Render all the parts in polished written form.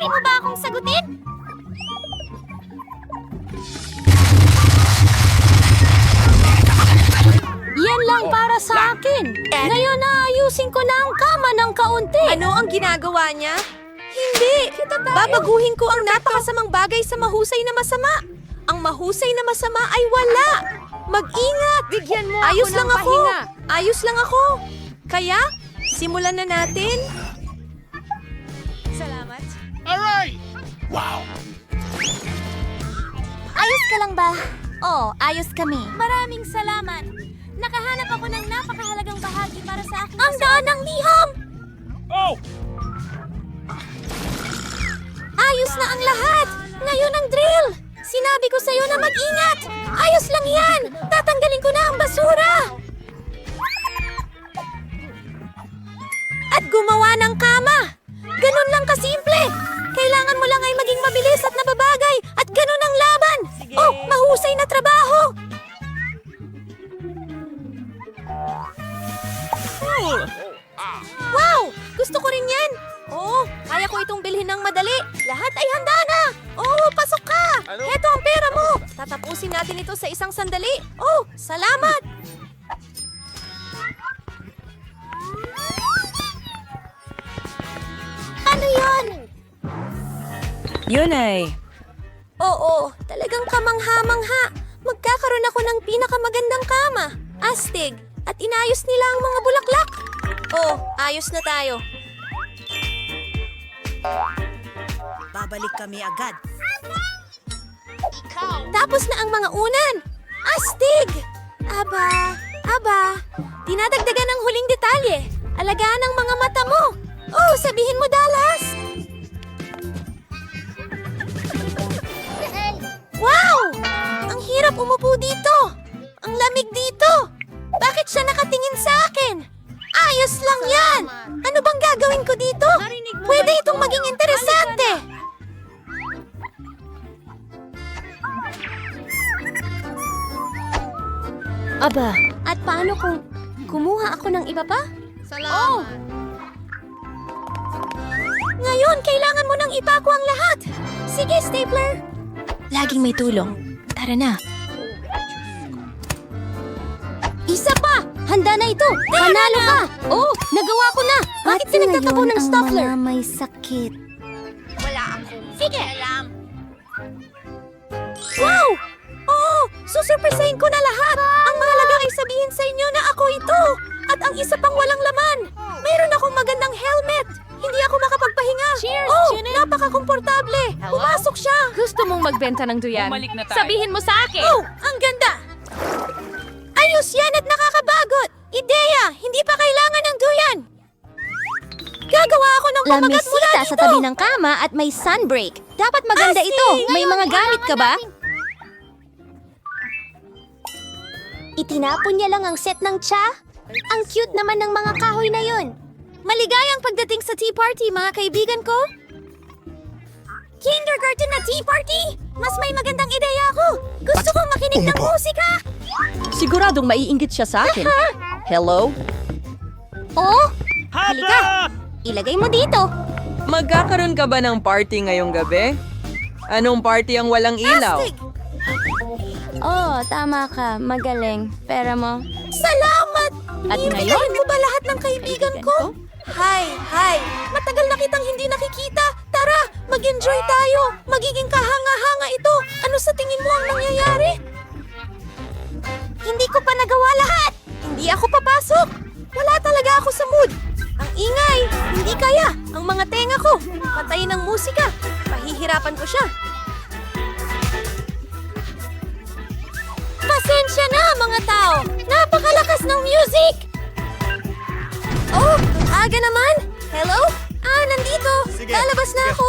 Maaari mo ba akong sagutin? Yan lang para sa akin. Ngayon naayusin ko na ang kama ng kaunti. Ano ang ginagawa niya? Hindi! Babaguhin ko ang napakasamang bagay sa mahusay na masama. Ang mahusay na masama ay wala. Mag-ingat! Bigyan mo Ayos ako lang ng ako! pahinga. Ayos lang ako! Kaya, simulan na natin. Salamat. Ayos ka lang ba? Oo, ayos kami. Maraming salamat. Nakahanap ako ng napakahalagang bahagi para sa akin. Ang daan ng liham! Ayos na ang lahat! Ngayon ang drill! Sinabi ko sa'yo na mag-ingat! Ayos lang yan! Tatanggalin ko na ang basura! At gumawa ng kama! Ganun lang kasimple! Kailangan mo lang ay maging mabilis at nababagay at ganun ang laban! Oh, mahusay na trabaho! Wow! Gusto ko rin yan! Oo, kaya ko itong bilhin ng madali. Lahat ay handa na! Oo, pasok ka! Heto ang pera mo! Tatapusin natin ito sa isang sandali. Oh, salamat! Ano yon? Yun ay. Oo, talagang kamangha-mangha. Magkakaroon ako ng pinakamagandang kama. Astig. At inayos nila ang mga bulaklak. Oh, ayos na tayo. Babalik kami agad. Tapos na ang mga unan. Astig! Aba, dinadagdagan ang huling detalye. Alagaan ang mga mata mo. Oh, sabihin mo, Dallas. Wow! Ang hirap umupo dito. Ang lamig dito. Bakit siya nakatingin sa akin? Ayos lang yan! Ano bang gagawin ko dito? Pwede itong maging interesante. Aba, at paano kung kumuha ako ng iba pa? Salamat. Ngayon, kailangan mo nang ipako ang lahat. Sige, stapler. Laging may tulong. Tara na. Isa pa! Handa na ito! Panalo ka! Oh, nagawa ko na! Bakit pinagtatapo ng stapler? may sakit. Sige! Wow! Oo! Susurpresahin ko na lahat! Ang mahalaga ay sabihin sa inyo na ako ito! At ang isa pang walang laman! Mayroon akong magandang helmet! Hindi ako makapagpahinga! Cheers, Oh! Junin! Napaka-komportable! Pumasok siya! Gusto mong magbenta ng duyan? Sabihin mo sa akin! Oh! Ang ganda! Ayos yan at nakakabagot! Ideya! Hindi pa kailangan ng duyan! Gagawa ako ng kumagat mula Lamisita dito! sa tabi ng kama at may sunbreak. Dapat maganda Astig! ito. May Ngayon, mga gamit ka ba? Itinapon niya lang ang set ng tsa. Ang cute naman ng mga kahoy na yun. Maligayang pagdating sa tea party, mga kaibigan ko. Kindergarten na tea party! Mas may magandang ideya ako. Gusto kong makinig ng musika. Siguradong maiinggit siya sa akin. Hello? Oh, halika. Ilagay mo dito. Magkakaroon ka ba ng party ngayong gabi? Anong party ang walang ilaw? Astig! Oo, tama ka. Magaling. Pera mo. Salamat! At Iimbitahin ngayon? mo ba lahat ng kaibigan ko? Hi! Matagal na kitang hindi nakikita. Tara, mag-enjoy tayo. Magiging kahanga-hanga ito. Ano sa tingin mo ang nangyayari? Hindi ko pa nagawa lahat. Hindi ako papasok. Wala talaga ako sa mood. Ang ingay, hindi kaya. Ang mga tenga ko, patay ng musika. Pahihirapan ko siya. Pasensya na, mga tao! Napakalakas ng music! Oh, aga naman! Hello? Nandito! Lalabas na ako!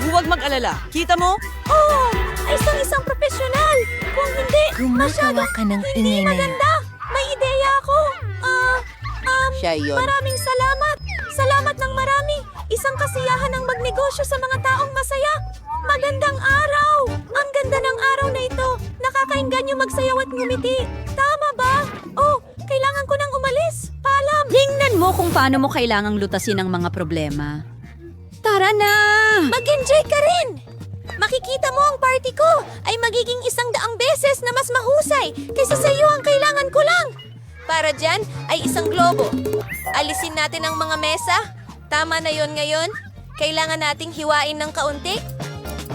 Huwag mag-alala. Kita mo? Oh, ay isang profesional! Kung hindi, Gumagawa ka ng hindi ingay na yan. maganda! May ideya ako! Siya yun. Maraming salamat! Salamat ng marami! Isang kasiyahan ng magnegosyo sa mga taong masaya! Magandang araw! Ang ganda ng araw na ito! Nakakainganyo magsayaw at ngumiti! Tama ba? Oh, kailangan ko nang umalis! Paalam! Tingnan mo kung paano mo kailangang lutasin ang mga problema. Tara na! Mag-enjoy ka rin! Makikita mo ang party ko ay magiging 100 beses na mas mahusay kaysa sa iyo ang kailangan ko lang. Para dyan ay isang globo. Alisin natin ang mga mesa. Tama na yon ngayon. Kailangan nating hiwain ng kaunti.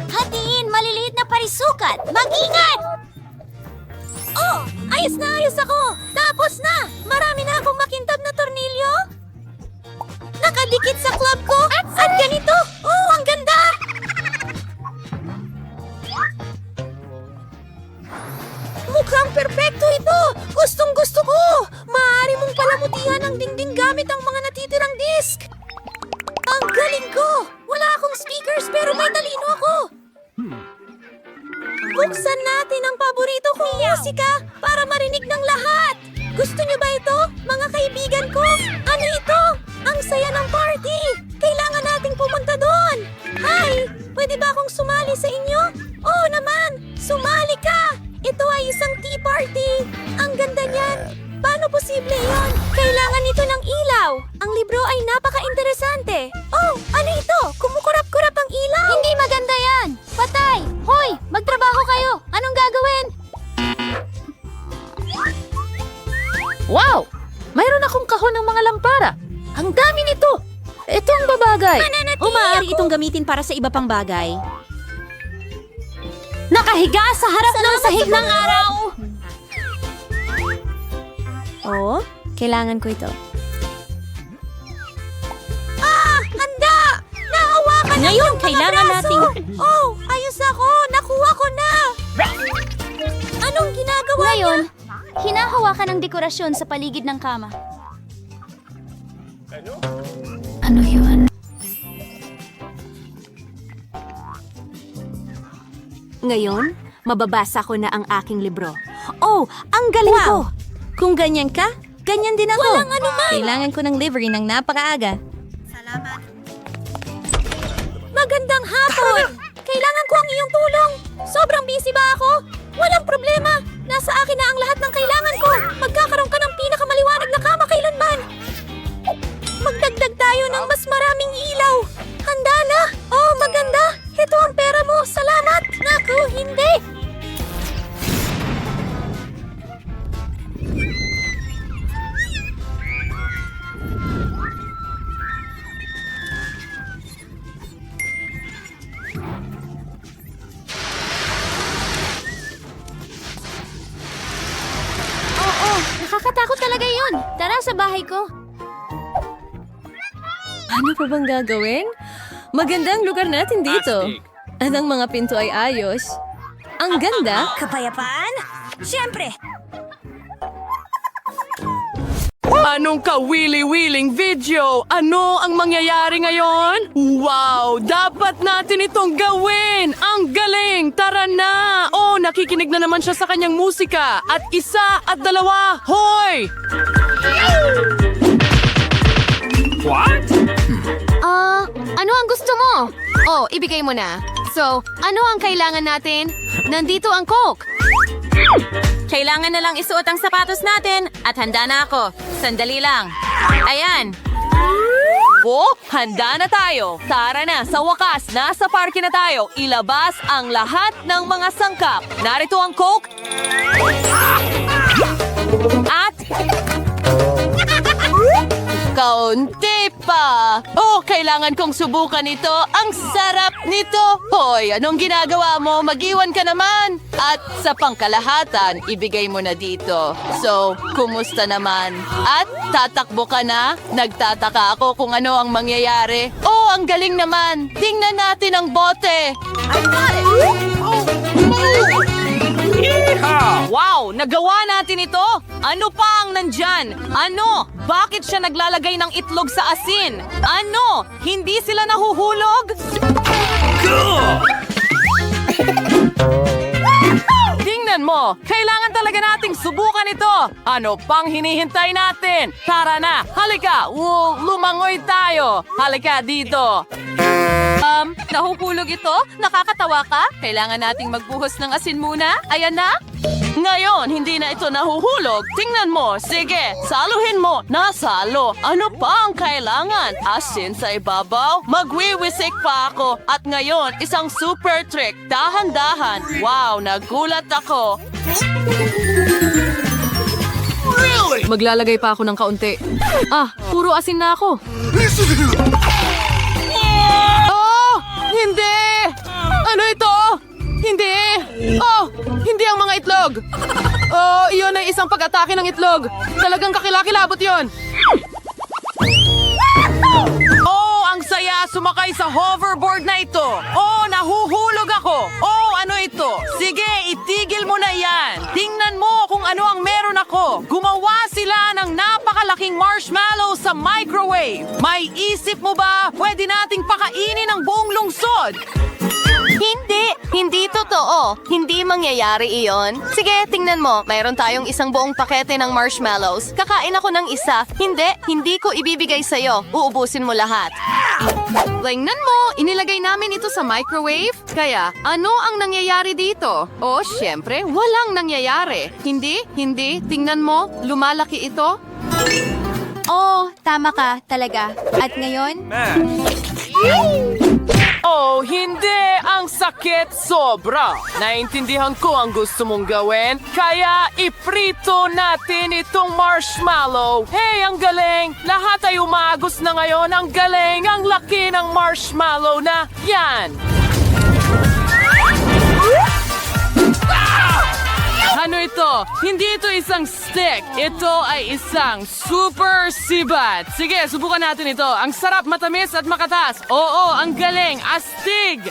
Hatiin maliliit na parisukat. Mag-ingat! Oh, ayos na ayos ako! Tapos na! Marami na akong makintab na tornilyo. Nakadikit sa club ko. At ganito! Oh, ang ganda! Mukhang perpekto ito! Gustong gusto ko! Maaari mong palamutihan ang dingding gamit ang mga natitirang disk! Ang galing ko! Wala akong speakers pero may talino ako! Buksan natin ang paborito kong musika para marinig ng lahat! Gusto niyo ba ito, mga kaibigan ko? Ano ito? Ang saya ng party! Kailangan nating pumunta doon! Hi! Pwede ba akong sumali sa inyo? Oo naman! Sumali ka! Ito ay isang tea party! Ang ganda niyan! Paano posible yon? Kailangan nito ng ilaw! Ang libro ay napaka-interesante! Oh! Ano ito? Kumukurap-kurap ang ilaw! Hindi maganda yan! Patay! Hoy! Magtrabaho kayo! Anong gagawin? Wow! Mayroon akong kahon ng mga lampara. Ang dami nito! Ito ang babagay. Mananatili Maaari ako. itong gamitin para sa iba pang bagay. Nakahiga sa harap ng sahig ng araw! Oo, kailangan ko ito. Ah! Handa! Naawakan Ngayon, ang mga kailangan braso! nating- Oh! Ayos ako! Nakuha ko na! Anong ginagawa Ngayon, niya? hinahawakan ang dekorasyon sa paligid ng kama. Ano yun? Ngayon, mababasa ko na ang aking libro. Oh, ang galing ko! Kung ganyan ka, ganyan din ako. Walang anuman. Kailangan ko ng livery ng napakaaga. Magandang hapon! Kailangan ko ang iyong tulong! Sobrang busy ba ako? Walang problema! Nasa akin na ang lahat ng kailangan ko! Magkakaroon ka ng pinakamaliwanag na kama kailanman! Magdagdag tayo ng mas maraming ilaw! Handa na! Oh, maganda! Ito ang pera mo! Salamat! Naku, hindi! Oo, nakakatakot talaga yun. Tara sa bahay ko. Ano pa bang gagawin? Magandang lugar natin dito. At ang mga pinto ay ayos. Ang ganda. Kapayapaan? Siyempre! Anong kawili-wiling video? Ano ang mangyayari ngayon? Wow! Dapat natin itong gawin! Ang galing! Tara na! Oh, nakikinig na naman siya sa kanyang musika. At 1 at 2, hoy! Ano ang gusto mo? Oh, ibigay mo na. So, ano ang kailangan natin? Nandito ang Coke. Kailangan na lang isuot ang sapatos natin at handa na ako. Sandali lang. Ayan. Oh, handa na tayo. Tara na, sa wakas, nasa parke na tayo. Ilabas ang lahat ng mga sangkap. Narito ang Coke. At... kaunti pa. Oh, kailangan kong subukan ito. Ang sarap nito. Hoy, anong ginagawa mo? Mag-iwan ka naman. At sa pangkalahatan, ibigay mo na dito. So, kumusta naman? At tatakbo ka na? Nagtataka ako kung ano ang mangyayari. Oh, ang galing naman. Tingnan natin ang bote. Wow! Nagawa natin ito! Ano pa ang nandyan? Ano? Bakit siya naglalagay ng itlog sa asin? Ano? Hindi sila nahuhulog? Tingnan mo! Kailangan talaga nating subukan ito! Ano pang hinihintay natin? Tara na! Halika! Lumangoy tayo! Halika dito! Nahuhulog ito? Nakakatawa ka? Kailangan nating magbuhos ng asin muna? Ayan na? Ngayon, hindi na ito nahuhulog. Tingnan mo. Sige, saluhin mo. Nasalo. Ano pa ang kailangan? Asin sa ibabaw? Magwiwisik pa ako. At ngayon, isang super trick. Dahan-dahan. Wow, nagulat ako. Maglalagay pa ako ng kaunti. Puro asin na ako. Oh! Hindi! Ano ito? Hindi! Oh! Hindi ang mga itlog! Oh, iyon ay isang pag-atake ng itlog. Talagang kakilakilabot yon. Oh, ang saya sumakay sa hoverboard na ito. Oh, nahuhulog ako. Oh, ano ito? Sige, itigil mo na yan. Tingnan mo kung ano ang meron ako. Gumawa sila ng napakalaking marshmallow sa microwave. May isip mo ba pwede nating pakainin ang buong lungsod? Hindi totoo. Hindi mangyayari iyon. Sige, tingnan mo. Mayroon tayong isang buong pakete ng marshmallows. Kakain ako ng isa. Hindi ko ibibigay sa'yo. Uubusin mo lahat. Tingnan mo, inilagay namin ito sa microwave. Kaya, ano ang nangyayari dito? Oh, syempre, walang nangyayari. Hindi. Tingnan mo, lumalaki ito. Oh, tama ka talaga. At ngayon? Oh, hindi! Ang sakit sobra! Naintindihan ko ang gusto mong gawin, kaya iprito natin itong marshmallow. Hey, ang galing! Lahat ay umagos na ngayon. Ang galing! Ang laki ng marshmallow na yan! Ano ito? Hindi ito isang stick. Ito ay isang super sibat. Sige, subukan natin ito. Ang sarap, matamis at makatas. Oo, ang galing. Astig!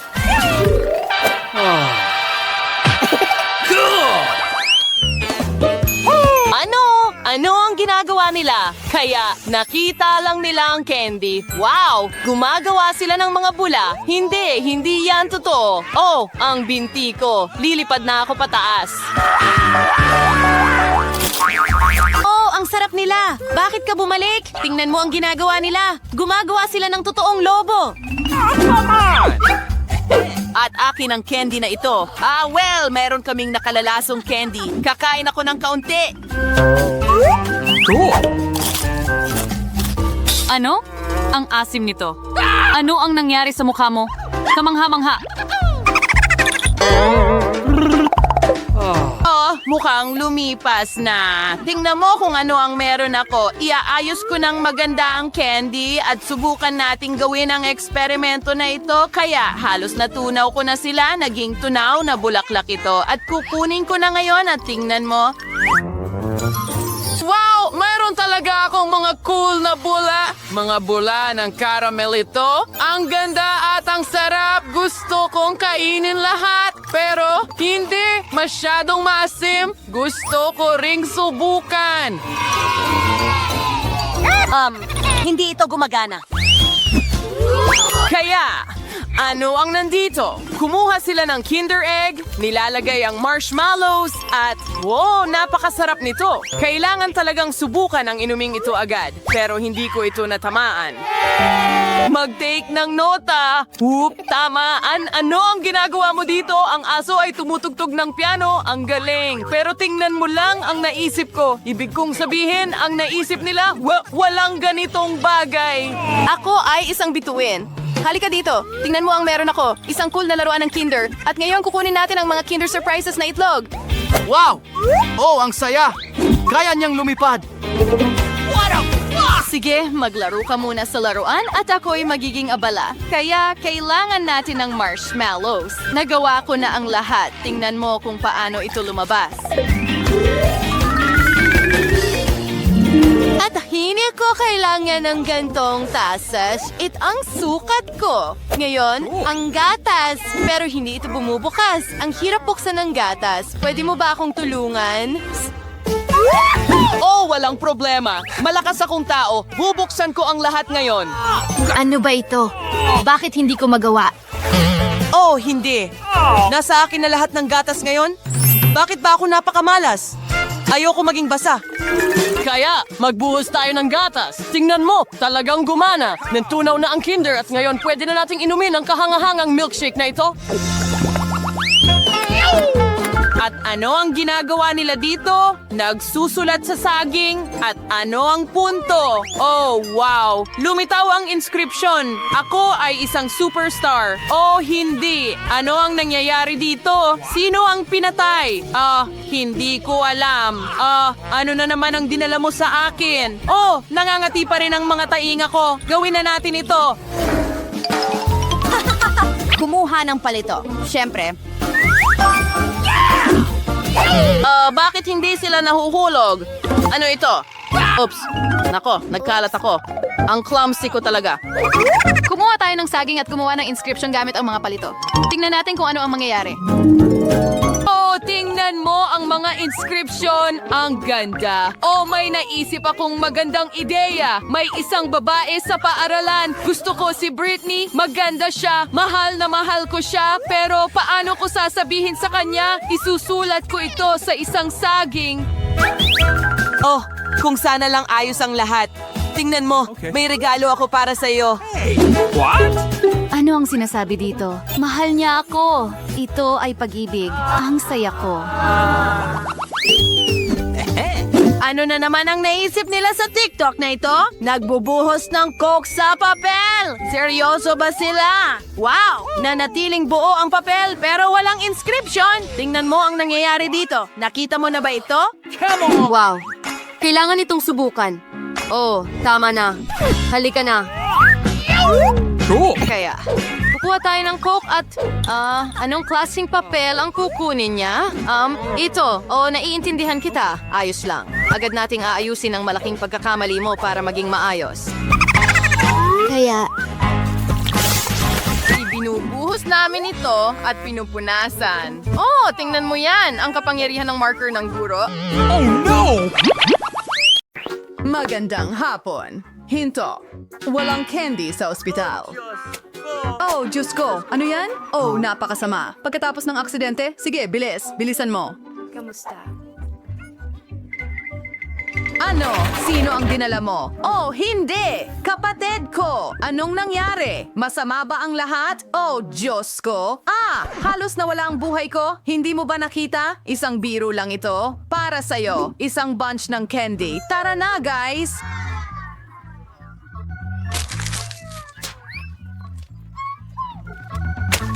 Ano ang ginagawa nila? Kaya nakita lang nila ang candy. Wow! Gumagawa sila ng mga bula. Hindi yan totoo. Oh, ang binti ko. Lilipad na ako pataas. Oh, ang sarap nila! Bakit ka bumalik? Tingnan mo ang ginagawa nila. Gumagawa sila ng totoong lobo. At akin ang candy na ito. Well, meron kaming nakalalasong candy. Kakain ako ng kaunti. Ano? Ang asim nito. Ano ang nangyari sa mukha mo? Kamangha-mangha. Oh, mukhang lumipas na. Tingnan mo kung ano ang meron ako. Iaayos ko ng maganda ang candy at subukan nating gawin ang eksperimento na ito. Kaya halos natunaw ko na sila. Naging tunaw na bulaklak ito. At kukunin ko na ngayon at tingnan mo. Wow! Mayroon talaga akong mga cool na bula. Mga bula ng caramel ito. Ang ganda at ang sarap. Gusto kong kainin lahat. Pero hindi masyadong maasim. Gusto ko ring subukan. Hindi ito gumagana. Kaya, ano ang nandito? Kumuha sila ng Kinder Egg, nilalagay ang marshmallows, at wow, napakasarap nito. Kailangan talagang subukan ang inuming ito agad, pero hindi ko ito natamaan. Mag-take ng nota. Tamaan. Ano ang ginagawa mo dito? Ang aso ay tumutugtog ng piano. Ang galing. Pero tingnan mo lang ang naisip ko. Ibig kong sabihin, ang naisip nila, walang ganitong bagay. Ako ay isang bituin. Halika dito. Tingnan mo ang meron ako. Isang cool na laruan ng Kinder. At ngayon kukunin natin ang mga Kinder Surprises na itlog. Wow! Oh, ang saya! Kaya niyang lumipad! Sige, maglaro ka muna sa laruan at ako'y magiging abala. Kaya kailangan natin ng marshmallows. Nagawa ko na ang lahat. Tingnan mo kung paano ito lumabas. At hindi ko kailangan ng gantong tasas. Ang sukat ko. Ngayon, ang gatas. Pero hindi ito bumubukas. Ang hirap buksan ng gatas. Pwede mo ba akong tulungan? Oh, walang problema. Malakas akong tao. Bubuksan ko ang lahat ngayon. Ano ba ito? Bakit hindi ko magawa? Oh, hindi. Nasa akin na lahat ng gatas ngayon? Bakit ba ako napakamalas? Ayoko maging basa. Kaya, magbuhos tayo ng gatas. Tingnan mo, talagang gumana. Nantunaw na ang Kinder at ngayon pwede na nating inumin ang kahangahangang milkshake na ito. At ano ang ginagawa nila dito? Nagsusulat sa saging. At ano ang punto? Oh, wow! Lumitaw ang inscription. Ako ay isang superstar. Oh, hindi. Ano ang nangyayari dito? Sino ang pinatay? Hindi ko alam. Ano na naman ang dinala mo sa akin? Oh, nangangati pa rin ang mga tainga ko. Gawin na natin ito. Kumuha ng palito. Siyempre. Bakit hindi sila nahuhulog? Ano ito? Oops. Nako, nagkalat ako. Ang clumsy ko talaga. Kumuha tayo ng saging at kumuha ng inscription gamit ang mga palito. Tingnan natin kung ano ang mangyayari. Oh, tingnan mo ang mga inscription. Ang ganda. Oh, may naisip akong magandang ideya. May isang babae sa paaralan. Gusto ko si Britney. Maganda siya. Mahal na mahal ko siya. Pero paano ko sasabihin sa kanya? Isusulat ko ito sa isang saging. Oh, kung sana lang ayos ang lahat. Tingnan mo, may regalo ako para sa iyo. Ano ang sinasabi dito? Mahal niya ako. Ito ay pag-ibig. Ang saya ko. Ano na naman ang naisip nila sa TikTok na ito? Nagbubuhos ng coke sa papel! Seryoso ba sila? Wow! Nanatiling buo ang papel pero walang inscription! Tingnan mo ang nangyayari dito. Nakita mo na ba ito? Wow. Kailangan itong subukan. Oh, tama na. Halika na. Kaya, kukuha tayo ng coke at, anong klaseng papel ang kukunin niya? Ito. Oh, naiintindihan kita. Ayos lang. Agad nating aayusin ang malaking pagkakamali mo para maging maayos. Kaya, Ibinubuhos namin ito at pinupunasan. Oh, tingnan mo yan. Ang kapangyarihan ng marker ng guro. Magandang hapon. Hinto. Walang candy sa ospital. Oh, Diyos ko. Ano yan? Oh, napakasama. Pagkatapos ng aksidente, sige, bilis. Bilisan mo. Ano? Sino ang dinala mo? Oh, hindi! Kapatid ko! Anong nangyari? Masama ba ang lahat? Oh, Diyos ko! Halos nawala ang buhay ko. Hindi mo ba nakita? Isang biro lang ito. Para sa'yo, isang bunch ng candy. Tara na, guys!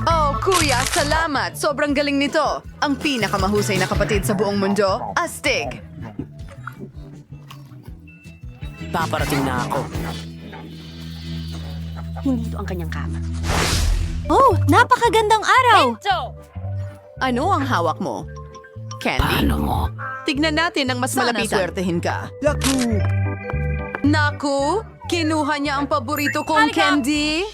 Oh, kuya, salamat! Sobrang galing nito. Ang pinakamahusay na kapatid sa buong mundo. Astig! Paparating na ako. Oh, napakagandang araw! Ano ang hawak mo? Candy? Tignan natin ang mas malapit. Swertehin ka. Naku! Kinuha niya ang paborito kong candy.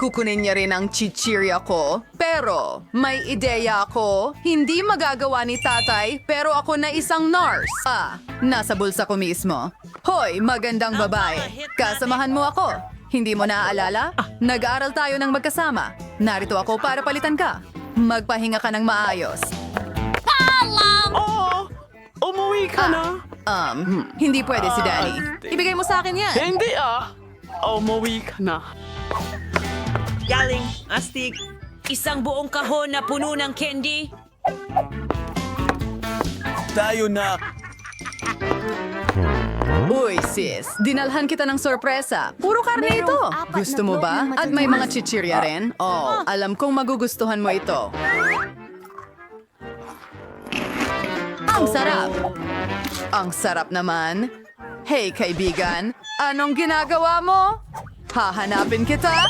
Kukunin niya rin ang chichirya ko. Pero, may ideya ako. Hindi magagawa ni tatay, pero ako na isang nurse. Nasa bulsa ko mismo. Hoy, magandang babae. Kasamahan mo ako. Hindi mo naaalala? Nag-aaral tayo ng magkasama. Narito ako para palitan ka. Magpahinga ka ng maayos. Umuwi ka na. Hindi pwede si Danny. Ibigay mo sa akin yan. Hindi Umuwi ka na. Galing, astig. Isang buong kahon na puno ng candy. Tayo na. Uy, sis, dinalhan kita ng sorpresa. Puro karne ito. Gusto mo ba? At may mga chichirya rin? Oh, alam kong magugustuhan mo ito. Ang sarap! Ang sarap naman. Hey, kaibigan, anong ginagawa mo? Hahanapin kita?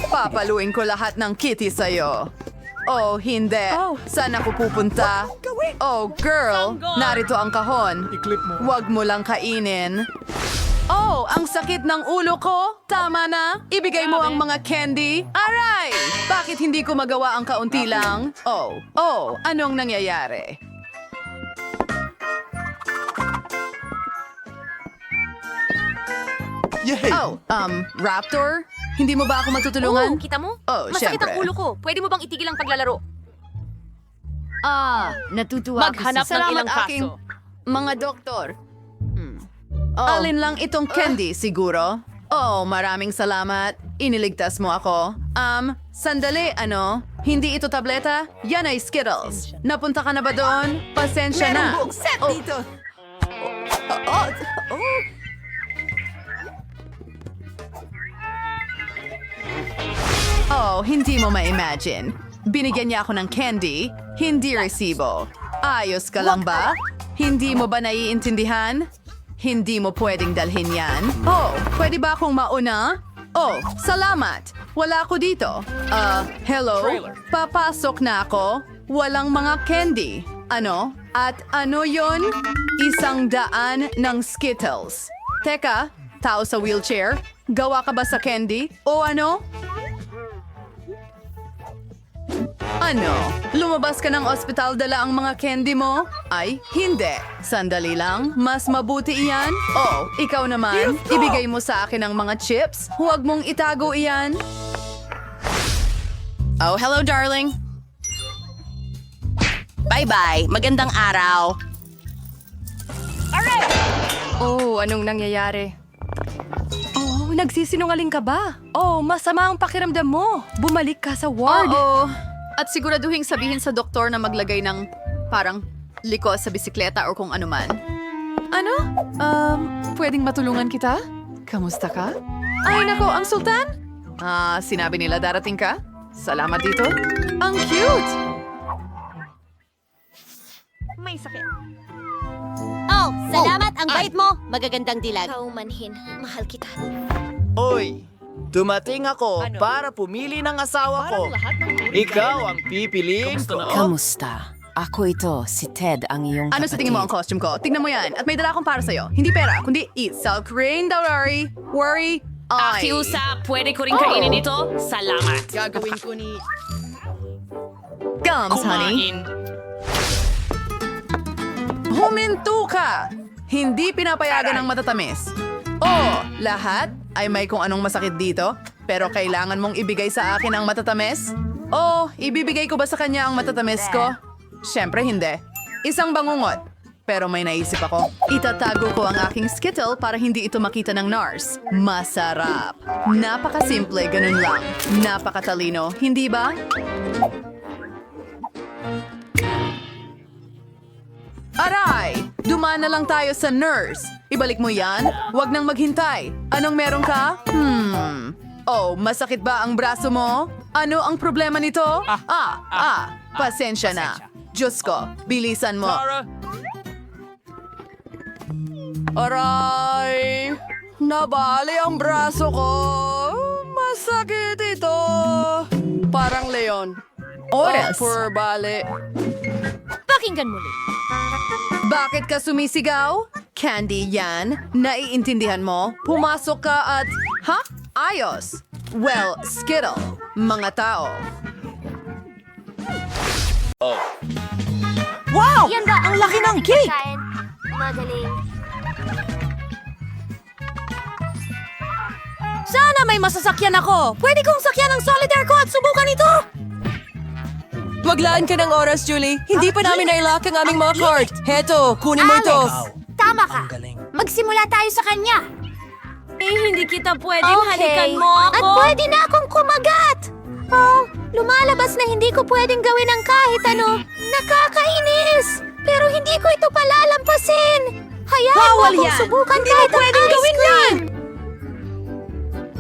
Papaluin ko lahat ng kitty sa'yo. Oh, hindi. Saan ako pupunta? Oh, girl, narito ang kahon. Huwag mo lang kainin. Oh, ang sakit ng ulo ko. Tama na. Ibigay mo ang mga candy. Aray! Bakit hindi ko magawa ang kaunti lang? Oh, anong nangyayari? Raptor? Hindi mo ba ako matutulungan? kita mo? Oh, Masakit syempre. ang ulo ko. Pwede mo bang itigil ang paglalaro? Natutuwa Maghanap ng ilang aking kaso. mga doktor. Alin lang itong candy, siguro? Oh, maraming salamat. Iniligtas mo ako. Sandali, ano? Hindi ito tableta? Yan ay Skittles. Napunta ka na ba doon? Pasensya na. Oh, hindi mo ma-imagine. Binigyan niya ako ng candy, hindi resibo. Ayos ka lang ba? Hindi mo ba naiintindihan? Hindi mo pwedeng dalhin yan. Oh, pwede ba akong mauna? Oh, salamat. Wala ako dito. Hello? Papasok na ako. Walang mga candy. Ano? At ano yon? 100 ng Skittles. Teka, tao sa wheelchair, gawa ka ba sa candy? O ano? Ano? Lumabas ka ng ospital dala ang mga candy mo? Ay, hindi. Sandali lang. Mas mabuti iyan. Oh, ikaw naman. Ibigay mo sa akin ang mga chips. Huwag mong itago iyan. Oh, hello, darling. Bye-bye. Magandang araw. Oh, anong nangyayari? Oh, nagsisinungaling ka ba? Oh, masama ang pakiramdam mo. Bumalik ka sa ward. Oo. At siguraduhin sabihin sa doktor na maglagay ng parang liko sa bisikleta o kung ano man. Ano? Pwedeng matulungan kita? Kamusta ka? Ay, nako, ang sultan? Sinabi nila darating ka? Salamat dito. Ang cute! Oh, salamat. Ang bait mo. Magagandang dilag. Kaumanhin, mahal kita. Oy, dumating ako para pumili ng asawa ko. Ikaw ang pipiliin ko. Kamusta? Ako ito, si Ted, ang iyong Ano sa tingin mo ang costume ko? Tingnan mo yan. At may dala akong para sa'yo. Hindi pera, kundi eat. Self-cream, don't worry. Ay. Akiusa, pwede ko rin kainin ito? Salamat. Gagawin ko ni... Gums, honey. Huminto ka! Hindi pinapayagan ng matatamis. Oh, lahat ay may kung anong masakit dito, pero kailangan mong ibigay sa akin ang matatamis? Oh, ibibigay ko ba sa kanya ang matatamis ko? Siyempre hindi. Isang bangungot. Pero may naisip ako. Itatago ko ang aking Skittle para hindi ito makita ng NARS. Masarap. Napakasimple, ganun lang. Napakatalino, hindi ba? Aray! Dumaan na lang tayo sa nurse. Ibalik mo yan. Huwag nang maghintay. Anong meron ka? Oh, masakit ba ang braso mo? Ano ang problema nito? Pasensya na. Diyos ko, bilisan mo. Aray! Nabali ang braso ko. Masakit ito. Parang leon. Oras. Poor bali. Pakinggan muli. Bakit ka sumisigaw? Candy yan. Naiintindihan mo? Pumasok ka at... Ha? Ayos. Well, Skittle. Mga tao. Wow! Yan ba? Ang laki ng cake! Magaling. Sana may masasakyan ako. Pwede kong sakyan ang solitaire ko at subukan ito. Maglaan ka ng oras, Julie. Hindi pa namin nailock ang aming mga card. Heto, kunin mo ito. Tama ka. Magsimula tayo sa kanya. Hindi kita pwedeng halikan mo ako. At pwede na akong kumagat. Oh, lumalabas na hindi ko pwedeng gawin ang kahit ano. Nakakainis. Pero hindi ko ito palalampasin. Hayaan mo Bawal akong yan. subukan Hindi mo kahit ang pwedeng ice gawin cream. yan.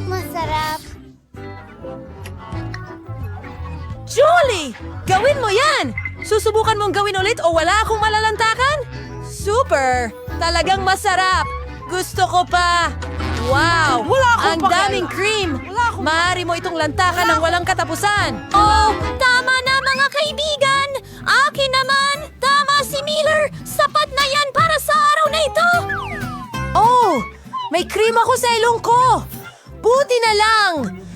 Masarap. Julie! Gawin mo yan! Susubukan mong gawin ulit o wala akong malalantakan? Super! Talagang masarap! Gusto ko pa! Wow! Ang daming cream! Maaari mo itong lantakan ng walang katapusan! Oh! Tama na mga kaibigan! Akin naman! Tama si Miller! Sapat na yan para sa araw na ito! Oh! May cream ako sa ilong ko! Buti na lang!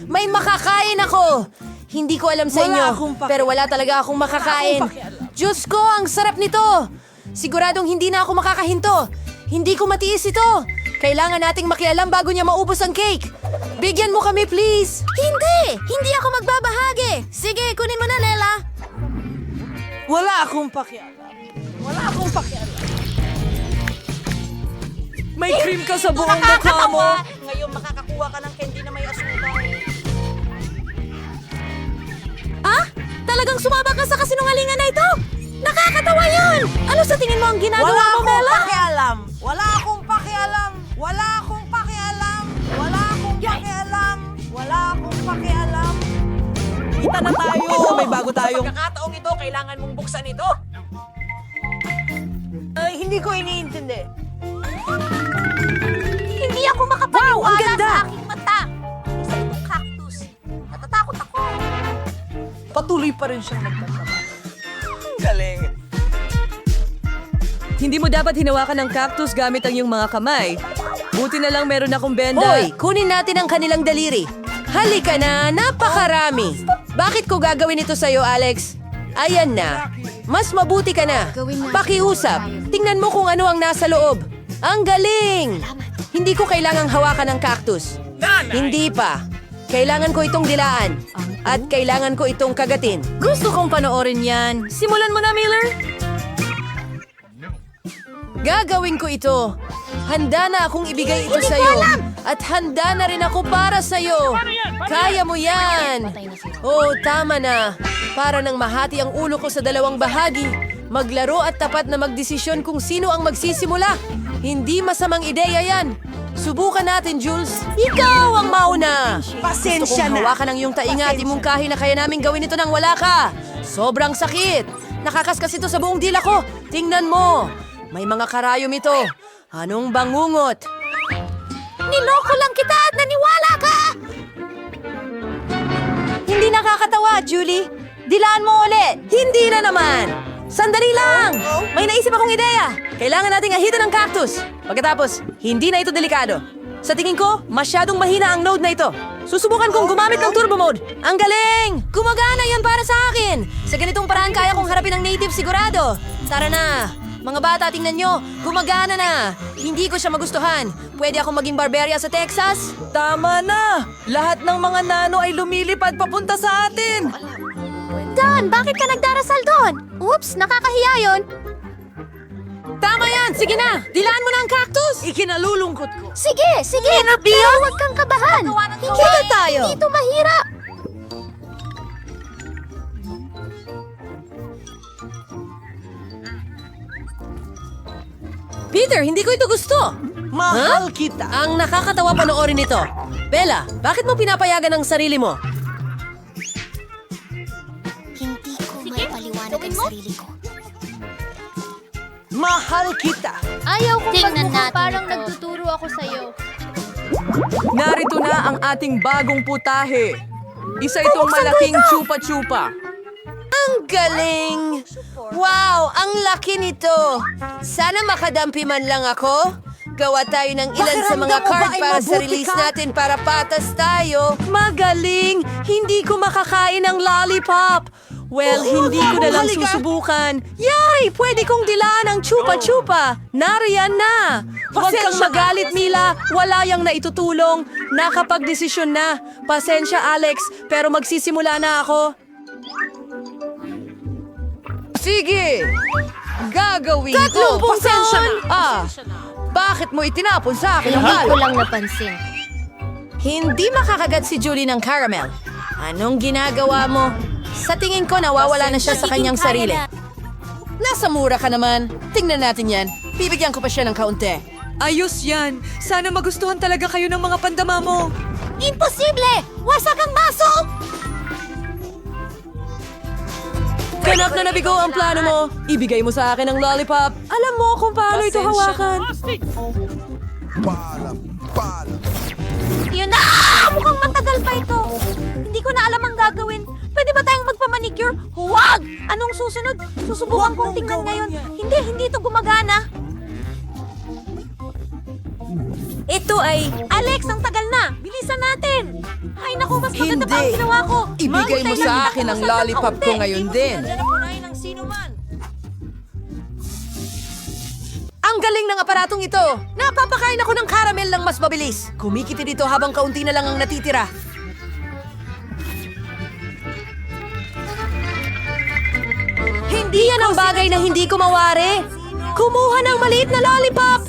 May makakain ako! Hindi ko alam sa inyo, pero wala talaga akong makakain. Diyos ko, ang sarap nito! Siguradong hindi na ako makakahinto. Hindi ko matiis ito. Kailangan nating makialam bago niya maubos ang cake. Bigyan mo kami, please! Hindi! Hindi ako magbabahagi! Sige, kunin mo na, Lela! Wala akong pakialam. May cream ka sa buong mukha mo. Ngayon makakakuha Kuha ka ng candy na may asukal. Ah? Talagang sumama ka sa kasinungalingan na ito? Nakakatawa yun! Ano sa tingin mo ang ginagawa mo, Bella? pakialam! Wala akong pakialam! Wala akong pakialam! Wala akong pakialam! Wala akong pakialam! Kita na tayo! May bago tayong... Sa pagkakataong ito, kailangan mong buksan ito! Ay, hindi ko iniintindi. Hindi ako makapaniwala Wow, ang ganda! sa aking mata. Isa itong cactus. Natatakot ako. Patuloy pa rin siyang nagtatrabaho. Galing. Hindi mo dapat hinawakan ng cactus gamit ang iyong mga kamay. Buti na lang meron akong benda. Hoy, kunin natin ang kanilang daliri. Halika na, napakarami. Bakit ko gagawin ito sa'yo, Alex? Ayan na. Mas mabuti ka na. Pakiusap. Tingnan mo kung ano ang nasa loob. Ang galing! Hindi ko kailangang hawakan ng cactus. Hindi pa. Kailangan ko itong dilaan. At kailangan ko itong kagatin. Gusto kong panoorin yan. Simulan mo na, Miller. Gagawin ko ito. Handa na akong ibigay ito sa'yo. At handa na rin ako para sa'yo. Kaya mo yan. Oh, tama na. Para nang mahati ang ulo ko sa dalawang bahagi. Maglaro at tapat na magdesisyon kung sino ang magsisimula. Hindi masamang ideya yan. Subukan natin, Jules. Ikaw ang mauna. Pasensya na. Hawakan ang iyong tainga at imungkahi na kaya namin gawin ito nang wala ka. Sobrang sakit. Nakakaskas ito sa buong dila ko. Tingnan mo. May mga karayom ito. Anong bangungot? Niloko lang kita at naniwala ka! Hindi nakakatawa, Julie. Dilaan mo ulit. Hindi na naman. Sandali lang! May naisip akong ideya! Kailangan nating ahitan ng cactus. Pagkatapos, hindi na ito delikado. Sa tingin ko, masyadong mahina ang node na ito. Susubukan kong gumamit ng turbo mode. Ang galing! Gumagana yan para sa akin! Sa ganitong paraan kaya kong harapin ang native sigurado. Tara na! Mga bata, tingnan nyo! Gumagana na! Hindi ko siya magustuhan. Pwede akong maging barberya sa Texas? Tama na! Lahat ng mga nano ay lumilipad papunta sa atin! Don, bakit ka nagdarasal doon? Oops, nakakahiya yun. Tama yan! Sige na! Dilaan mo na ang cactus! Ikinalulungkot ko. Sige, sige. Pero huwag kang kabahan. Kita tayo! Hindi ito mahirap. Peter, hindi ko ito gusto! Mahal kita! Ang nakakatawa panoorin ito. Bella, bakit mo pinapayagan ang sarili mo? Hindi ko mapaliwanag ang sarili ko. Mahal kita! Ayaw kong Tingnan magmukhang natin parang ito. nagtuturo ako sa'yo. Narito na ang ating bagong putahe. Isa itong malaking chupa-chupa. Ang galing! Wow, ang laki nito! Sana makadampi man lang ako. Gawa tayo ng ilan sa mga card para sa release natin para patas tayo. Magaling! Hindi ko makakain ng lollipop! Well, hindi ko na lang susubukan. Yay! Pwede kong dilaan ang chupa-chupa. Nariyan na! Huwag kang magalit, Mila. Wala yang naitutulong. Nakapagdesisyon na. Pasensya, Alex, pero magsisimula na ako. Sige! Gagawin Tatlong ko! pasensya na. Bakit mo itinapon sa akin ang Hindi ko balo? lang napansin. Hindi makakagat si Julie ng caramel. Anong ginagawa mo? Sa tingin ko, nawawala na siya sa kanyang sarili. Nasa mura ka naman. Tingnan natin yan. Bibigyan ko pa siya ng kaunti. Ayos yan. Sana magustuhan talaga kayo ng mga pandama mo. Imposible! Wasak ang baso! Ganap na nabigo ang plano mo. Ibigay mo sa akin ang lollipop. Alam mo kung paano ito hawakan. Yun na! Mukhang matagal pa ito. Hindi ko na alam ang gagawin. Pwede ba tayong magpamanicure? Huwag! Anong susunod? Susubukan kong tingnan ngayon. Hindi ito gumagana. Ito ay... Alex, ang tagal na! Bilisan natin! Ay naku, mas maganda pa ang Hindi. ginawa ko. Ibigay mo sa akin ang lollipop ko ngayon din. Ang galing ng aparatong ito! Napapakain ako ng caramel ng mas mabilis. Kumikiti dito habang kaunti na lang ang natitira. Hindi yan ang bagay na hindi ko mawari. Kumuha ng maliit na lollipop!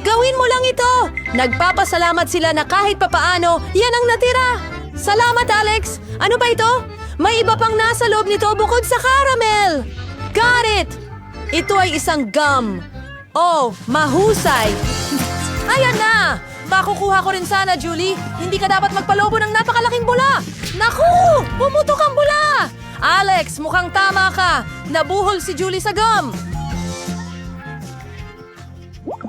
Gawin mo lang ito! Nagpapasalamat sila na kahit papaano, yan ang natira! Salamat, Alex! Ano ba ito? May iba pang nasa loob nito bukod sa caramel! Got it! Ito ay isang gum. Oh, mahusay! Ayan na! Makukuha ko rin sana, Julie. Hindi ka dapat magpalobo ng napakalaking bula! Naku! Pumutok ang bula! Alex, mukhang tama ka! Nabuhol si Julie sa gum!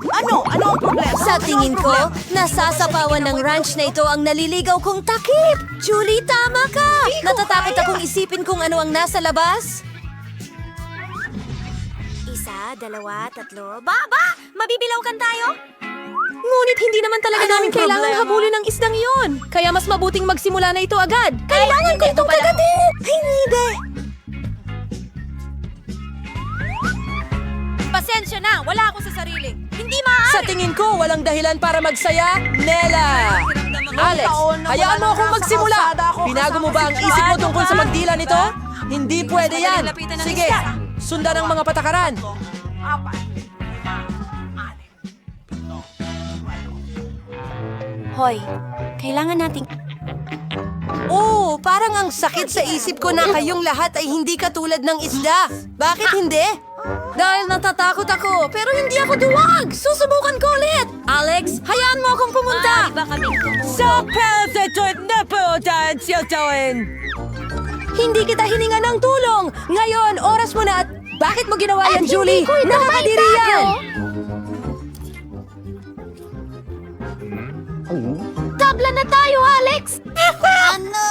Ano ang problema? Sa tingin ko, nasasapawan ng ranch na ito ang naliligaw kong takip. Julie, tama ka! Natatakot akong isipin kung ano ang nasa labas. Isa, dalawa, tatlo. Baba! Mabibilawkan tayo? Ngunit hindi naman talaga namin kailangan habulin ng isdang iyon. Kaya mas mabuting magsimula na ito agad. Kailangan ko itong kagatin! Hindi! Pasensya na, wala ako sa sarili. Hindi maaari! Sa tingin ko, walang dahilan para magsaya, Nela! Alex, hayaan mo akong magsimula! Binago mo ba ang isip mo tungkol sa magdila nito? Hindi pwede yan! Sige, sundan ang mga patakaran! Hoy, kailangan nating... Oh, parang ang sakit sa isip ko na kayong lahat ay hindi katulad ng isda. Bakit hindi? Dahil natatakot ako, pero hindi ako duwag! Susubukan ko ulit! Alex, hayaan mo akong pumunta! Sa Hindi kita hininga ng tulong! Ngayon, oras mo na at bakit mo ginawa yan, Julie? hindi ko ito Nakakadiri yan! Tabla na tayo, Alex! Ano?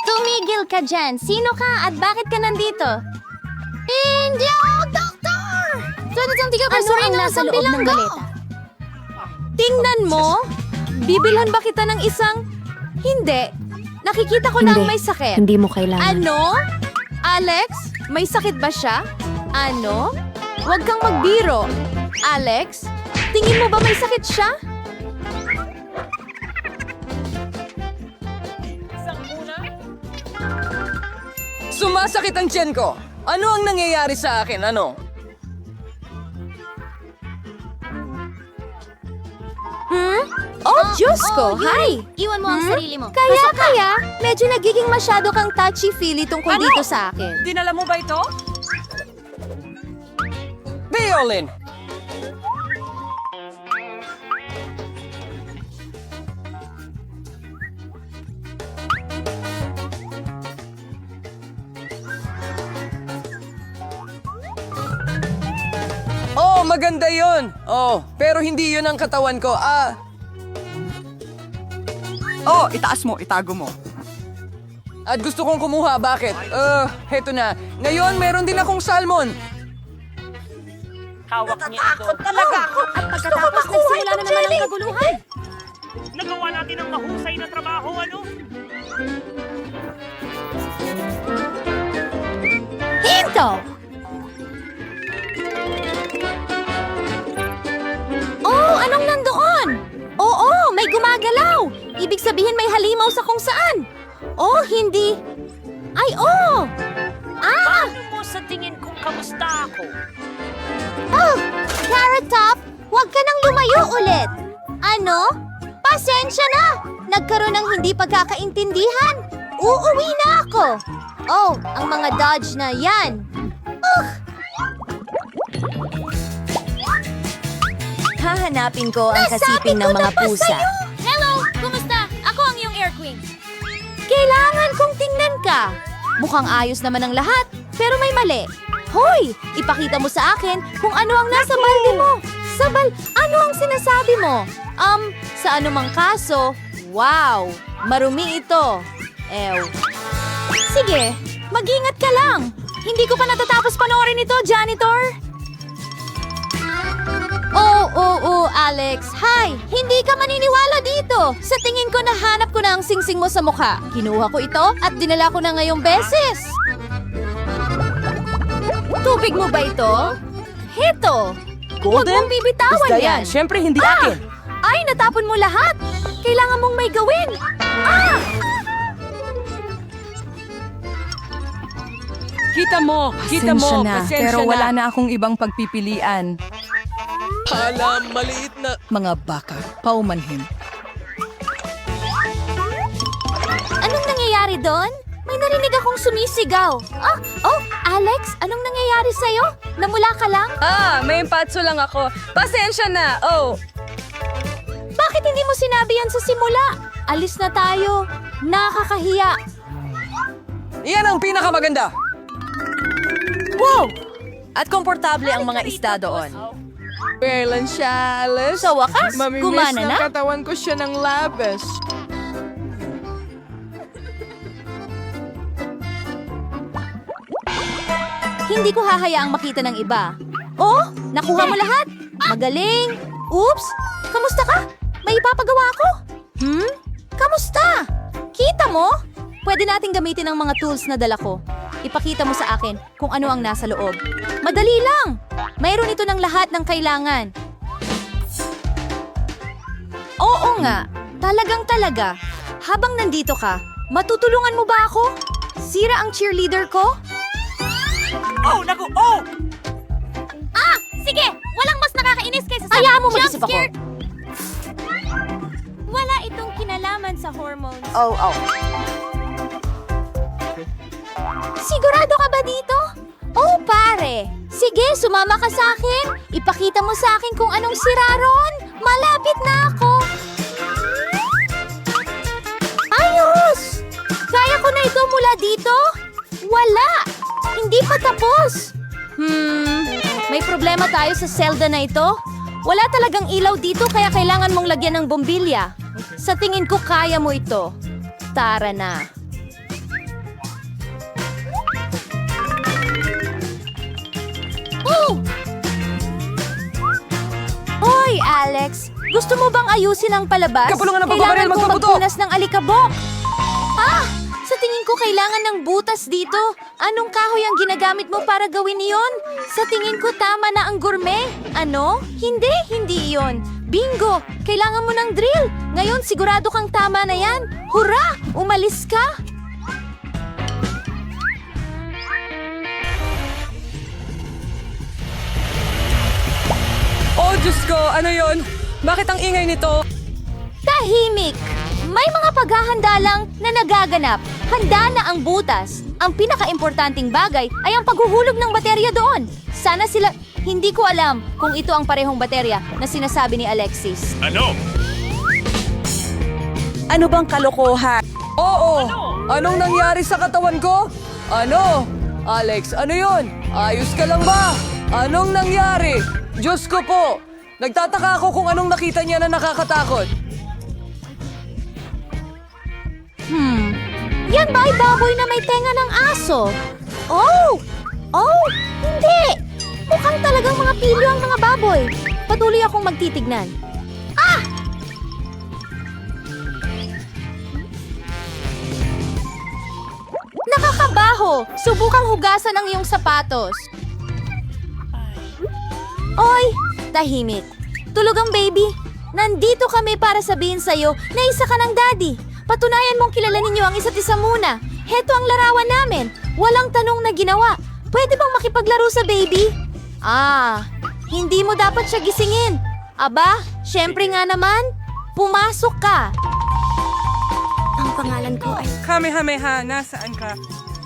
Tumigil ka dyan. Sino ka at bakit ka nandito? Hindi ako, Doktor! Ano ang nasa loob ng maleta? Tingnan mo! Bibilhan ba kita ng isang... Hindi. Nakikita ko lang may sakit. Hindi mo kailangan. Ano? Alex? May sakit ba siya? Ano? Huwag kang magbiro. Alex? Tingin mo ba may sakit siya? Sumasakit ang tiyan ko! Ano ang nangyayari sa akin? Ano? Oh, Diyos ko! Hi! Iwan mo ang sarili mo. Kaya, medyo nagiging masyado kang touchy-feely tungkol dito sa akin. Dinala mo ba ito? Violin! Oh, maganda yun! Oh, pero hindi yun ang katawan ko. Oh, itaas mo, itago mo. At gusto kong kumuha. Bakit? Heto na. Ngayon, meron din akong salmon. Natatakot talaga ako! At pagkatapos nagsimula na naman ang kaguluhan! Nagawa natin ang mahusay na trabaho, ano? Hinto! Oh, anong nandoon? Oo, may gumagalaw! Ibig sabihin may halimaw sa kung saan. Oh, hindi. Ay, oh! Ah! Paano mo sa tingin kung kamusta ako? Oh, Carrot Top, huwag ka nang lumayo ulit. Ano? Pasensya na. Nagkaroon ng hindi pagkakaintindihan. Uuwi na ako. Oh, ang mga Dodge na yan. Hahanapin ko ang kasiping ng mga pusa. Hello, kumusta? Ako ang iyong Air Queen. Kailangan kong tingnan ka. Mukhang ayos naman ang lahat, pero may mali. Hoy! Ipakita mo sa akin kung ano ang nasa balde mo. Ano ang sinasabi mo? Sa anumang kaso, wow! Marumi ito. Ew. Sige, mag-ingat ka lang. Hindi ko pa natatapos panoorin ito, janitor. Oh, Alex. Hi! Hindi ka maniniwala dito. Sa tingin ko nahanap ko na ang singsing mo sa mukha. Kinuha ko ito at dinala ko na ngayong beses. Tubig mo ba ito? Heto! Huwag mong bibitawan yan. Siyempre, hindi akin. Ay, natapon mo lahat. Kailangan mong may gawin. Kita mo, Pasensya na, pero wala na akong ibang pagpipilian. Mga baka, paumanhin. Anong nangyayari doon? May narinig akong sumisigaw. Alex, anong nangyayari sa'yo? Namula ka lang? May impatso lang ako. Pasensya na, Bakit hindi mo sinabi yan sa simula? Alis na tayo. Nakakahiya. Iyan ang pinakamaganda! Wow! At komportable ang mga isda doon. Kailan siya, Alice? Sa wakas, gumana na? katawan ko siya ng labis. Hindi ko hahayaang makita ng iba. Oh, nakuha mo lahat? Magaling. Oops, kamusta ka? May ipapagawa ako? Kamusta? Kita mo? Pwede nating gamitin ang mga tools na dala ko. Ipakita mo sa akin kung ano ang nasa loob. Madali lang. Mayroon ito ng lahat ng kailangan. Oo nga, talagang-talaga. Habang nandito ka, matutulungan mo ba ako? Sira ang cheerleader ko? Oh, naku! Oh! Sige, walang mas nakakainis kaysa sa Hayaan mo mag-isip ako. Wala itong kinalaman sa hormones. Sigurado ka ba dito? Oh, pare. Sige, sumama ka sa akin. Ipakita mo sa akin kung anong sira ron. Malapit na ako. Ayos! Kaya ko na ito mula dito? Wala! Hindi pa tapos. May problema tayo sa Zelda na ito. Wala talagang ilaw dito kaya kailangan mong lagyan ng bombilya. Sa tingin ko kaya mo ito. Tara na. Hoy, Alex! Gusto mo bang ayusin ang palabas? Kapulungan ng Kailangan pagbabaril, kong magpaputo! magpunas ng alikabok. Sa tingin ko kailangan ng butas dito. Anong kahoy ang ginagamit mo para gawin iyon? Sa tingin ko tama na ang gourmet. Ano? Hindi iyon. Bingo! Kailangan mo ng drill. Ngayon sigurado kang tama na yan. Hurra! Umalis ka! Oh, Diyos ko, ano yon? Bakit ang ingay nito? Tahimik! May mga paghahanda lang na nagaganap. Handa na ang butas. Ang pinaka-importanting bagay ay ang paghuhulog ng baterya doon. Sana sila... Hindi ko alam kung ito ang parehong baterya na sinasabi ni Alexis. Ano? Ano bang kalokohan? Oo! Anong nangyari sa katawan ko? Ano? Alex, ano yon? Ayos ka lang ba? Anong nangyari? Diyos ko po! Nagtataka ako kung anong nakita niya na nakakatakot. Yan ba ay baboy na may tenga ng aso? Oh! Hindi! Mukhang talagang mga pilyo ang mga baboy. Patuloy akong magtitignan. Nakakabaho! Subukang hugasan ang iyong sapatos. Oy! Tahimik. Tulog ang baby. Nandito kami para sabihin sa'yo na isa ka ng daddy. Patunayan mong kilala ninyo ang isa't isa muna. Heto ang larawan namin. Walang tanong na ginawa. Pwede bang makipaglaro sa baby? Hindi mo dapat siya gisingin. Aba, syempre nga naman. Pumasok ka. Ang pangalan ko ay... Kamehameha, nasaan ka?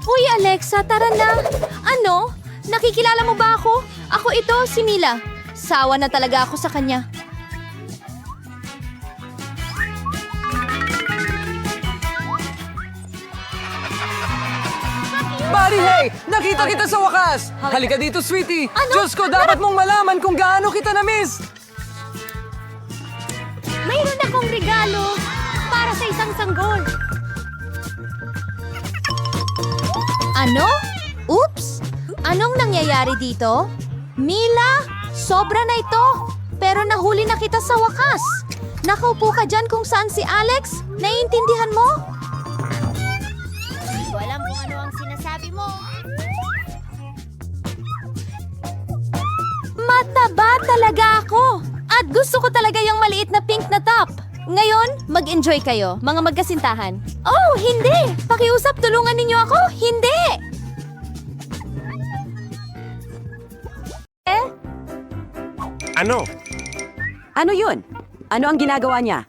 Uy, Alexa, tara na. Ano? Nakikilala mo ba ako? Ako ito, si Mila. Sawa na talaga ako sa kanya. Buddy, hey! Nakita kita sa wakas! Halika dito, sweetie! Ano? Diyos ko, dapat mong malaman kung gaano kita na-miss! Mayroon akong regalo para sa isang sanggol. Ano? Oops! Anong nangyayari dito? Mila, sobra na ito. Pero nahuli na kita sa wakas. Nakaupo ka dyan kung saan si Alex? Naiintindihan mo? Hindi ko alam kung ano ang sinasabi mo. Mataba talaga ako. At gusto ko talaga yung maliit na pink na top. Ngayon, mag-enjoy kayo, mga magkasintahan. Oh, hindi! Pakiusap, tulungan ninyo ako? Hindi! Ano? Ano yun? Ano ang ginagawa niya?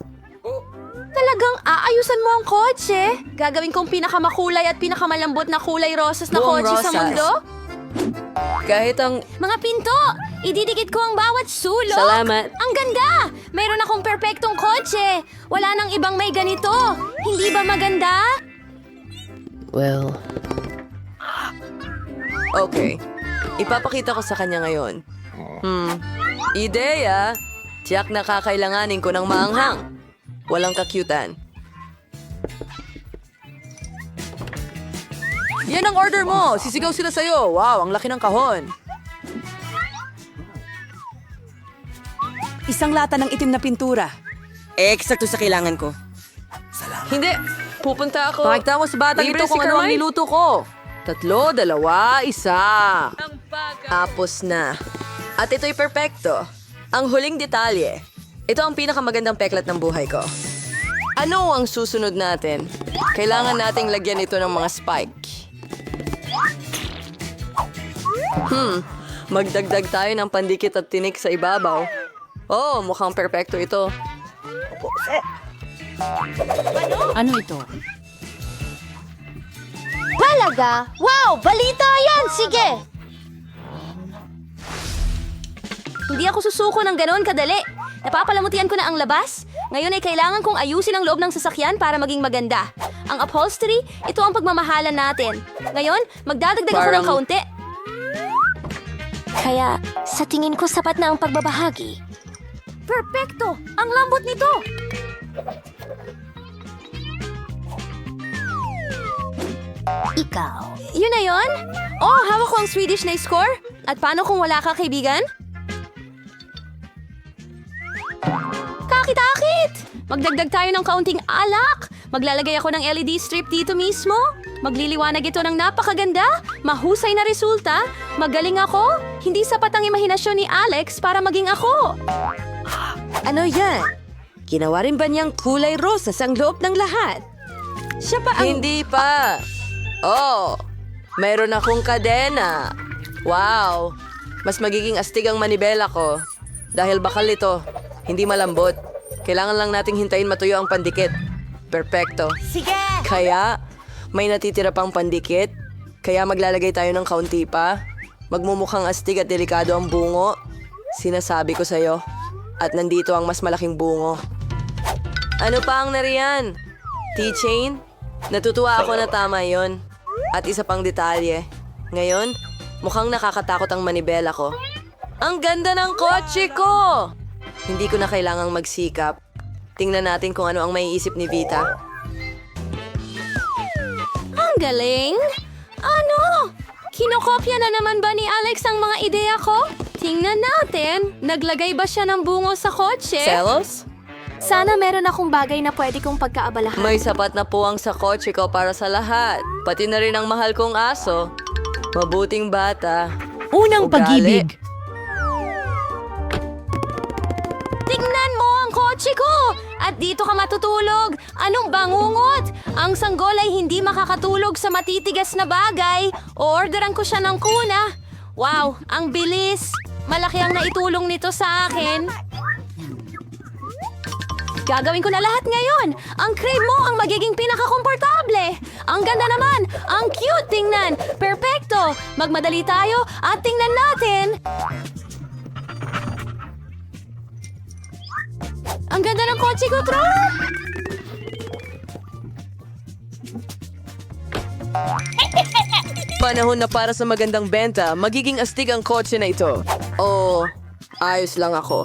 Talagang aayusan mo ang kotse? Gagawin kong pinakamakulay at pinakamalambot na kulay rosas na Buong kotse sa rosas. mundo? Kahit ang... Mga pinto! Ididikit ko ang bawat sulok! Salamat. Ang ganda! Mayroon akong perpektong kotse! Wala nang ibang may ganito! Hindi ba maganda? Well... Okay. Ipapakita ko sa kanya ngayon. Ideya! Tiyak na kakailanganin ko ng maanghang. Walang kakyutan. Yan ang order mo. Sisigaw sila sa'yo. Wow, ang laki ng kahon. Isang lata ng itim na pintura. Eksakto sa kailangan ko. Hindi. Pupunta ako. Pakita mo sa batang Libre ito kung si ano ang Carmine? niluto ko. 3, 2, 1. Tapos na. At ito'y perpekto. Ang huling detalye. Ito ang pinakamagandang peklat ng buhay ko. Ano ang susunod natin? Kailangan nating lagyan ito ng mga spike. Magdagdag tayo ng pandikit at tinik sa ibabaw. Oh, mukhang perpekto ito. Ano ito? Talaga? Wow! Balita yan! Sige! Hindi ako susuko ng ganoon kadali. Napapalamutian ko na ang labas. Ngayon ay kailangan kong ayusin ang loob ng sasakyan para maging maganda. Ang upholstery, ito ang pagmamahalan natin. Ngayon, magdadagdag ako ng kaunti. Kaya, sa tingin ko sapat na ang pagbabahagi. Perpekto! Ang lambot nito! Ikaw. Yun na yun? Oh, hawak ko ang Swedish na score. At paano kung wala ka, kaibigan? Kakit-akit! Magdagdag tayo ng kaunting alak. Maglalagay ako ng LED strip dito mismo. Magliliwanag ito ng napakaganda. Mahusay na resulta. Magaling ako. Hindi sapat ang imahinasyon ni Alex para maging ako. Ano yan? Ginawa rin ba niyang kulay rosas ang loob ng lahat? Siya pa ang... Hindi pa. Oh, mayroon akong kadena. Wow, mas magiging astig ang manibela ko. Dahil bakal ito, hindi malambot. Kailangan lang nating hintayin matuyo ang pandikit. Perpekto. Sige! Kaya, may natitira pang pandikit. Kaya maglalagay tayo ng kaunti pa. Magmumukhang astig at delikado ang bungo. Sinasabi ko sa'yo. At nandito ang mas malaking bungo. Ano pa ang nariyan? T-chain? Natutuwa ako na tama yon. At isa pang detalye. Ngayon, mukhang nakakatakot ang manibela ko. Ang ganda ng kotse ko! Hindi ko na kailangang magsikap. Tingnan natin kung ano ang maiisip ni Vita. Ang galing! Ano? Kinokopya na naman ba ni Alex ang mga ideya ko? Tingnan natin. Naglagay ba siya ng bungo sa kotse? Celos? Sana meron akong bagay na pwede kong pagkaabalahan. May sapat na puwang sa kotse ko para sa lahat. Pati na rin ang mahal kong aso. Mabuting bata. Unang Ugali. pag-ibig. Tingnan mo ang kotse ko! At dito ka matutulog. Anong bangungot? Ang sanggol ay hindi makakatulog sa matitigas na bagay. O-orderan ko siya ng kuna. Wow, ang bilis. Malaki ang naitulong nito sa akin. Gagawin ko na lahat ngayon. Ang crib mo ang magiging pinakakomportable. Ang ganda naman. Ang cute tingnan. Perpekto. Magmadali tayo at tingnan natin. Ang ganda ng kotse ko, Tron! Panahon na para sa magandang benta. Magiging astig ang kotse na ito. Oh, ayos lang ako.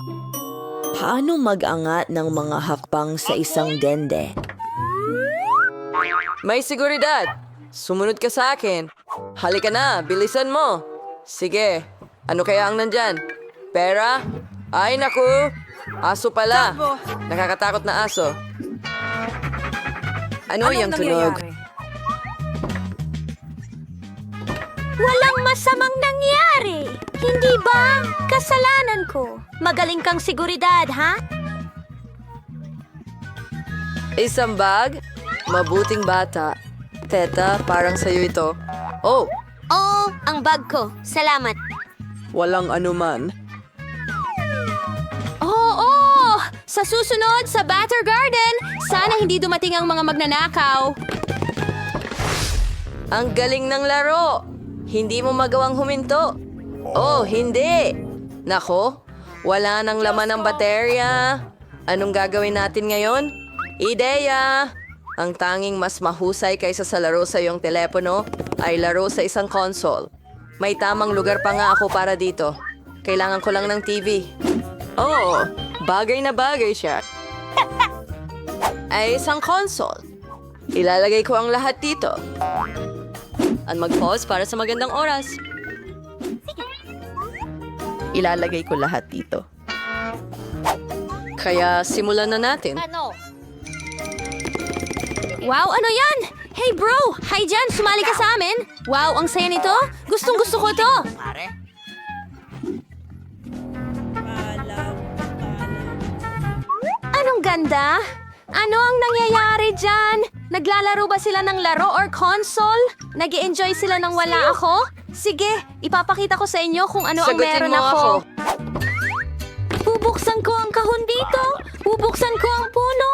Paano mag-angat ng mga hakbang sa isang dende? May seguridad. Sumunod ka sa akin. Halika na, bilisan mo. Sige, ano kaya ang nandyan? Pera? Ay naku, aso pala. Nakakatakot na aso. Ano yung tunog? Walang masamang nangyari. Hindi ba? Kasalanan ko. Magaling kang seguridad, ha? Isang bag? Mabuting bata. Teta, parang sa'yo ito. Oh, Oo, ang bag ko. Salamat. walang anuman. Oo, Sa susunod, sa Batter Garden, sana hindi dumating ang mga magnanakaw. Ang galing ng laro! Hindi mo magawang huminto. Oh, hindi! Nako, wala nang laman ng baterya. Anong gagawin natin ngayon? Ideya! Ang tanging mas mahusay kaysa sa laro sa iyong telepono ay laro sa isang console. May tamang lugar pa nga ako para dito. Kailangan ko lang ng TV. Oh, bagay na bagay siya. Ay isang console. Ilalagay ko ang lahat dito. At mag-pause para sa magandang oras. Ilalagay ko lahat dito. Kaya simulan na natin. Wow, ano yan? Hey bro, hi dyan, sumali ka sa amin. Wow, ang saya nito. Gustong gusto ko to. Anong ganda? Ano ang nangyayari dyan? Naglalaro ba sila ng laro or console? Nag-i-enjoy sila nang wala ako? Sige, ipapakita ko sa inyo kung ano ang Sagutin meron mo ako. ako. Bubuksan ko ang kahon dito. Bubuksan ko ang puno.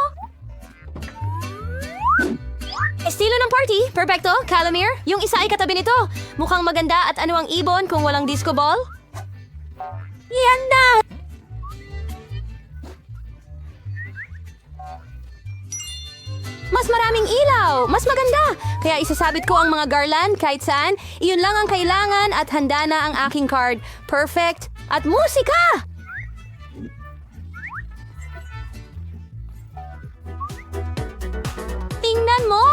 Estilo ng party. Perfecto, Calamir. Yung isa ay katabi nito. Mukhang maganda at ano ang ibon kung walang disco ball? Yan na! Mas maraming ilaw! Mas maganda! Kaya isasabit ko ang mga garland kahit saan. Iyon lang ang kailangan at handa na ang aking card. Perfect! At musika! Tingnan mo!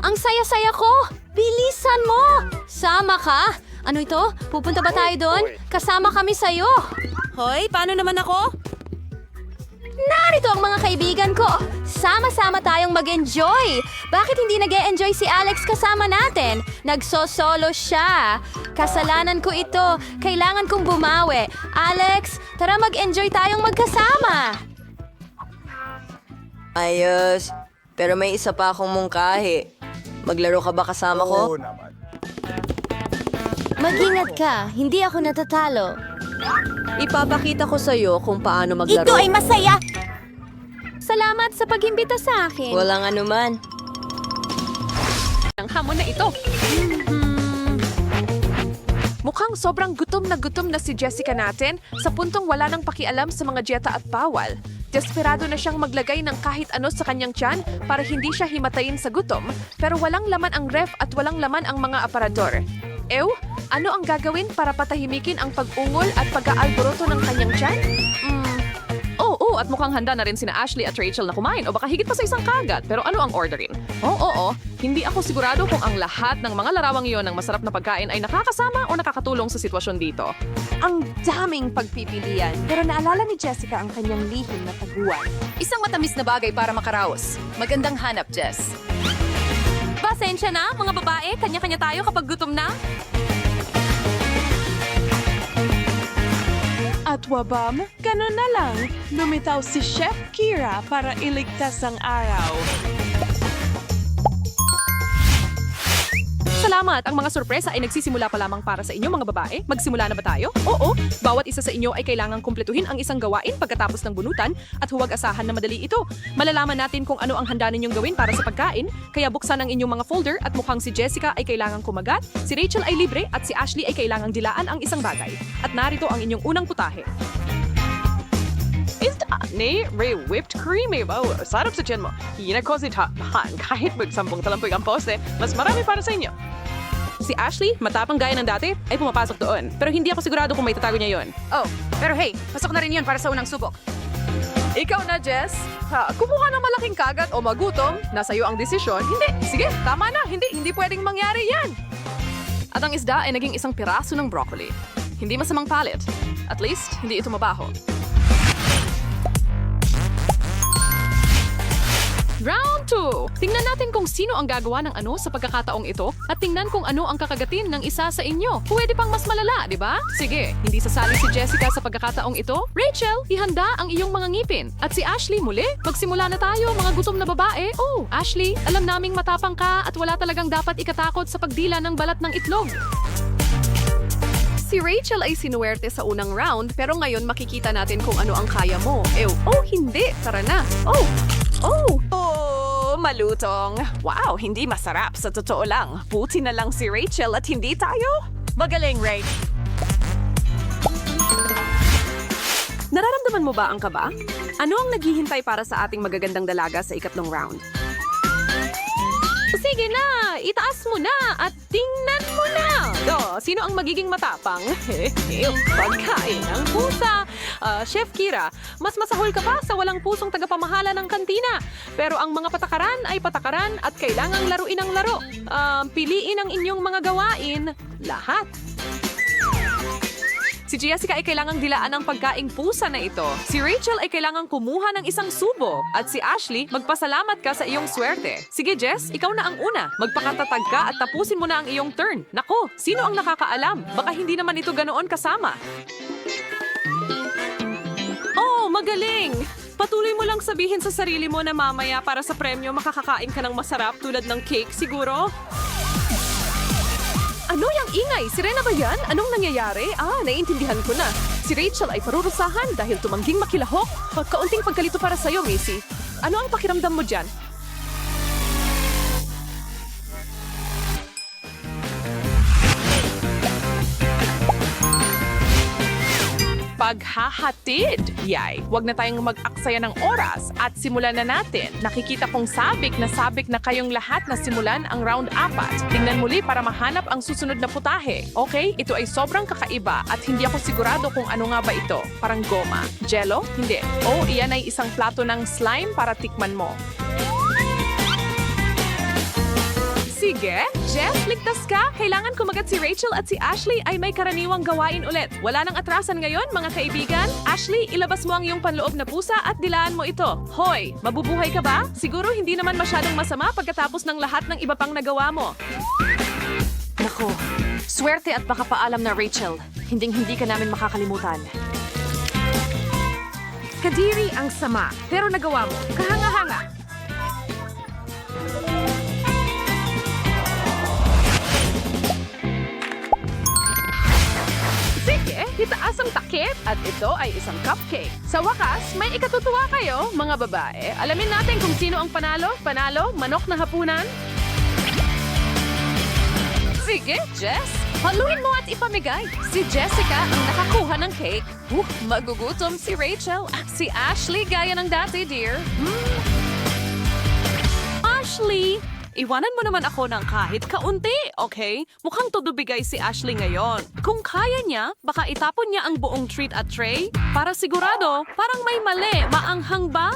Ang saya-saya ko! Bilisan mo! Sama ka? Ano ito? Pupunta ba tayo doon? Kasama kami sa'yo. Hoy, paano naman ako? Narito ang mga kaibigan ko. Sama-sama tayong mag-enjoy. Bakit hindi nag-e-enjoy si Alex kasama natin? Nagso-solo siya. Kasalanan ko ito. Kailangan kong bumawi. Alex, tara mag-enjoy tayong magkasama. Ayos. Pero may isa pa akong mungkahi. Maglaro ka ba kasama ko? Mag-ingat ka. Hindi ako natatalo. Ipapakita ko sa'yo kung paano maglaro. Ito ay masaya! Salamat sa pag-imbita sa akin. Walang anuman. Ang hamon na ito. Mukhang sobrang gutom na si Jessica natin sa puntong wala nang pakialam sa mga dieta at bawal. Desperado na siyang maglagay ng kahit ano sa kanyang tiyan para hindi siya himatayin sa gutom, pero walang laman ang ref at walang laman ang mga aparador. Ew, ano ang gagawin para patahimikin ang pag-ungol at pag-aalboroto ng kanyang tiyan? At mukhang handa na rin sina Ashley at Rachel na kumain o baka higit pa sa isang kagat. Pero ano ang orderin? Oo, hindi ako sigurado kung ang lahat ng mga larawang iyon ng masarap na pagkain ay nakakasama o nakakatulong sa sitwasyon dito. Ang daming pagpipilian. Pero naalala ni Jessica ang kanyang lihim na taguan. Isang matamis na bagay para makaraos. Magandang hanap, Jess. Pasensya na, mga babae. Kanya-kanya tayo kapag gutom na. At wabam, ganun na lang. Lumitaw si Chef Kira para iligtas ang araw. Salamat! Ang mga sorpresa ay nagsisimula pa lamang para sa inyo mga babae. Magsimula na ba tayo? Oo! Bawat isa sa inyo ay kailangang kumpletuhin ang isang gawain pagkatapos ng bunutan at huwag asahan na madali ito. Malalaman natin kung ano ang handa ninyong gawin para sa pagkain, kaya buksan ang inyong mga folder at mukhang si Jessica ay kailangang kumagat, si Rachel ay libre at si Ashley ay kailangang dilaan ang isang bagay. At narito ang inyong unang putahe. May whipped cream eh. Oh, sarap sa tiyan mo. Hinagkositahan. Kahit magsampung talampig ang poste, mas marami para sa inyo. Si Ashley, matapang gaya ng dati, ay pumapasok doon. Pero hindi ako sigurado kung may tatago niya yon. Oh, pero hey, pasok na rin yun para sa unang subok. Ikaw na, Jess. Kumuha ng malaking kagat o magutom, nasa iyo ang desisyon. Hindi, sige, tama na. Hindi pwedeng mangyari yan. At ang isda ay naging isang piraso ng broccoli. Hindi masamang palit. At least, hindi ito mabaho. Round 2! Tingnan natin kung sino ang gagawa ng ano sa pagkakataong ito at tingnan kung ano ang kakagatin ng isa sa inyo. Pwede pang mas malala, di ba? Sige, hindi sasali si Jessica sa pagkakataong ito. Rachel, ihanda ang iyong mga ngipin. At si Ashley, muli, magsimula na tayo, mga gutom na babae. Oh, Ashley, alam naming matapang ka at wala talagang dapat ikatakot sa pagdila ng balat ng itlog. Si Rachel ay sinuwerte sa unang round pero ngayon makikita natin kung ano ang kaya mo. Hindi. Tara na. Malutong. Wow, hindi masarap sa totoo lang. Buti na lang si Rachel at hindi tayo. Magaling, Ray. Nararamdaman mo ba ang kaba? Ano ang naghihintay para sa ating magagandang dalaga sa ikatlong round? Sige na, itaas mo na at tingnan mo na. Sino ang magiging matapang? Pagkain ng pusa. Chef Kira, mas masahol ka pa sa walang pusong tagapamahala ng kantina. Pero ang mga patakaran ay patakaran at kailangang laruin ang laro. Piliin ang inyong mga gawain. Lahat. Si Jessica ay kailangang dilaan ang pagkaing pusa na ito. Si Rachel ay kailangang kumuha ng isang subo. At si Ashley, magpasalamat ka sa iyong swerte. Sige Jess, ikaw na ang una. Magpakatatag ka at tapusin mo na ang iyong turn. Nako, sino ang nakakaalam? Baka hindi naman ito ganoon kasama. Magaling! Patuloy mo lang sabihin sa sarili mo na mamaya para sa premyo makakakain ka ng masarap tulad ng cake siguro. Ano yung ingay? Sirena ba yan? Anong nangyayari? Naiintindihan ko na. Si Rachel ay parurusahan dahil tumangging makilahok. Kaunting pagkalito para sa'yo, Missy. Ano ang pakiramdam mo dyan? Paghahatid! Yay! Huwag na tayong mag-aksaya ng oras at simulan na natin. Nakikita kong sabik na kayong lahat na simulan ang round 4. Tingnan muli para mahanap ang susunod na putahe. Okay? Ito ay sobrang kakaiba at hindi ako sigurado kung ano nga ba ito. Parang goma. Jello? Hindi. Iyan ay isang plato ng slime para tikman mo. Sige, Jeff, ligtas ka. Kailangan kumagat si Rachel at si Ashley ay may karaniwang gawain ulit. Wala nang atrasan ngayon, mga kaibigan. Ashley, ilabas mo ang iyong panloob na pusa at dilaan mo ito. Hoy, mabubuhay ka ba? Siguro hindi naman masyadong masama pagkatapos ng lahat ng iba pang nagawa mo. Nako, swerte at baka paalam na Rachel. Hinding-hindi ka namin makakalimutan. Kadiri ang sama, pero nagawa mo. Kahanga-hanga. Sige, itaas ang takip at ito ay isang cupcake. Sa wakas, may ikatutuwa kayo, mga babae. Alamin natin kung sino ang panalo. Panalo, manok na hapunan. Sige, Jess. Haluin mo at ipamigay. Si Jessica ang nakakuha ng cake. Magugutom si Rachel. Si Ashley gaya ng dati, dear. Ashley! Iwanan mo naman ako ng kahit kaunti, okay? Mukhang tudubigay si Ashley ngayon. Kung kaya niya, baka itapon niya ang buong treat at tray. Para sigurado, parang may mali. Maanghang ba?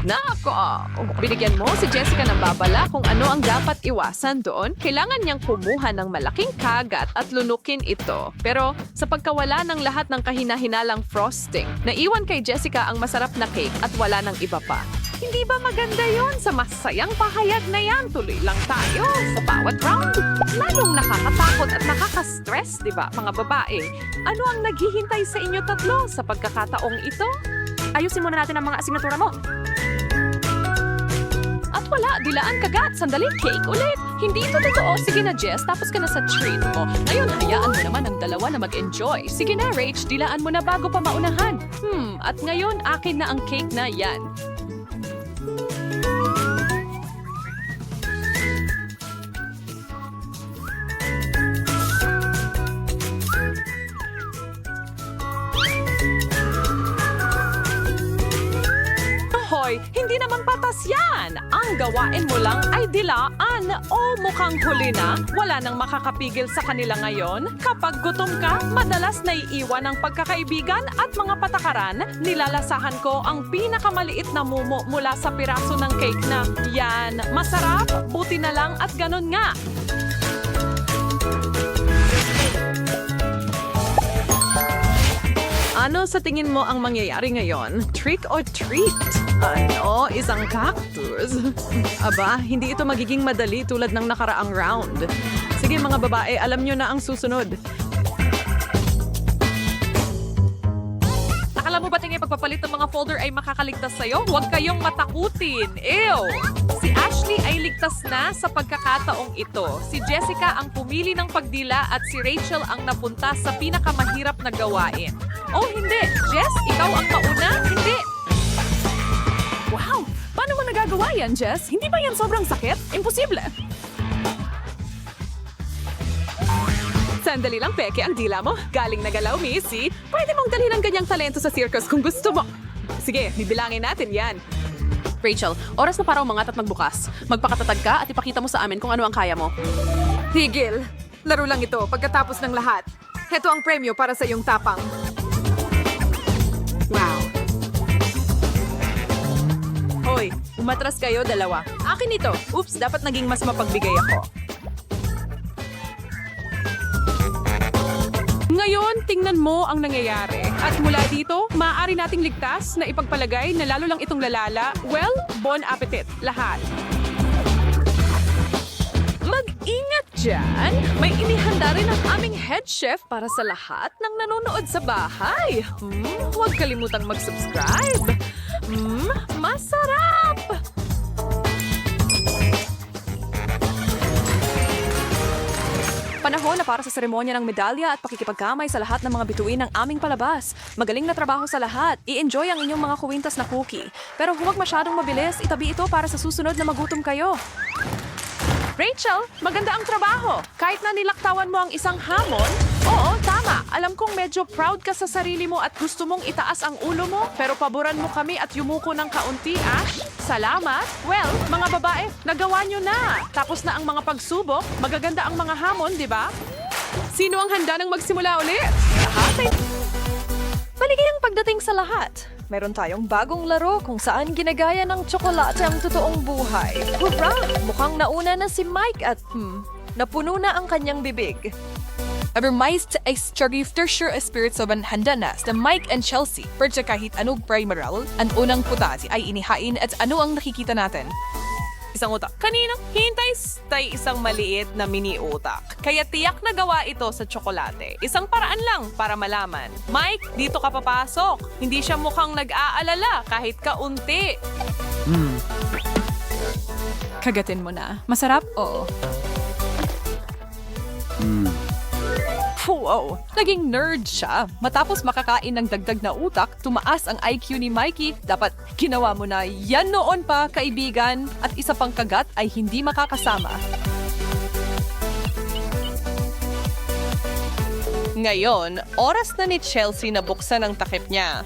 Nako! Binigyan mo si Jessica ng babala kung ano ang dapat iwasan doon. Kailangan niyang kumuha ng malaking kagat at lunukin ito. Pero sa pagkawala ng lahat ng kahina-hinalang frosting, naiwan kay Jessica ang masarap na cake at wala ng iba pa. Hindi ba maganda yon? Sa masayang pahayag na yan, tuloy lang tayo sa bawat round. Lalong nakakatakot at nakaka-stress, di ba, mga babae? Ano ang naghihintay sa inyo tatlo sa pagkakataong ito? Ayusin muna natin ang mga asignatura mo. At wala, dilaan kagat. Sandali, cake ulit. Hindi ito totoo. Sige na, Jess, tapos ka na sa treat mo. Ngayon, hayaan mo naman ang dalawa na mag-enjoy. Sige na, Rach, dilaan mo na bago pa maunahan. At ngayon, akin na ang cake na yan. Hindi naman patas yan. Ang gawain mo lang ay dilaan o mukhang huli na. Wala nang makakapigil sa kanila ngayon. Kapag gutom ka, madalas naiiwan ang pagkakaibigan at mga patakaran. Nilalasahan ko ang pinakamaliit na mumo mula sa piraso ng cake na yan. Masarap, buti na lang at ganun nga. Ano sa tingin mo ang mangyayari ngayon? Trick or treat? Ano? Isang cactus? Aba, hindi ito magiging madali tulad ng nakaraang round. Sige mga babae, alam nyo na ang susunod. Alam mo ba tingin pagpapalit ng mga folder ay makakaligtas sa'yo? Huwag kayong matakutin. Ew! Si Ashley ay ligtas na sa pagkakataong ito. Si Jessica ang pumili ng pagdila at si Rachel ang napunta sa pinakamahirap na gawain. Oh, hindi! Jess, ikaw ang mauna? Hindi! Wow! Paano mo nagagawa yan, Jess? Hindi ba yan sobrang sakit? Imposible! Sandali lang, Peke, ang dila mo. Galing na galaw, Missy. Pwede mong dalhin ang ganyang talento sa circus kung gusto mo. Sige, bibilangin natin yan. Rachel, oras na para umangat at magbukas. Magpakatatag ka at ipakita mo sa amin kung ano ang kaya mo. Tigil! Laro lang ito pagkatapos ng lahat. Heto ang premyo para sa iyong tapang. Wow. Hoy, umatras kayo, dalawa. Akin ito. Oops, dapat naging mas mapagbigay ako. Ngayon, tingnan mo ang nangyayari. At mula dito, maaari nating ligtas na ipagpalagay na lalo lang itong lalala. Well, bon appetit, lahat. Mag-ingat dyan! May inihanda rin ang aming head chef para sa lahat ng nanonood sa bahay. Huwag kalimutang mag-subscribe. Masarap! Panahon na para sa seremonya ng medalya at pakikipagkamay sa lahat ng mga bituin ng aming palabas. Magaling na trabaho sa lahat. I-enjoy ang inyong mga kuwintas na cookie. Pero huwag masyadong mabilis. Itabi ito para sa susunod na magutom kayo. Rachel, maganda ang trabaho. Kahit na nilaktawan mo ang isang hamon, oo, tama. Alam kong medyo proud ka sa sarili mo at gusto mong itaas ang ulo mo, pero paboran mo kami at yumuko ng kaunti, Ash. Salamat. Well, mga babae, nagawa nyo na. Tapos na ang mga pagsubok, magaganda ang mga hamon, di ba? Sino ang handa ng magsimula ulit? Lahat ay... Maligayang pagdating sa lahat. Meron tayong bagong laro kung saan ginagaya ng tsokolate ang totoong buhay. Hurra! Mukhang nauna na si Mike at napuno na ang kanyang bibig. Aber meist ist Chargifter spirits of an handanas na Mike and Chelsea. Percha kahit anong primaral, ang unang putasi ay inihain at ano ang nakikita natin. Isang utak. Kaninang hintay isang maliit na mini utak. Kaya tiyak na gawa ito sa tsokolate. Isang paraan lang para malaman. Mike, dito ka papasok. Hindi siya mukhang nag-aalala kahit kaunti. Kagatin mo na. Masarap? Oo. Wow! Naging nerd siya. Matapos makakain ng dagdag na utak, tumaas ang IQ ni Mikey. Dapat ginawa mo na yan noon pa, kaibigan. At isa pang kagat ay hindi makakasama. Ngayon, oras na ni Chelsea na buksan ang takip niya.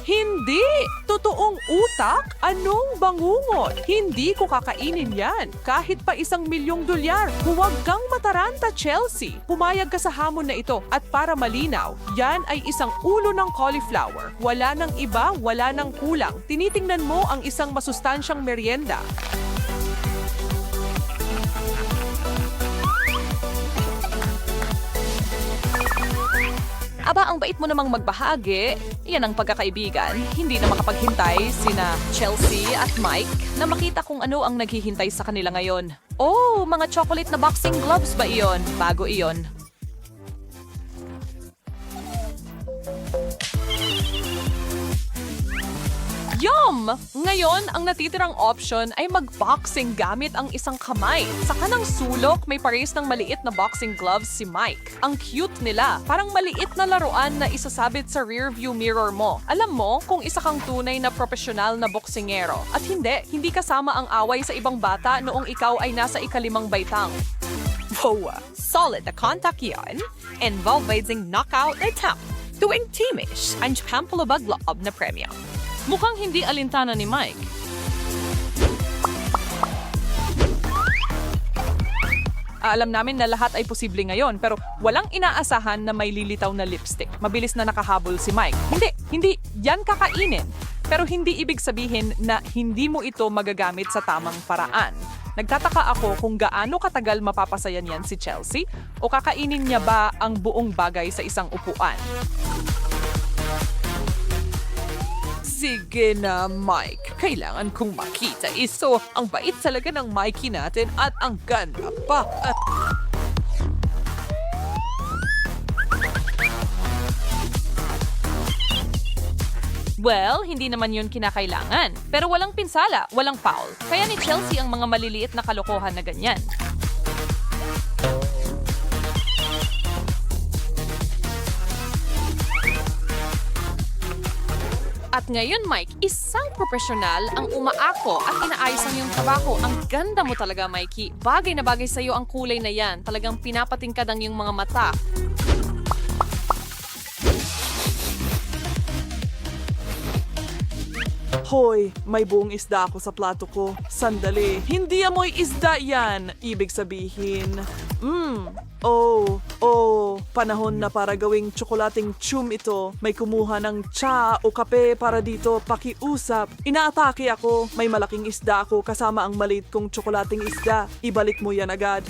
Hindi! Totoong utak? Anong bangungot? Hindi ko kakainin yan. Kahit pa $1,000,000. Huwag kang mataranta, Chelsea. Pumayag ka sa hamon na ito. At para malinaw, yan ay isang ulo ng cauliflower. Wala nang iba, wala nang kulang. Tinitingnan mo ang isang masustansyang merienda. Aba, ang bait mo namang magbahagi. Yan ang pagkakaibigan. Hindi na makapaghintay sina Chelsea at Mike na makita kung ano ang naghihintay sa kanila ngayon. Oh, mga chocolate na boxing gloves ba iyon? Bago iyon. Yum! Ngayon, ang natitirang option ay mag-boxing gamit ang isang kamay. Sa kanang sulok, may pares ng maliit na boxing gloves si Mike. Ang cute nila. Parang maliit na laruan na isasabit sa rearview mirror mo. Alam mo kung isa kang tunay na profesional na boksingero. At hindi kasama ang away sa ibang bata noong ikaw ay nasa ika-5 baitang. Wow! Solid na contact yan. Involving knockout attempt. Tuwing teamish ang pampalabaglob na premyo. Mukhang hindi alintana ni Mike. Alam namin na lahat ay posible ngayon, pero walang inaasahan na may lilitaw na lipstick. Mabilis na nakahabol si Mike. Hindi, yan kakainin. Pero hindi ibig sabihin na hindi mo ito magagamit sa tamang paraan. Nagtataka ako kung gaano katagal mapapasayan yan si Chelsea o kakainin niya ba ang buong bagay sa isang upuan. Sige na, Mike. Kailangan kong makita iso. Ang bait talaga ng Mikey natin at ang ganda pa. At... Well, hindi naman yun kinakailangan. Pero walang pinsala, walang foul. Kaya ni Chelsea ang mga maliliit na kalokohan na ganyan. At ngayon, Mike, isang profesional ang umaako at inaayos ang iyong trabaho. Ang ganda mo talaga, Mikey. Bagay na bagay sa'yo ang kulay na yan. Talagang pinapatingkad ang iyong mga mata. Hoy, may buong isda ako sa plato ko. Sandali, hindi amoy isda yan. Ibig sabihin, panahon na para gawing tsokolating chum ito. May kumuha ng tsa o kape para dito pakiusap. Inaatake ako. May malaking isda ako kasama ang maliit kong tsokolating isda. Ibalik mo yan agad.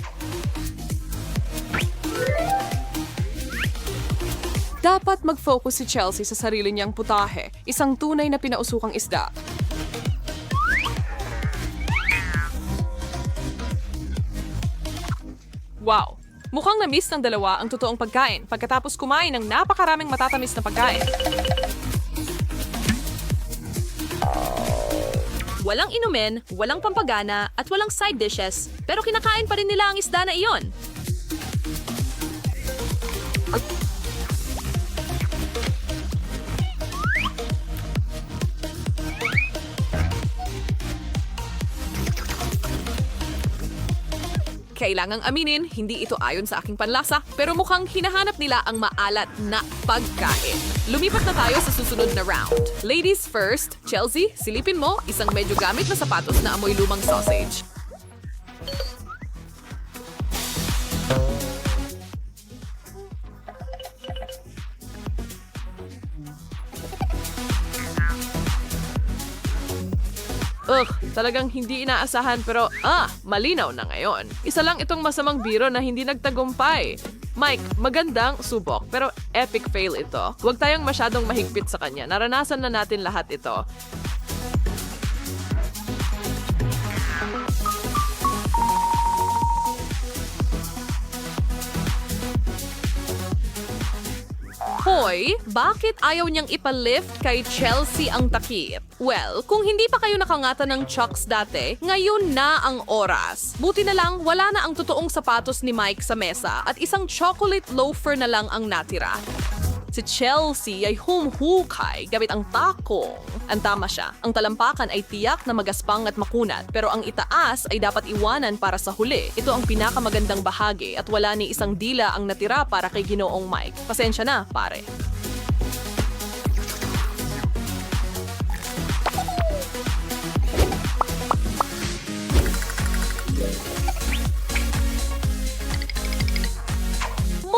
Dapat mag-focus si Chelsea sa sarili niyang putahe. Isang tunay na pinausukang isda. Wow! Mukhang na-miss ng dalawa ang totoong pagkain pagkatapos kumain ng napakaraming matatamis na pagkain. Walang inumin, walang pampagana, at walang side dishes, pero kinakain pa rin nila ang isda na iyon. Kailangang aminin, hindi ito ayon sa aking panlasa, pero mukhang hinahanap nila ang maalat na pagkain. Lumipat na tayo sa susunod na round. Ladies first, Chelsea, silipin mo isang medyo gamit na sapatos na amoy lumang sausage. Talagang hindi inaasahan pero malinaw na ngayon. Isa lang itong masamang biro na hindi nagtagumpay. Mike, magandang subok pero epic fail ito. Huwag tayong masyadong mahigpit sa kanya. Naranasan na natin lahat ito. Hoy, bakit ayaw niyang ipalift kay Chelsea ang takip? Well, kung hindi pa kayo nakangatan ng Chucks dati, ngayon na ang oras. Buti na lang, wala na ang totoong sapatos ni Mike sa mesa at isang chocolate loafer na lang ang natira. Si Chelsea ay humhukay gamit ang takong. Ang tama siya, ang talampakan ay tiyak na magaspang at makunat, pero ang itaas ay dapat iwanan para sa huli. Ito ang pinakamagandang bahagi at wala ni isang dila ang natira para kay Ginoong Mike. Pasensya na, pare.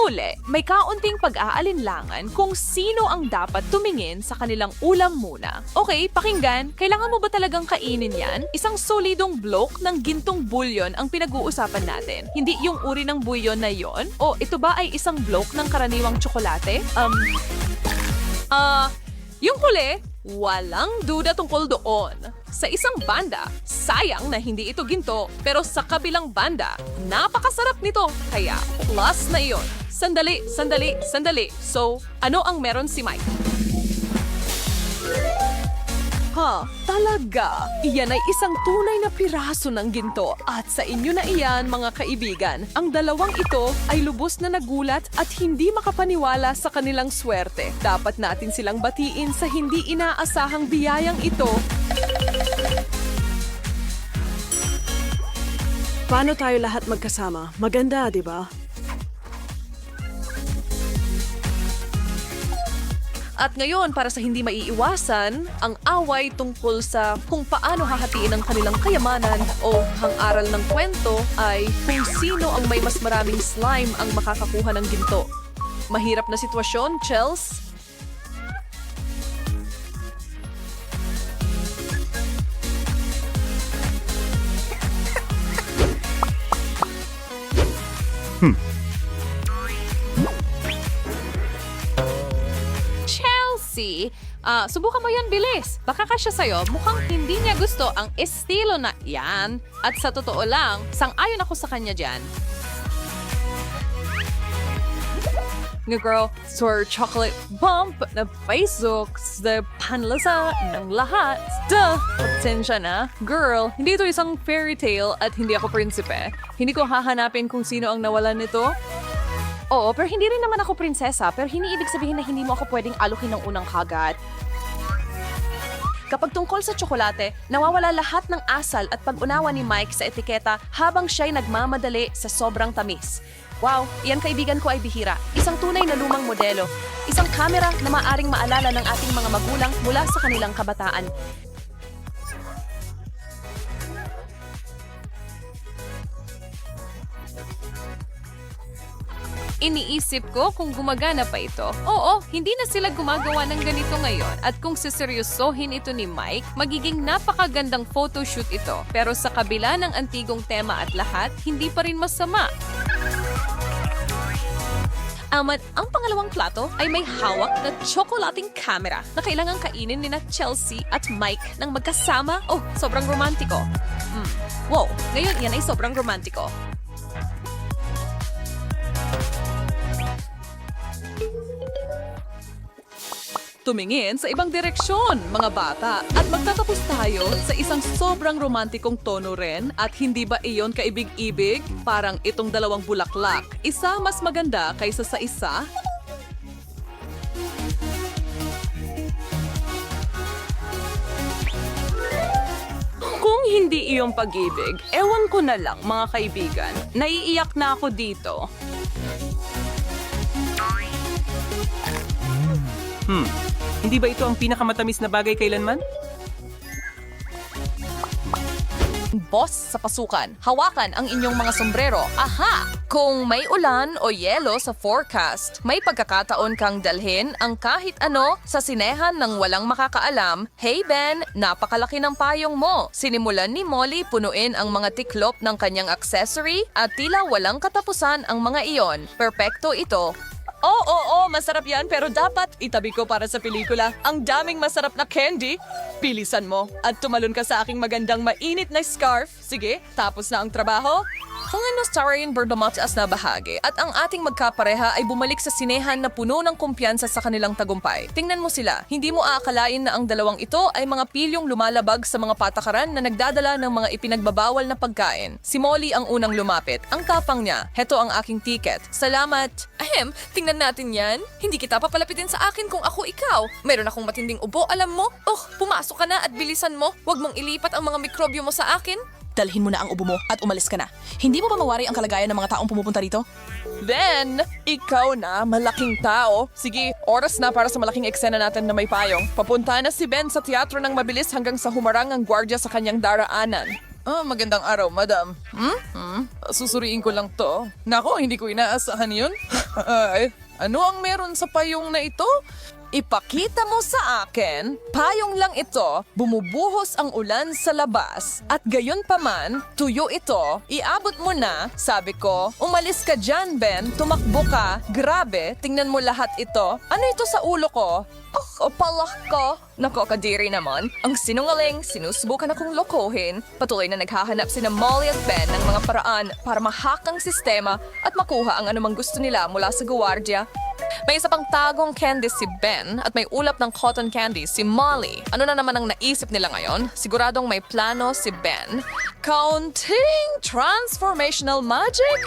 Muli, may kaunting pag-aalinlangan kung sino ang dapat tumingin sa kanilang ulam muna. Okay, pakinggan, kailangan mo ba talagang kainin yan? Isang solidong bloke ng gintong bulyon ang pinag-uusapan natin. Hindi yung uri ng bulyon na yon? O ito ba ay isang bloke ng karaniwang tsokolate? Yung huli, walang duda tungkol doon. Sa isang banda, sayang na hindi ito ginto, pero sa kabilang banda, napakasarap nito, kaya plus na iyon. Sandali. So, ano ang meron si Mike? Talaga? Iyan ay isang tunay na piraso ng ginto. At sa inyo na iyan, mga kaibigan, ang dalawang ito ay lubos na nagulat at hindi makapaniwala sa kanilang swerte. Dapat natin silang batiin sa hindi inaasahang biyayang ito. Paano tayo lahat magkasama? Maganda, di ba? At ngayon, para sa hindi maiiwasan, ang away tungkol sa kung paano hahatiin ang kanilang kayamanan o ang aral ng kwento ay kung sino ang may mas maraming slime ang makakakuha ng ginto. Mahirap na sitwasyon, Chels. Subukan mo yan, bilis. Baka kasya sa'yo, mukhang hindi niya gusto ang estilo na yan. At sa totoo lang, sang-ayon ako sa kanya dyan. nga girl, sour chocolate bump na paisok sa panlasa ng lahat. Duh! Pasensya na. Girl, hindi ito isang fairy tale at hindi ako prinsipe. Hindi ko hahanapin kung sino ang nawalan nito. Oo, pero hindi rin naman ako prinsesa, pero hindi ibig sabihin na hindi mo ako pwedeng alukin ng unang kagat. Kapag tungkol sa tsokolate, nawawala lahat ng asal at pag-unawa ni Mike sa etiketa habang siya'y nagmamadali sa sobrang tamis. Wow, iyan kaibigan ko ay bihira. Isang tunay na lumang modelo. Isang kamera na maaring maalala ng ating mga magulang mula sa kanilang kabataan. Iniisip ko kung gumagana pa ito. Oo, hindi na sila gumagawa ng ganito ngayon at kung siseryosohin ito ni Mike, magiging napakagandang photoshoot ito. Pero sa kabila ng antigong tema at lahat, hindi pa rin masama. Ang pangalawang plato ay may hawak na tsokolating camera na kailangang kainin ni na Chelsea at Mike ng magkasama. Oh, sobrang romantiko. Wow, ngayon yan ay sobrang romantiko. Tumingin sa ibang direksyon, mga bata. At magtatapos tayo sa isang sobrang romantikong tono rin at hindi ba iyon kaibig-ibig? Parang itong dalawang bulaklak. Isa mas maganda kaysa sa isa? Kung hindi iyong pag-ibig, ewan ko na lang mga kaibigan. Naiiyak na ako dito. Hindi ba ito ang pinakamatamis na bagay kailanman? Boss sa pasukan, hawakan ang inyong mga sombrero. Aha! Kung may ulan o yelo sa forecast, may pagkakataon kang dalhin ang kahit ano sa sinehan ng walang makakaalam. Hey Ben, napakalaki ng payong mo. Sinimulan ni Molly punuin ang mga tiklop ng kanyang accessory at tila walang katapusan ang mga iyon. Perpekto ito. Oo, masarap yan pero dapat itabi ko para sa pelikula. Ang daming masarap na candy. Pilisan mo at tumalon ka sa aking magandang mainit na scarf. Sige, tapos na ang trabaho. Kung ano starring Berdomatias na bahagi at ang ating magkapareha ay bumalik sa sinehan na puno ng kumpiyansa sa kanilang tagumpay. Tingnan mo sila, hindi mo aakalain na ang dalawang ito ay mga pilyong lumalabag sa mga patakaran na nagdadala ng mga ipinagbabawal na pagkain. Si Molly ang unang lumapit. Ang tapang niya, heto ang aking ticket. Salamat. Tingnan natin yan. Hindi kita papalapitin sa akin kung ako ikaw. Meron akong matinding ubo, alam mo? Pumasok ka na at bilisan mo. Huwag mong ilipat ang mga mikrobyo mo sa akin. Dalhin mo na ang ubo mo at umalis ka na. Hindi mo ba mawari ang kalagayan ng mga taong pumupunta rito? Ben, ikaw na, malaking tao. Sige, oras na para sa malaking eksena natin na may payong. Papunta na si Ben sa teatro ng mabilis hanggang sa humarang ang gwardya sa kanyang daraanan. Magandang araw, madam. Susuriin ko lang to. Nako, hindi ko inaasahan yun. Ano ang meron sa payong na ito? Ipakita mo sa akin, payong lang ito, bumubuhos ang ulan sa labas, at gayon pa man, tuyo ito, iabot mo na, sabi ko, umalis ka dyan, Ben, tumakbo ka, grabe, tingnan mo lahat ito, ano ito sa ulo ko? Palak ko. Nako, kadiri naman. Ang sinungaling, sinusubukan akong lokohin. Patuloy na naghahanap sina Molly at Ben ng mga paraan para mahack ang sistema at makuha ang anumang gusto nila mula sa guwardiya. May isa pang tagong candy si Ben at may ulap ng cotton candy si Molly. Ano na naman ang naisip nila ngayon? Siguradong may plano si Ben. Counting transformational magic?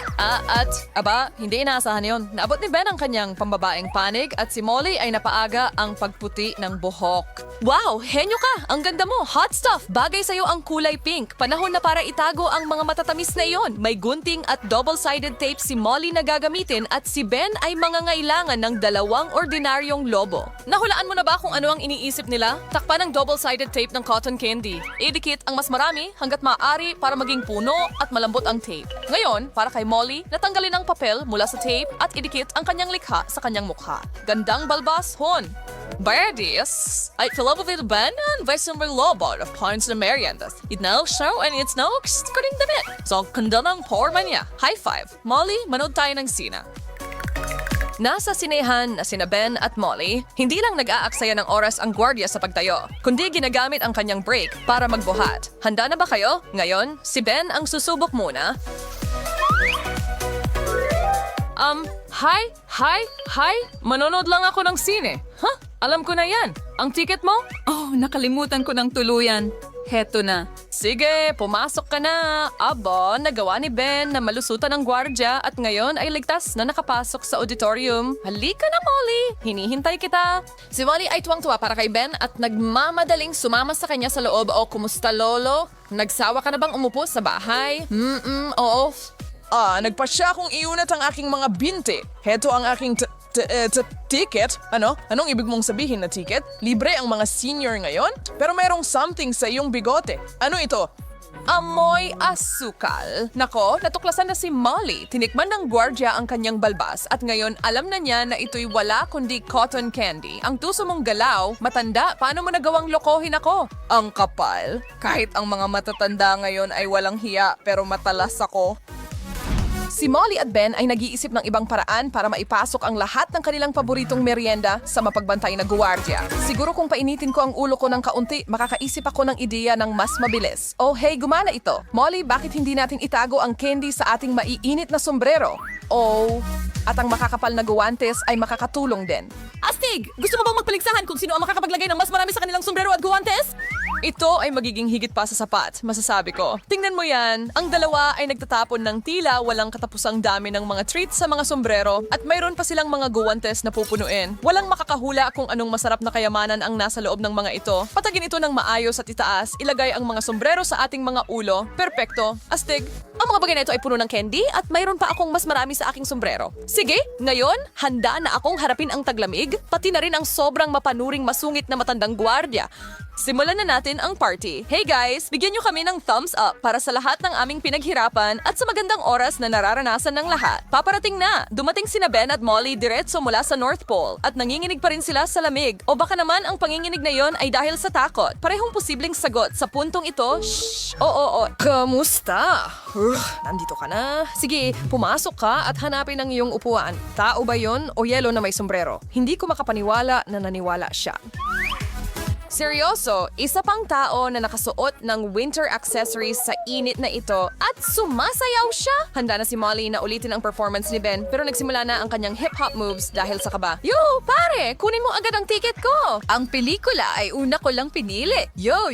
Hindi inaasahan yon. Naabot ni Ben ang kanyang pambabaeng panig at si Molly ay napaaga ang pagputi ng buhok. Wow, henyo ka! Ang ganda mo! Hot stuff! Bagay sa'yo ang kulay pink. Panahon na para itago ang mga matatamis na iyon. May gunting at double-sided tape si Molly na gagamitin at si Ben ay mangangailangan ng dalawang ordinaryong lobo. Nahulaan mo na ba kung ano ang iniisip nila? Takpan ng double-sided tape ng cotton candy. Idikit ang mas marami hanggat maaari para maging puno at malambot ang tape. Ngayon, para kay Molly, natanggalin ang papel mula sa tape at idikit ang kanyang likha sa kanyang mukha. Gandang balbas, hon! Birdis, ay Filobovil Banan, Vice Lobo of Points na Meriendas. It now show and it's now kuring damit. So, kanda ng porma niya. High five. Molly, manood tayo ng sina. Nasa sinehan na sina Ben at Molly, hindi lang nag-aaksaya ng oras ang gwardya sa pagtayo, kundi ginagamit ang kanyang break para magbuhat. Handa na ba kayo? Ngayon, si Ben ang susubok muna. Hi! Manonood lang ako ng sine. Alam ko na yan. Ang ticket mo? Oh, nakalimutan ko ng tuluyan. Heto na. Sige, pumasok ka na. Aba, nagawa ni Ben na malusutan ng gwardya at ngayon ay ligtas na nakapasok sa auditorium. Halika na, Molly. Hinihintay kita. Si Molly ay tuwang-tuwa para kay Ben at nagmamadaling sumama sa kanya sa loob. O, kumusta, Lolo? Nagsawa ka na bang umupo sa bahay? Oo. Nagpasya akong iunat ang aking mga binti. Heto ang aking ticket. Anong ibig mong sabihin na ticket? Libre ang mga senior ngayon? Pero mayroong something sa iyong bigote. Ano ito? Amoy asukal. Nako, natuklasan na si Molly. Tinikman ng gwardya ang kanyang balbas at ngayon alam na niya na ito'y wala kundi cotton candy. Ang tuso mong galaw, matanda, paano mo nagawang lokohin ako? Ang kapal. Kahit ang mga matatanda ngayon ay walang hiya pero matalas ako. Si Molly at Ben ay nag-iisip ng ibang paraan para maipasok ang lahat ng kanilang paboritong merienda sa mapagbantay na guwardya. Siguro kung painitin ko ang ulo ko ng kaunti, makakaisip ako ng ideya ng mas mabilis. Oh hey, gumana ito. Molly, bakit hindi natin itago ang candy sa ating maiinit na sombrero? Oh, at ang makakapal na guwantes ay makakatulong din. Astig! Gusto mo bang magpaligsahan kung sino ang makakapaglagay ng mas marami sa kanilang sombrero at guwantes? Ito ay magiging higit pa sa sapat, masasabi ko. Tingnan mo yan, ang dalawa ay nagtatapon ng tila walang katapusang dami ng mga treats sa mga sombrero at mayroon pa silang mga guwantes na pupunuin. Walang makakahula kung anong masarap na kayamanan ang nasa loob ng mga ito. Patagin ito ng maayos at itaas, ilagay ang mga sombrero sa ating mga ulo. Perpekto. Astig. Ang mga bagay na ito ay puno ng candy at mayroon pa akong mas marami sa aking sombrero. Sige, ngayon, handa na akong harapin ang taglamig, pati na rin ang sobrang mapanuring masungit na matandang gwardya. Simulan na natin ang party. Hey guys, bigyan nyo kami ng thumbs up para sa lahat ng aming pinaghirapan at sa magandang oras na nararanasan ng lahat. Paparating na! Dumating sina Ben at Molly diretso mula sa North Pole at nanginginig pa rin sila sa lamig. O baka naman ang panginginig na yon ay dahil sa takot. Parehong posibleng sagot sa puntong ito. Shhh! Oo. Kamusta? Nandito ka na. Sige, pumasok ka at hanapin ang iyong upuan. Tao ba yon o yelo na may sombrero? Hindi ko makapaniwala na naniwala siya. Seryoso, isa pang tao na nakasuot ng winter accessories sa init na ito at sumasayaw siya. Handa na si Molly na ulitin ang performance ni Ben pero nagsimula na ang kanyang hip-hop moves dahil sa kaba. Yo, pare! Kunin mo agad ang ticket ko! Ang pelikula ay una ko lang pinili. Yo!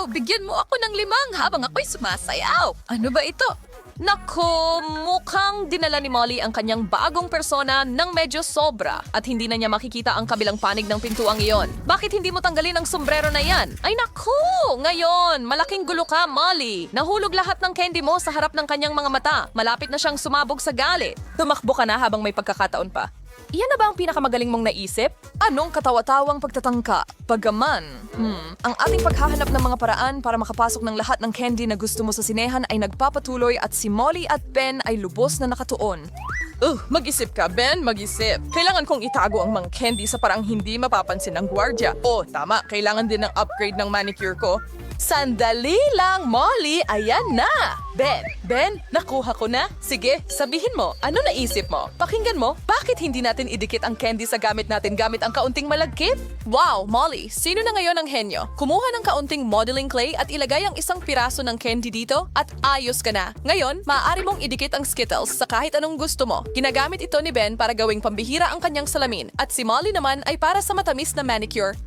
Bigyan mo ako ng 5 habang ako'y sumasayaw. Ano ba ito? Nako, mukhang dinala ni Molly ang kanyang bagong persona ng medyo sobra at hindi na niya makikita ang kabilang panig ng pintuang iyon. Bakit hindi mo tanggalin ang sombrero na yan? Ay naku! Ngayon, malaking gulo ka, Molly. Nahulog lahat ng candy mo sa harap ng kanyang mga mata. Malapit na siyang sumabog sa galit. Tumakbo ka na habang may pagkakataon pa. Iyan na ba ang pinakamagaling mong naisip? Anong katawa-tawang pagtatangka? Pagaman, ang ating paghahanap ng mga paraan para makapasok ng lahat ng candy na gusto mo sa sinehan ay nagpapatuloy at si Molly at Ben ay lubos na nakatuon. Mag-isip ka, Ben, mag-isip. Kailangan kong itago ang mga candy sa parang hindi mapapansin ng gwardya. Tama, kailangan din ng upgrade ng manicure ko. Sandali lang, Molly, ayan na! Ben, nakuha ko na. Sige, sabihin mo, ano naisip mo? Pakinggan mo, bakit hindi natin idikit ang candy sa gamit natin gamit ang kaunting malagkit? Wow, Molly, sino na ngayon ang henyo? Kumuha ng kaunting modeling clay at ilagay ang isang piraso ng candy dito at ayos ka na. Ngayon, maaari mong idikit ang Skittles sa kahit anong gusto mo. Ginagamit ito ni Ben para gawing pambihira ang kanyang salamin at si Molly naman ay para sa matamis na manicure.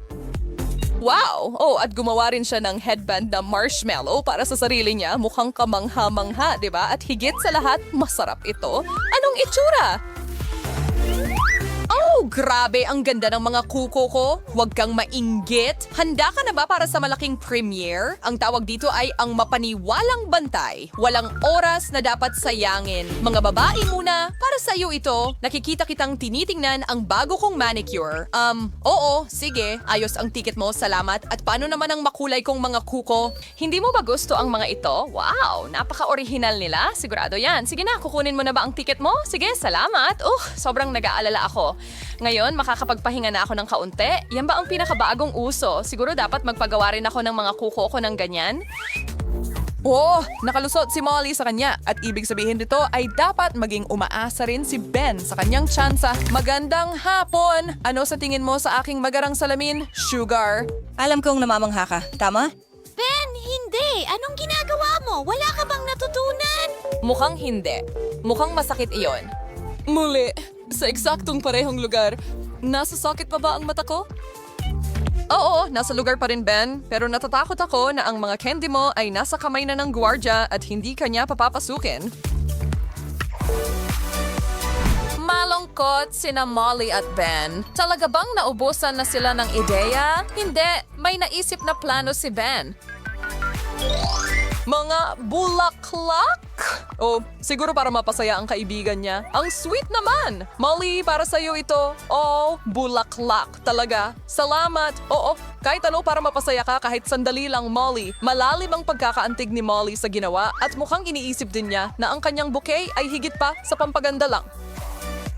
Wow! At gumawa rin siya ng headband na marshmallow para sa sarili niya. Mukhang kamangha-mangha, di ba? At higit sa lahat, masarap ito. Anong itsura? Grabe, ang ganda ng mga kuko ko. Huwag kang mainggit. Handa ka na ba para sa malaking premiere? Ang tawag dito ay ang mapaniwalang bantay. Walang oras na dapat sayangin. Mga babae muna, para sa iyo ito. Nakikita kitang tinitingnan ang bago kong manicure. Oo, sige. Ayos ang ticket mo, salamat. At paano naman ang makulay kong mga kuko? Hindi mo ba gusto ang mga ito? Wow, napaka-original nila. Sigurado yan. Sige na, kukunin mo na ba ang ticket mo? Sige, salamat. Sobrang nag-aalala ako. Ngayon, makakapagpahinga na ako ng kaunti. Yan ba ang pinakabagong uso? Siguro dapat magpagawa rin ako ng mga kuko ko ng ganyan. Nakalusot si Molly sa kanya. At ibig sabihin nito ay dapat maging umaasa rin si Ben sa kanyang tsansa. Magandang hapon! Ano sa tingin mo sa aking magarang salamin? Sugar. Alam kong namamangha ka, tama? Ben, hindi! Anong ginagawa mo? Wala ka bang natutunan? Mukhang hindi. Mukhang masakit iyon. Muli, sa eksaktong parehong lugar. Nasa socket pa ba ang mata ko? Oo, nasa lugar pa rin, Ben. Pero natatakot ako na ang mga candy mo ay nasa kamay na ng gwardiya at hindi kanya papapasukin. Malungkot sina Molly at Ben. Talaga bang naubusan na sila ng ideya? Hindi, may naisip na plano si Ben. Mga bulaklak? Oh, siguro para mapasaya ang kaibigan niya. Ang sweet naman! Molly, para sa'yo ito. Oh, bulaklak. Talaga. Salamat. Oo, kahit ano para mapasaya ka kahit sandali lang, Molly. Malalim ang pagkakaantig ni Molly sa ginawa at mukhang iniisip din niya na ang kanyang bouquet ay higit pa sa pampaganda lang.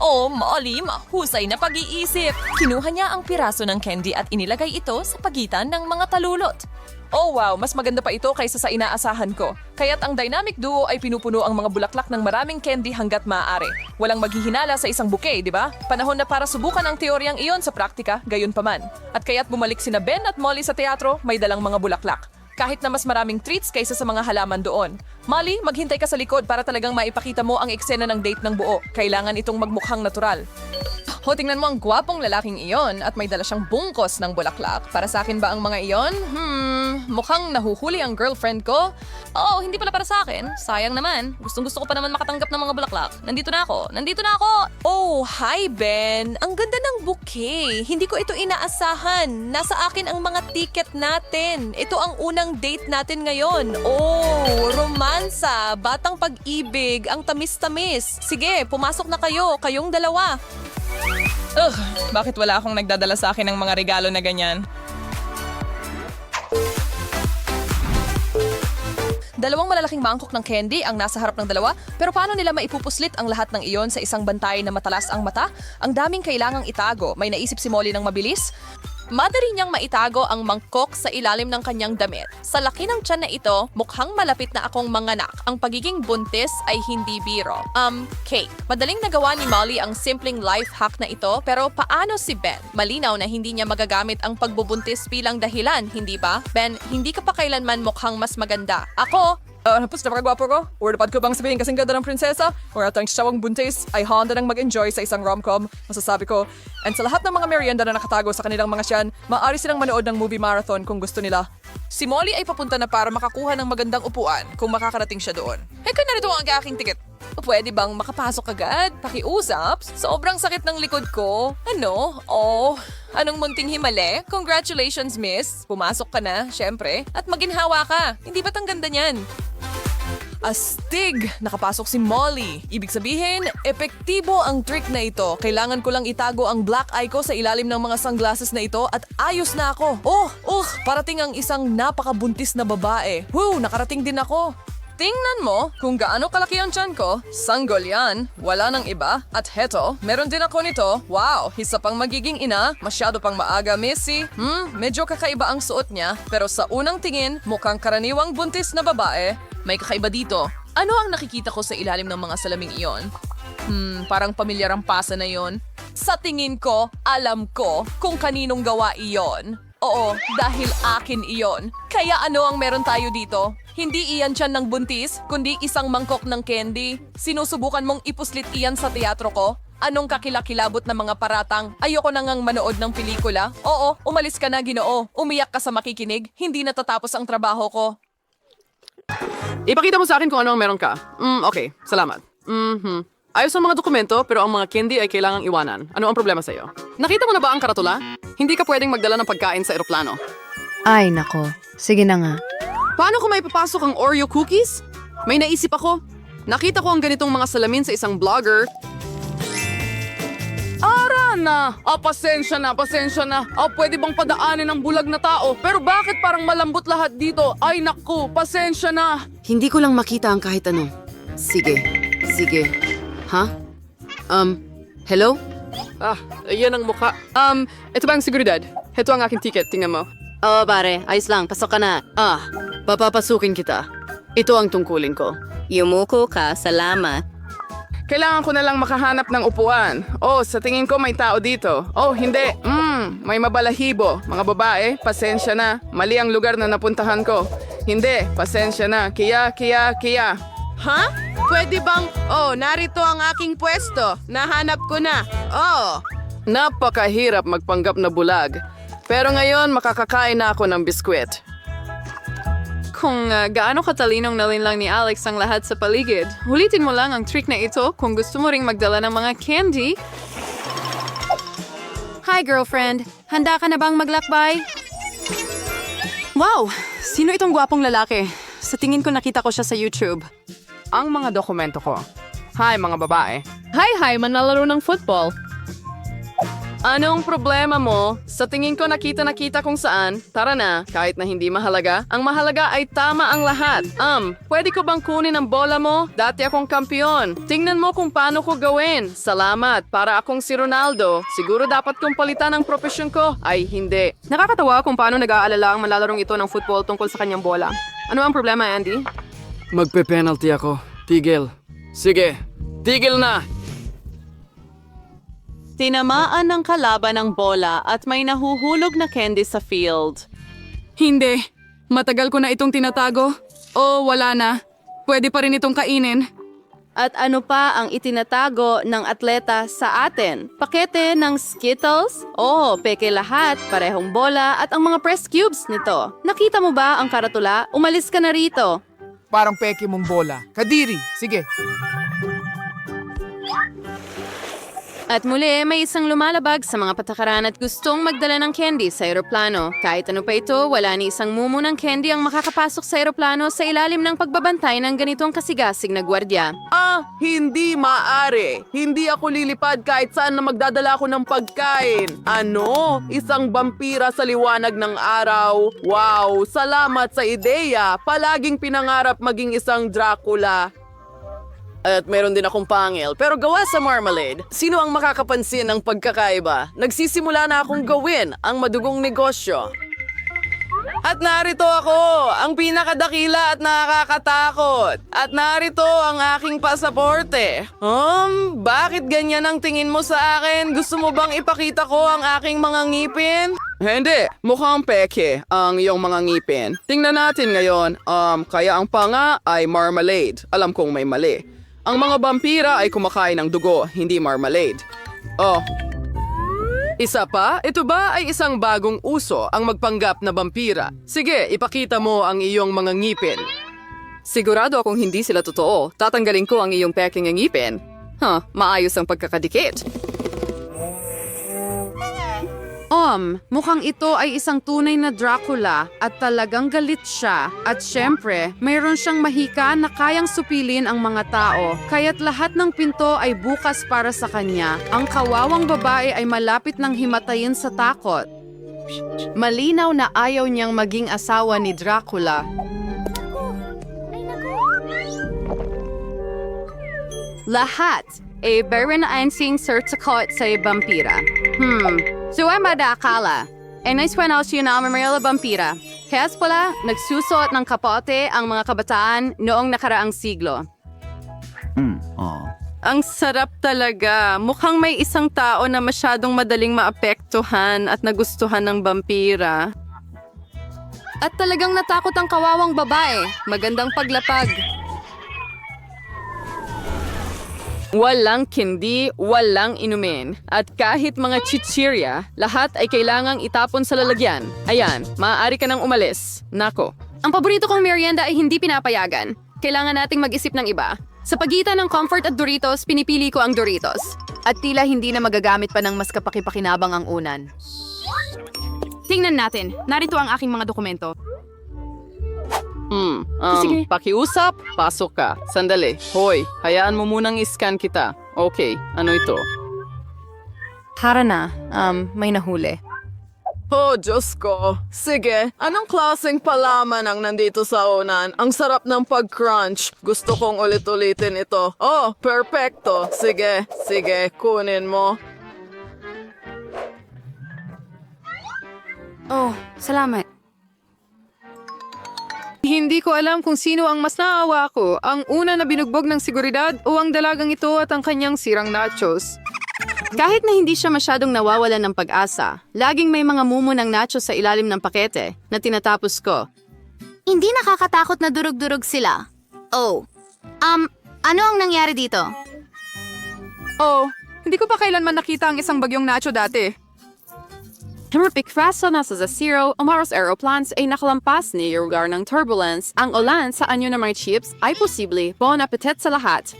Oh, Molly, mahusay na pag-iisip. Kinuha niya ang piraso ng candy at inilagay ito sa pagitan ng mga talulot. Oh wow, mas maganda pa ito kaysa sa inaasahan ko. Kaya't ang dynamic duo ay pinupuno ang mga bulaklak ng maraming candy hanggat maaari. Walang maghihinala sa isang bouquet, di ba? Panahon na para subukan ang teoryang iyon sa praktika, gayon paman. At kaya't bumalik sina Ben at Molly sa teatro, may dalang mga bulaklak. Kahit na mas maraming treats kaysa sa mga halaman doon. Molly, maghintay ka sa likod para talagang maipakita mo ang eksena ng date ng buo. Kailangan itong magmukhang natural. Ho, tingnan mo ang gwapong lalaking iyon at may dala siyang bungkos ng bulaklak. Para sa akin ba ang mga iyon? Mukhang nahuhuli ang girlfriend ko. Oh, hindi pala para sa akin. Sayang naman. Gustong-gusto ko pa naman makatanggap ng mga bulaklak. Nandito na ako. Oh, hi Ben. Ang ganda ng bouquet. Hindi ko ito inaasahan. Nasa akin ang mga ticket natin. Ito ang unang date natin ngayon. Oh, romansa, batang pag-ibig, ang tamis-tamis. Sige, pumasok na kayo. Kayong dalawa. Bakit wala akong nagdadala sa akin ng mga regalo na ganyan? Dalawang malalaking mangkok ng candy ang nasa harap ng dalawa, pero paano nila maipupuslit ang lahat ng iyon sa isang bantay na matalas ang mata? Ang daming kailangang itago. May naisip si Molly ng mabilis. Madali niyang maitago ang mangkok sa ilalim ng kanyang damit. Sa laki ng tiyan na ito, mukhang malapit na akong manganak. Ang pagiging buntis ay hindi biro. Cake. Madaling nagawa ni Molly ang simpleng life hack na ito, pero paano si Ben? Malinaw na hindi niya magagamit ang pagbubuntis bilang dahilan, hindi ba? Ben, hindi ka pa kailanman mukhang mas maganda. Ako, Napos na pagkagwapo ko? Or dapat ko bang sabihin kasing ganda ng prinsesa? Or at ang siyawang buntis ay handa nang mag-enjoy sa isang rom-com? Masasabi ko. And sa lahat ng mga merienda na nakatago sa kanilang mga tiyan, maaari silang manood ng movie marathon kung gusto nila. Si Molly ay papunta na para makakuha ng magandang upuan kung makakarating siya doon. Heka, narito ang aking ticket. pwede bang makapasok agad? Pakiusap? Sobrang sakit ng likod ko. Ano? Oh, anong munting himali? Congratulations, miss. Pumasok ka na, syempre. At maginhawa ka. Hindi ba't ang ganda niyan? Astig! Nakapasok si Molly. Ibig sabihin, epektibo ang trick na ito. Kailangan ko lang itago ang black eye ko sa ilalim ng mga sunglasses na ito at ayos na ako. Parating ang isang napakabuntis na babae. Nakarating din ako. Tingnan mo kung gaano kalaki ang tiyan ko. Sanggol yan. Wala nang iba. At heto, meron din ako nito. Wow, isa pang magiging ina. Masyado pang maaga, Missy. Medyo kakaiba ang suot niya. Pero sa unang tingin, mukhang karaniwang buntis na babae. May kakaiba dito. Ano ang nakikita ko sa ilalim ng mga salaming iyon? Parang pamilyar ang pasa na iyon. Sa tingin ko, alam ko kung kaninong gawa iyon. Oo, dahil akin iyon. Kaya ano ang meron tayo dito? Hindi iyan tiyan ng buntis, kundi isang mangkok ng candy. Sinusubukan mong ipuslit iyan sa teatro ko? Anong kakilakilabot na mga paratang? Ayoko na ngang manood ng pelikula. Oo, umalis ka na, Ginoo. Umiyak ka sa makikinig. Hindi natatapos ang trabaho ko. Ipakita mo sa akin kung ano ang meron ka. Okay, salamat. Ayos ang mga dokumento, pero ang mga candy ay kailangang iwanan. Ano ang problema sa'yo? Nakita mo na ba ang karatula? Hindi ka pwedeng magdala ng pagkain sa eroplano. Ay, nako. Sige na nga. Paano ko may papasok ang Oreo cookies? May naisip ako. Nakita ko ang ganitong mga salamin sa isang vlogger. Arana! Pasensya na. Pwede bang padaanin ang bulag na tao? Pero bakit parang malambot lahat dito? Ay naku, pasensya na. Hindi ko lang makita ang kahit ano. Sige. Ha? Hello? Yan ang mukha. Ito ba ang seguridad? Ito ang aking ticket, tingnan mo. Pare, ayos lang, pasok ka na. Papapasukin kita. Ito ang tungkulin ko. Yumuko ka, salamat. Kailangan ko na lang makahanap ng upuan. Sa tingin ko may tao dito. Hindi. May mabalahibo. Mga babae, pasensya na. Mali ang lugar na napuntahan ko. Hindi, pasensya na. Kaya. Ha? Pwede bang... Oh, narito ang aking pwesto. Nahanap ko na. Oh. Napakahirap magpanggap na bulag. Pero ngayon, makakakain na ako ng biskwit. Kung gaano katalinong nalinlang ni Alex ang lahat sa paligid, ulitin mo lang ang trick na ito kung gusto mo ring magdala ng mga candy. Hi, girlfriend. Handa ka na bang maglakbay? Wow! Sino itong gwapong lalaki? Sa tingin ko nakita ko siya sa YouTube. Ang mga dokumento ko. Hi, mga babae. Hi, manlalaro ng football. Anong problema mo? Sa tingin ko nakita kung saan. Tara na, kahit na hindi mahalaga. Ang mahalaga ay tama ang lahat. Pwede ko bang kunin ang bola mo? Dati akong kampiyon. Tingnan mo kung paano ko gawin. Salamat, para akong si Ronaldo. Siguro dapat kong palitan ang profesyon ko. Ay, hindi. Nakakatawa kung paano nag-aalala ang malalarong ito ng football tungkol sa kanyang bola. Ano ang problema, Andy? Magpe-penalty ako. Tigil. Sige, tigil na! Tinamaan ng kalaban ang bola at may nahuhulog na candy sa field. Hindi. Matagal ko na itong tinatago. O wala na. Pwede pa rin itong kainin. At ano pa ang itinatago ng atleta sa atin? Pakete ng Skittles? Oh, peke lahat, parehong bola at ang mga press cubes nito. Nakita mo ba ang karatula? Umalis ka na rito. Parang peke mong bola. Kadiri, sige. At muli, may isang lumalabag sa mga patakaran at gustong magdala ng candy sa eroplano. Kahit ano pa ito, wala ni isang mumu ng candy ang makakapasok sa eroplano sa ilalim ng pagbabantay ng ganitong kasigasig na gwardya. Hindi maaari. Hindi ako lilipad kahit saan na magdadala ako ng pagkain. Ano? Isang vampira sa liwanag ng araw? Wow, salamat sa ideya. Palaging pinangarap maging isang Dracula. At meron din akong pangil, pero gawa sa marmalade. Sino ang makakapansin ng pagkakaiba? Nagsisimula na akong gawin ang madugong negosyo. At narito ako, ang pinakadakila at nakakatakot. At narito ang aking pasaporte. Bakit ganyan ang tingin mo sa akin? Gusto mo bang ipakita ko ang aking mga ngipin? Hindi, mukhang peke ang iyong mga ngipin. Tingnan natin ngayon, kaya ang panga ay marmalade. Alam kong may mali. Ang mga vampira ay kumakain ng dugo, hindi marmalade. Isa pa, ito ba ay isang bagong uso ang magpanggap na vampira? Sige, ipakita mo ang iyong mga ngipin. Sigurado akong hindi sila totoo. Tatanggalin ko ang iyong peking ngipin. Maayos ang pagkakadikit. Mukhang ito ay isang tunay na Dracula at talagang galit siya. At syempre, mayroon siyang mahika na kayang supilin ang mga tao. Kaya't lahat ng pinto ay bukas para sa kanya. Ang kawawang babae ay malapit ng himatayin sa takot. Malinaw na ayaw niyang maging asawa ni Dracula. Lahat ay Baron Einsing sertikot sa vampira. Suwema da akala. Naiswanaw siya na Marilla Vampira. Kaya pala, nagsusuot ng kapote ang mga kabataan noong nakaraang siglo. Ang sarap talaga. Mukhang may isang tao na masyadong madaling maapektuhan at nagustuhan ng vampira. At talagang natakot ang kawawang babae. Magandang paglapag. Walang kindi, walang inumin. At kahit mga chichirya, lahat ay kailangang itapon sa lalagyan. Ayan, maaari ka nang umalis. Nako. Ang paborito kong merienda ay hindi pinapayagan. Kailangan nating mag-isip ng iba. Sa pagitan ng comfort at Doritos, pinipili ko ang Doritos. At tila hindi na magagamit pa ng mas kapakipakinabang ang unan. Tingnan natin. Narito ang aking mga dokumento. Sige. Pakiusap, pasok ka. Sandali. Hoy, hayaan mo munang iscan kita. Okay, ano ito? Tara na. May nahuli. Oh, Diyos ko. Sige, anong klaseng palaman ang nandito sa unan? Ang sarap ng pag-crunch. Gusto kong ulit-ulitin ito. Oh, perfecto. Sige, kunin mo. Oh, salamat. Hindi ko alam kung sino ang mas naawa ko, ang una na binugbog ng seguridad o ang dalagang ito at ang kanyang sirang nachos. Kahit na hindi siya masyadong nawawalan ng pag-asa, laging may mga mumu ng nachos sa ilalim ng pakete na tinatapos ko. Hindi nakakatakot na durug-durug sila. Oh, Ano ang nangyari dito? Oh, hindi ko pa kailanman nakita ang isang bagyong nacho dati. Terrific fast na sa Zero, umaros aeroplanes ay nakalampas ni lugar ng turbulence. Ang ulan sa anyo ng mga chips ay posible. Bon appetit sa lahat.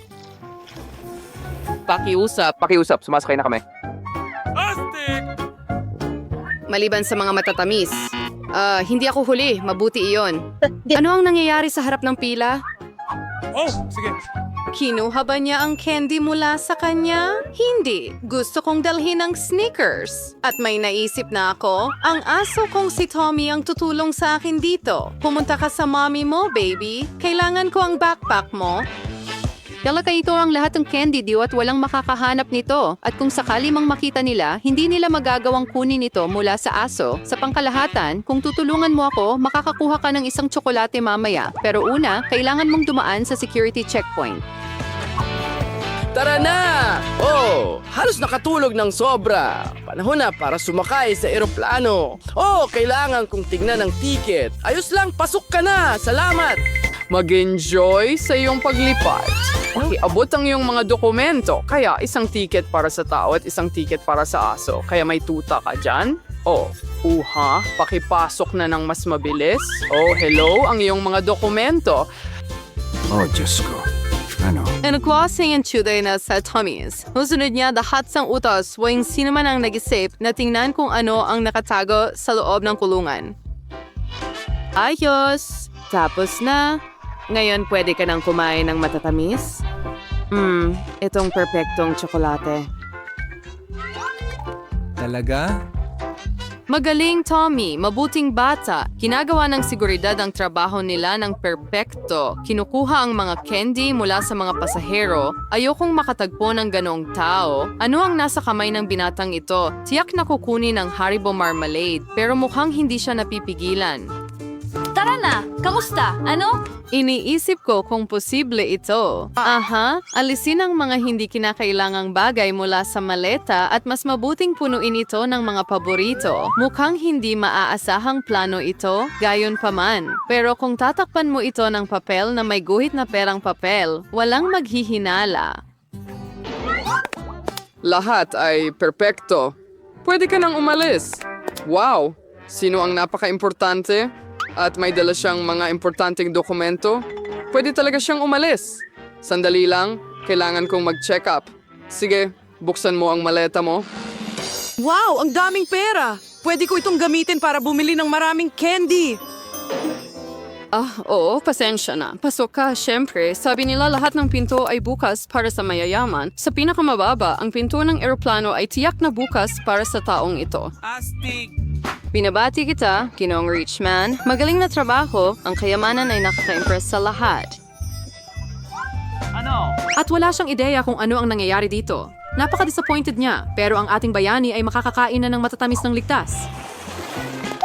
Pakiusap, sumasakay na kami. Maliban sa mga matatamis. Hindi ako huli. Mabuti iyon. Ano ang nangyayari sa harap ng pila? Oh, sige. Kinuha ba niya ang candy mula sa kanya? Hindi. Gusto kong dalhin ang Snickers. At may naisip na ako, ang aso kong si Tommy ang tutulong sa akin dito. Pumunta ka sa mommy mo, baby. Kailangan ko ang backpack mo. Talaga ito ang lahat ng candy dew at walang makakahanap nito. At kung sakali mang makita nila, hindi nila magagawang kunin ito mula sa aso. Sa pangkalahatan, kung tutulungan mo ako, makakakuha ka ng isang tsokolate mamaya. Pero una, kailangan mong dumaan sa security checkpoint. Tara na! Oh, halos nakatulog ng sobra. Panahon na para sumakay sa eroplano. Oh, kailangan kong tignan ang ticket. Ayos lang, pasok ka na. Salamat! Mag-enjoy sa iyong paglipat. Pakiabot ang iyong mga dokumento. Kaya isang ticket para sa tao at isang ticket para sa aso. Kaya may tuta ka dyan? Oh, pakipasok na ng mas mabilis. Oh, hello, ang iyong mga dokumento. Oh, Diyos ko. Ano? And crossing and today na sa Tommy's. Susunod niya lahat ng utos, waing sino man ang nag-isip na tingnan kung ano ang nakatago sa loob ng kulungan. Ayos! Tapos na. Ngayon pwede ka nang kumain ng matatamis? Itong perpektong tsokolate. Talaga? Magaling, Tommy. Mabuting bata. Ginagawa ng seguridad ang trabaho nila ng perpekto. Kinukuha ang mga candy mula sa mga pasahero. Ayokong makatagpo ng ganong tao. Ano ang nasa kamay ng binatang ito? Tiyak na kukunin ng Haribo Marmalade, pero mukhang hindi siya napipigilan. Tara na! Kamusta? Ano? Iniisip ko kung posible ito. Alisin ang mga hindi kinakailangang bagay mula sa maleta at mas mabuting punuin ito ng mga paborito. Mukhang hindi maaasahang plano ito, gayon pa man. Pero kung tatakpan mo ito ng papel na may guhit na perang papel, walang maghihinala. Lahat ay perpekto. Pwede ka nang umalis. Wow! Sino ang napaka-importante? At may dala siyang mga importanteng dokumento? Pwede talaga siyang umalis. Sandali lang, kailangan kong mag-check up. Sige, buksan mo ang maleta mo. Wow, ang daming pera! Pwede ko itong gamitin para bumili ng maraming candy. Oo, pasensya na. Pasok ka, syempre. Sabi nila lahat ng pinto ay bukas para sa mayayaman. Sa pinakamababa, ang pinto ng eroplano ay tiyak na bukas para sa taong ito. Astig! Binabati kita, Ginoong Richman. Magaling na trabaho, ang kayamanan ay nakaka-impress sa lahat. Ano? At wala siyang ideya kung ano ang nangyayari dito. Napaka-disappointed niya, pero ang ating bayani ay makakakain na ng matatamis ng ligtas.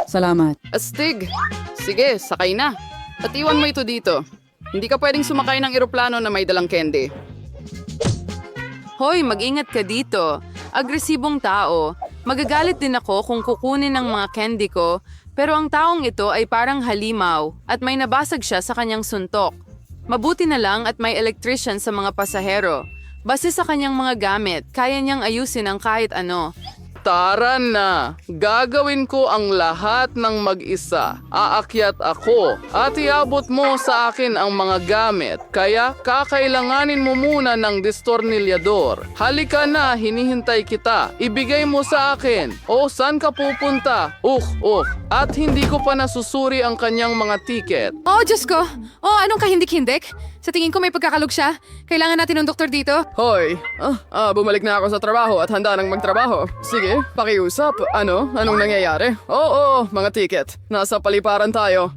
Salamat. Astig! Sige, sakay na. At iwan mo ito dito. Hindi ka pwedeng sumakay ng eroplano na may dalang candy. Hoy, mag-ingat ka dito. Agresibong tao. Magagalit din ako kung kukunin ang mga candy ko, pero ang taong ito ay parang halimaw at may nabasag siya sa kanyang suntok. Mabuti na lang at may electrician sa mga pasahero. Base sa kanyang mga gamit, kaya niyang ayusin ang kahit ano. Tara na! Gagawin ko ang lahat ng mag-isa. Aakyat ako at iabot mo sa akin ang mga gamit. Kaya kakailanganin mo muna ng distornilyador. Halika na, hinihintay kita. Ibigay mo sa akin. O, saan ka pupunta? At hindi ko pa nasusuri ang kanyang mga tiket. Oh, Diyos ko! Oh, anong kahindik-hindik? Sa tingin ko may pagkakalog siya. Kailangan natin ng doktor dito. Hoy! Bumalik na ako sa trabaho at handa nang magtrabaho. Sige, pakiusap. Anong nangyayari? Mga tiket. Nasa paliparan tayo.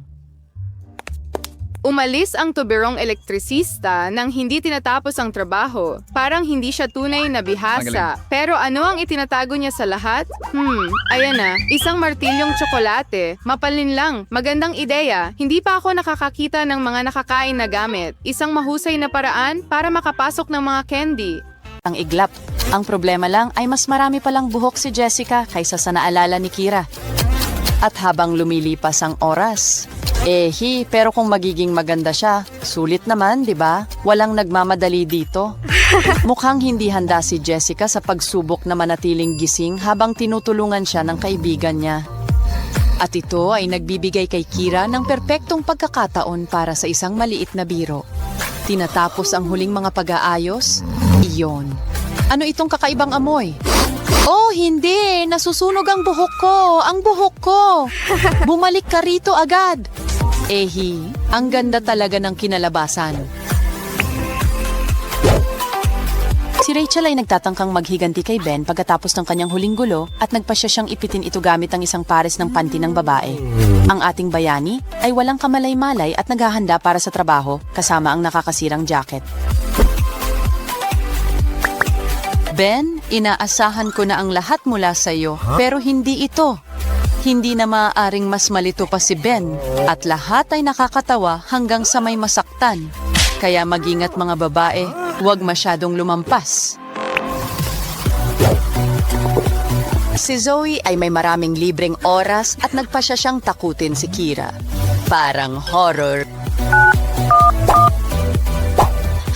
Umalis ang tuberong elektrisista nang hindi tinatapos ang trabaho. Parang hindi siya tunay na bihasa. Pero ano ang itinatago niya sa lahat? Ayan na. Isang martilyong tsokolate. Mapalin lang. Magandang ideya. Hindi pa ako nakakakita ng mga nakakain na gamit. Isang mahusay na paraan para makapasok ng mga candy. Ang iglap. Ang problema lang ay mas marami palang buhok si Jessica kaysa sa naalala ni Kira. At habang lumilipas ang oras, Pero kung magiging maganda siya, sulit naman, di ba? Walang nagmamadali dito. Mukhang hindi handa si Jessica sa pagsubok na manatiling gising habang tinutulungan siya ng kaibigan niya. At ito ay nagbibigay kay Kira ng perpektong pagkakataon para sa isang maliit na biro. Tinatapos ang huling mga pag-aayos, iyon. Ano itong kakaibang amoy? Oh, hindi! Nasusunog ang buhok ko! Ang buhok ko! Bumalik ka rito agad! Ang ganda talaga ng kinalabasan. Si Rachel ay nagtatangkang maghiganti kay Ben pagkatapos ng kanyang huling gulo at nagpasya siyang ipitin ito gamit ang isang pares ng panty ng babae. Ang ating bayani ay walang kamalay-malay at naghahanda para sa trabaho kasama ang nakakasirang jacket. Ben, inaasahan ko na ang lahat mula sa iyo, pero hindi ito. Hindi na maaaring mas malito pa si Ben at lahat ay nakakatawa hanggang sa may masaktan. Kaya mag-ingat mga babae, huwag masyadong lumampas. Si Zoe ay may maraming libreng oras at nagpasya siyang takutin si Kira. Parang horror.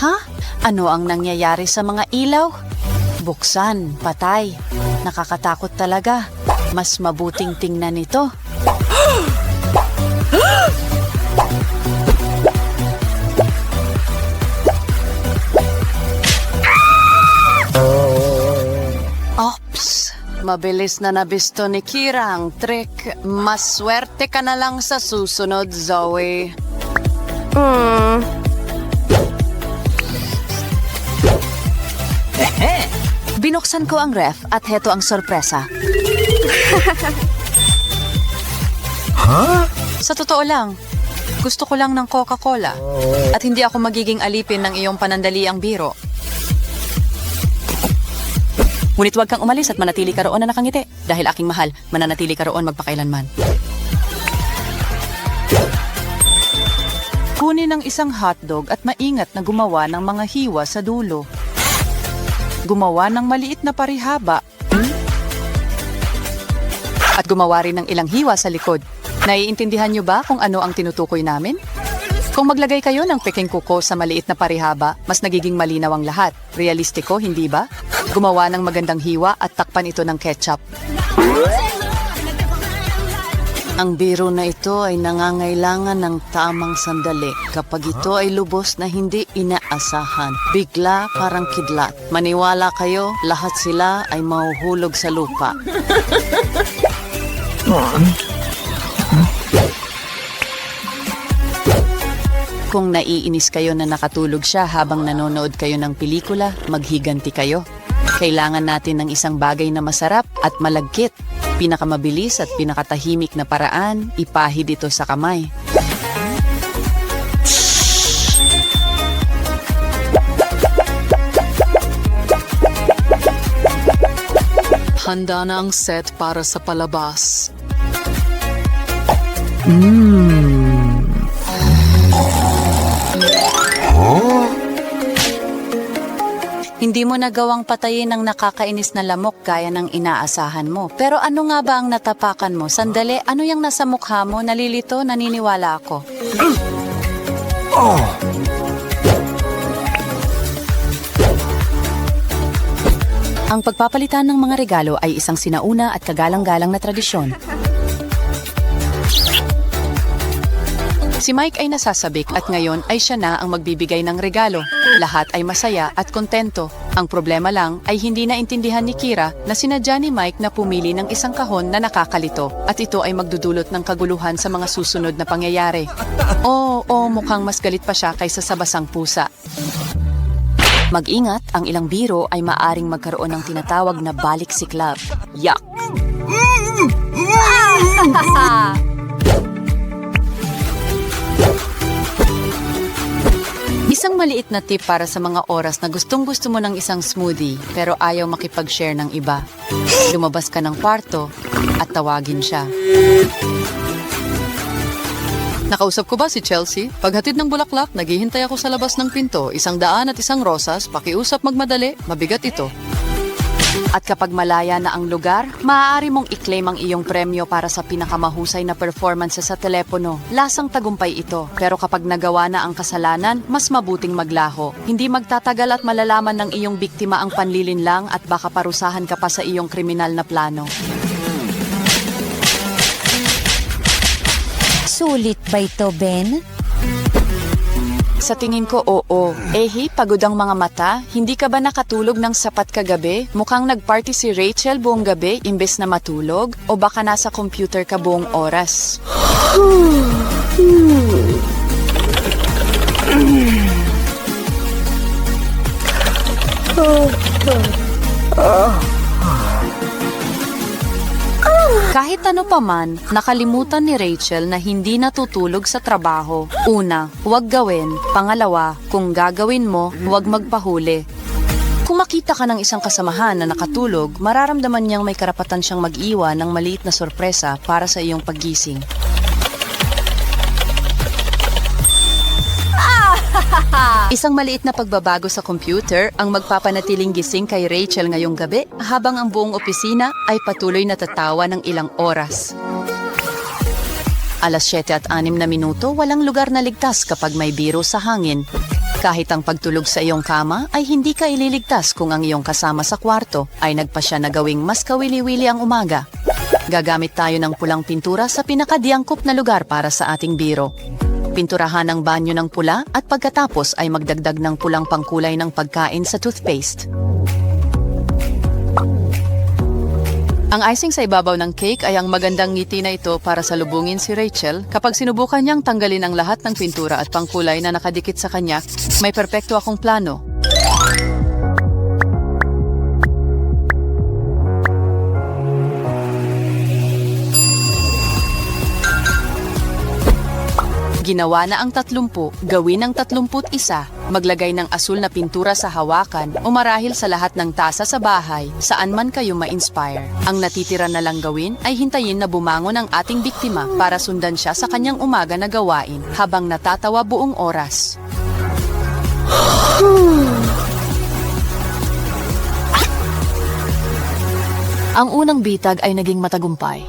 Ha? Ano ang nangyayari sa mga ilaw? Buksan, patay. Nakakatakot talaga. Mas mabuting tingnan ito. Ops! Mabilis na nabisto ni Kira ang trick. Maswerte ka na lang sa susunod, Zoe. Binuksan ko ang ref at heto ang sorpresa. Sa totoo lang, gusto ko lang ng Coca-Cola at hindi ako magiging alipin ng iyong panandaliang biro. Ngunit huwag kang umalis at manatili ka roon na nakangiti dahil aking mahal, mananatili ka roon magpakailanman. Kunin ang isang hotdog at maingat na gumawa ng mga hiwa sa dulo. Gumawa ng maliit na parihaba. At gumawa rin ng ilang hiwa sa likod. Naiintindihan niyo ba kung ano ang tinutukoy namin? Kung maglagay kayo ng peking kuko sa maliit na parihaba, mas nagiging malinaw ang lahat. Realistiko, hindi ba? Gumawa ng magandang hiwa at takpan ito ng ketchup. Ang biro na ito ay nangangailangan ng tamang sandali. Kapag ito ay lubos na hindi inaasahan, bigla parang kidlat. Maniwala kayo, lahat sila ay mahuhulog sa lupa. Kung naiinis kayo na nakatulog siya habang nanonood kayo ng pelikula, maghiganti kayo. Kailangan natin ng isang bagay na masarap at malagkit. Pinakamabilis at pinakatahimik na paraan, ipahid ito sa kamay. Handa na ang set para sa palabas. Hindi mo nagawang patayin ang nakakainis na lamok gaya ng inaasahan mo. Pero ano nga ba ang natapakan mo? Sandali, ano yung nasa mukha mo? Nalilito, naniniwala ako. Ang pagpapalitan ng mga regalo ay isang sinauna at kagalang-galang na tradisyon. Si Mike ay nasasabik at ngayon ay siya na ang magbibigay ng regalo. Lahat ay masaya at kontento. Ang problema lang ay hindi naintindihan ni Kira na sinadya ni Mike na pumili ng isang kahon na nakakalito at ito ay magdudulot ng kaguluhan sa mga susunod na pangyayari. Mukhang mas galit pa siya kaysa sa basang pusa. Mag-ingat, ang ilang biro ay maaring magkaroon ng tinatawag na balik siklab. Yuck! Isang maliit na tip para sa mga oras na gustong-gusto mo ng isang smoothie pero ayaw makipag-share ng iba. Lumabas ka ng kwarto at tawagin siya. Nakausap ko ba si Chelsea? Paghatid ng bulaklak, naghihintay ako sa labas ng pinto. 100 at 1 rosas, pakiusap magmadali, mabigat ito. At kapag malaya na ang lugar, maaari mong i-claim ang iyong premyo para sa pinakamahusay na performance sa telepono. Lasang tagumpay ito, pero kapag nagawa na ang kasalanan, mas mabuting maglaho. Hindi magtatagal at malalaman ng iyong biktima ang panlilinlang at baka parusahan ka pa sa iyong kriminal na plano. Sulit ba ito, Ben? Sa tingin ko, oo. Ehi, pagod ang mga mata. Hindi ka ba nakatulog ng sapat kagabi? Mukhang nagparty si Rachel buong gabi imbes na matulog? O baka nasa computer ka buong oras? Kahit ano pa man, nakalimutan ni Rachel na hindi natutulog sa trabaho. Una, huwag gawin. Pangalawa, kung gagawin mo, huwag magpahuli. Kung makita ka ng isang kasamahan na nakatulog, mararamdaman niyang may karapatan siyang mag-iwan ng maliit na sorpresa para sa iyong paggising. Isang maliit na pagbabago sa computer ang magpapanatiling gising kay Rachel ngayong gabi habang ang buong opisina ay patuloy na tatawa ng ilang oras. Alas 7:06, walang lugar na ligtas kapag may biro sa hangin. Kahit ang pagtulog sa iyong kama ay hindi ka ililigtas kung ang iyong kasama sa kwarto ay nagpasya na gawing mas kawili-wili ang umaga. Gagamit tayo ng pulang pintura sa pinakadiangkop na lugar para sa ating biro. Pinturahan ang banyo ng pula at pagkatapos ay magdagdag ng pulang pangkulay ng pagkain sa toothpaste. Ang icing sa ibabaw ng cake ay ang magandang ngiti na ito para salubungin si Rachel kapag sinubukan niyang tanggalin ang lahat ng pintura at pangkulay na nakadikit sa kanya. May perpekto akong plano. Ginawa na ang 30, gawin ang 31, maglagay ng asul na pintura sa hawakan o marahil sa lahat ng tasa sa bahay, saan man kayo ma-inspire. Ang natitira na lang gawin ay hintayin na bumangon ang ating biktima para sundan siya sa kanyang umaga na gawain habang natatawa buong oras. Ang unang bitag ay naging matagumpay.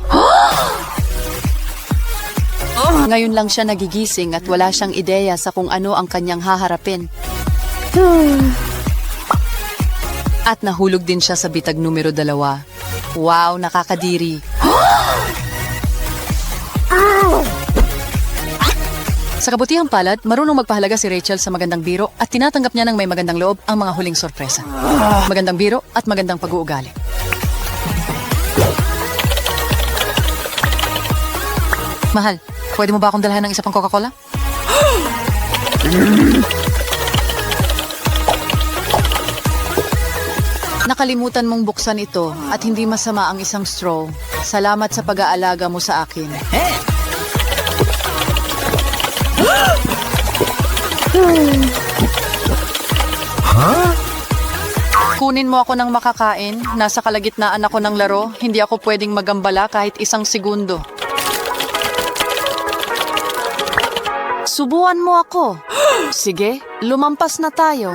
Ngayon lang siya nagigising at wala siyang ideya sa kung ano ang kanyang haharapin. At nahulog din siya sa bitag numero 2. Wow, nakakadiri. Sa kabutihang palad, marunong magpahalaga si Rachel sa magandang biro at tinatanggap niya ng may magandang loob ang mga huling sorpresa. Magandang biro at magandang pag-uugali. Mahal, pwede mo ba akong dalhan ng isa pang Coca-Cola? Nakalimutan mong buksan ito at hindi masama ang isang straw. Salamat sa pag-aalaga mo sa akin. Kunin mo ako ng makakain. Nasa kalagitnaan ako ng laro. Hindi ako pwedeng magambala kahit isang segundo. Subuan mo ako. Sige, lumampas na tayo.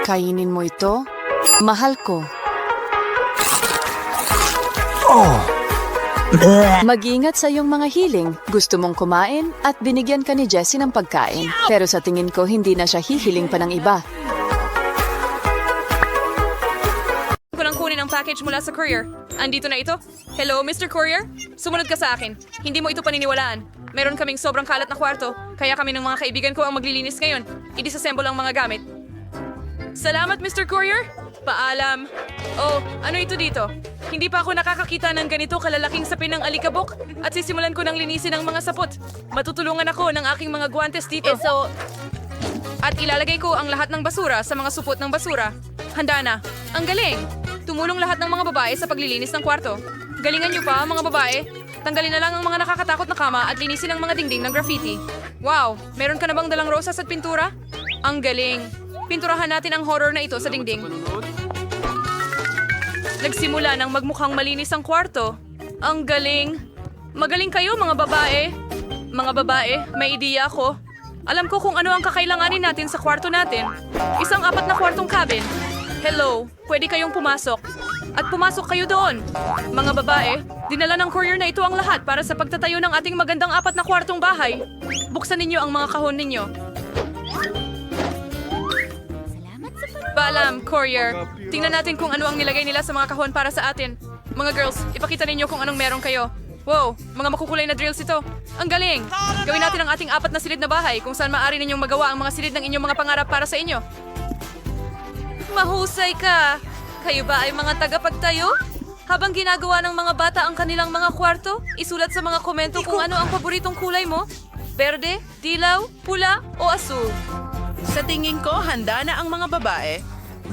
Kainin mo ito. Mahal ko. Mag-ingat sa iyong mga hiling. Gusto mong kumain at binigyan ka ni Jessie ng pagkain. Pero sa tingin ko, hindi na siya hihiling pa ng iba. Ko nang kunin ang package mula sa courier. Andito na ito. Hello, Mr. Courier? Sumunod ka sa akin. Hindi mo ito paniniwalaan. Meron kaming sobrang kalat na kwarto, kaya kami ng mga kaibigan ko ang maglilinis ngayon. I-disassemble ang mga gamit. Salamat, Mr. Courier! Paalam. Oh, ano ito dito? Hindi pa ako nakakakita ng ganito kalalaking sapin ng alikabok at sisimulan ko ng linisin ang mga sapot. Matutulungan ako ng aking mga guwantes dito. At ilalagay ko ang lahat ng basura sa mga supot ng basura. Handa na. Ang galing! Tumulong lahat ng mga babae sa paglilinis ng kwarto. Galingan niyo pa, mga babae. Tanggalin na lang ang mga nakakatakot na kama at linisin ang mga dingding ng graffiti. Wow! Meron ka na bang dalang rosas at pintura? Ang galing! Pinturahan natin ang horror na ito sa dingding. Nagsimula nang magmukhang malinis ang kwarto. Ang galing! Magaling kayo, mga babae! Mga babae, may ideya ako. Alam ko kung ano ang kakailanganin natin sa kwarto natin. Isang 4 na kwartong cabin. Hello, pwede kayong pumasok. at pumasok kayo doon. Mga babae, dinala ng courier na ito ang lahat para sa pagtatayo ng ating magandang 4 na kwartong bahay. Buksan ninyo ang mga kahon ninyo. Balam, courier. Tingnan natin kung ano ang nilagay nila sa mga kahon para sa atin. Mga girls, ipakita ninyo kung anong meron kayo. Wow, mga makukulay na drills ito. Ang galing! Gawin natin ang ating 4 na silid na bahay kung saan maaari ninyong magawa ang mga silid ng inyong mga pangarap para sa inyo. Mahusay ka! Kayo ba ay mga tagapagtayo? Habang ginagawa ng mga bata ang kanilang mga kwarto, isulat sa mga komento kung ano ang paboritong kulay mo. Berde, dilaw, pula o asul. Sa tingin ko, handa na ang mga babae.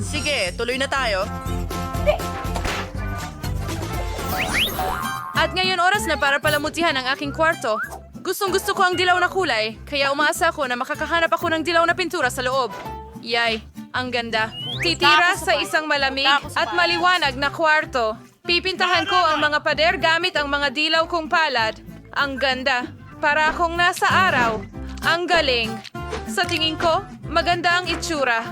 Sige, tuloy na tayo. At ngayon oras na para palamutihan ang aking kwarto. Gustong-gusto ko ang dilaw na kulay, kaya umaasa ako na makakahanap ako ng dilaw na pintura sa loob. Yay, ang ganda. Titira sa isang malamig at maliwanag na kwarto. Pipintahan ko ang mga pader gamit ang mga dilaw kong palad. Ang ganda. Para akong nasa araw. Ang galing. Sa tingin ko, maganda ang itsura.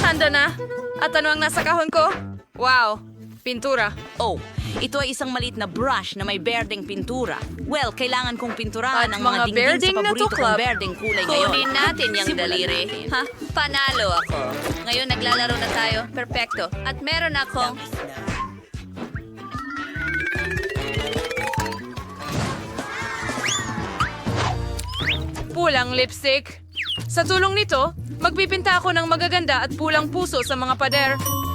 Handa na. At ano ang nasa kahon ko? Wow, pintura. Oh, ito ay isang maliit na brush na may berdeng pintura. Well, kailangan kong pinturahan At ang mga mga dingding berdeng sa na paborito tuklap. kong berdeng kulay ngayon. Kunin natin yung Simulan daliri. natin. Ha? Panalo ako. Ngayon naglalaro na tayo. Perfecto. At meron akong... Pulang lipstick. Sa tulong nito, magpipinta ako ng magaganda at pulang puso sa mga pader.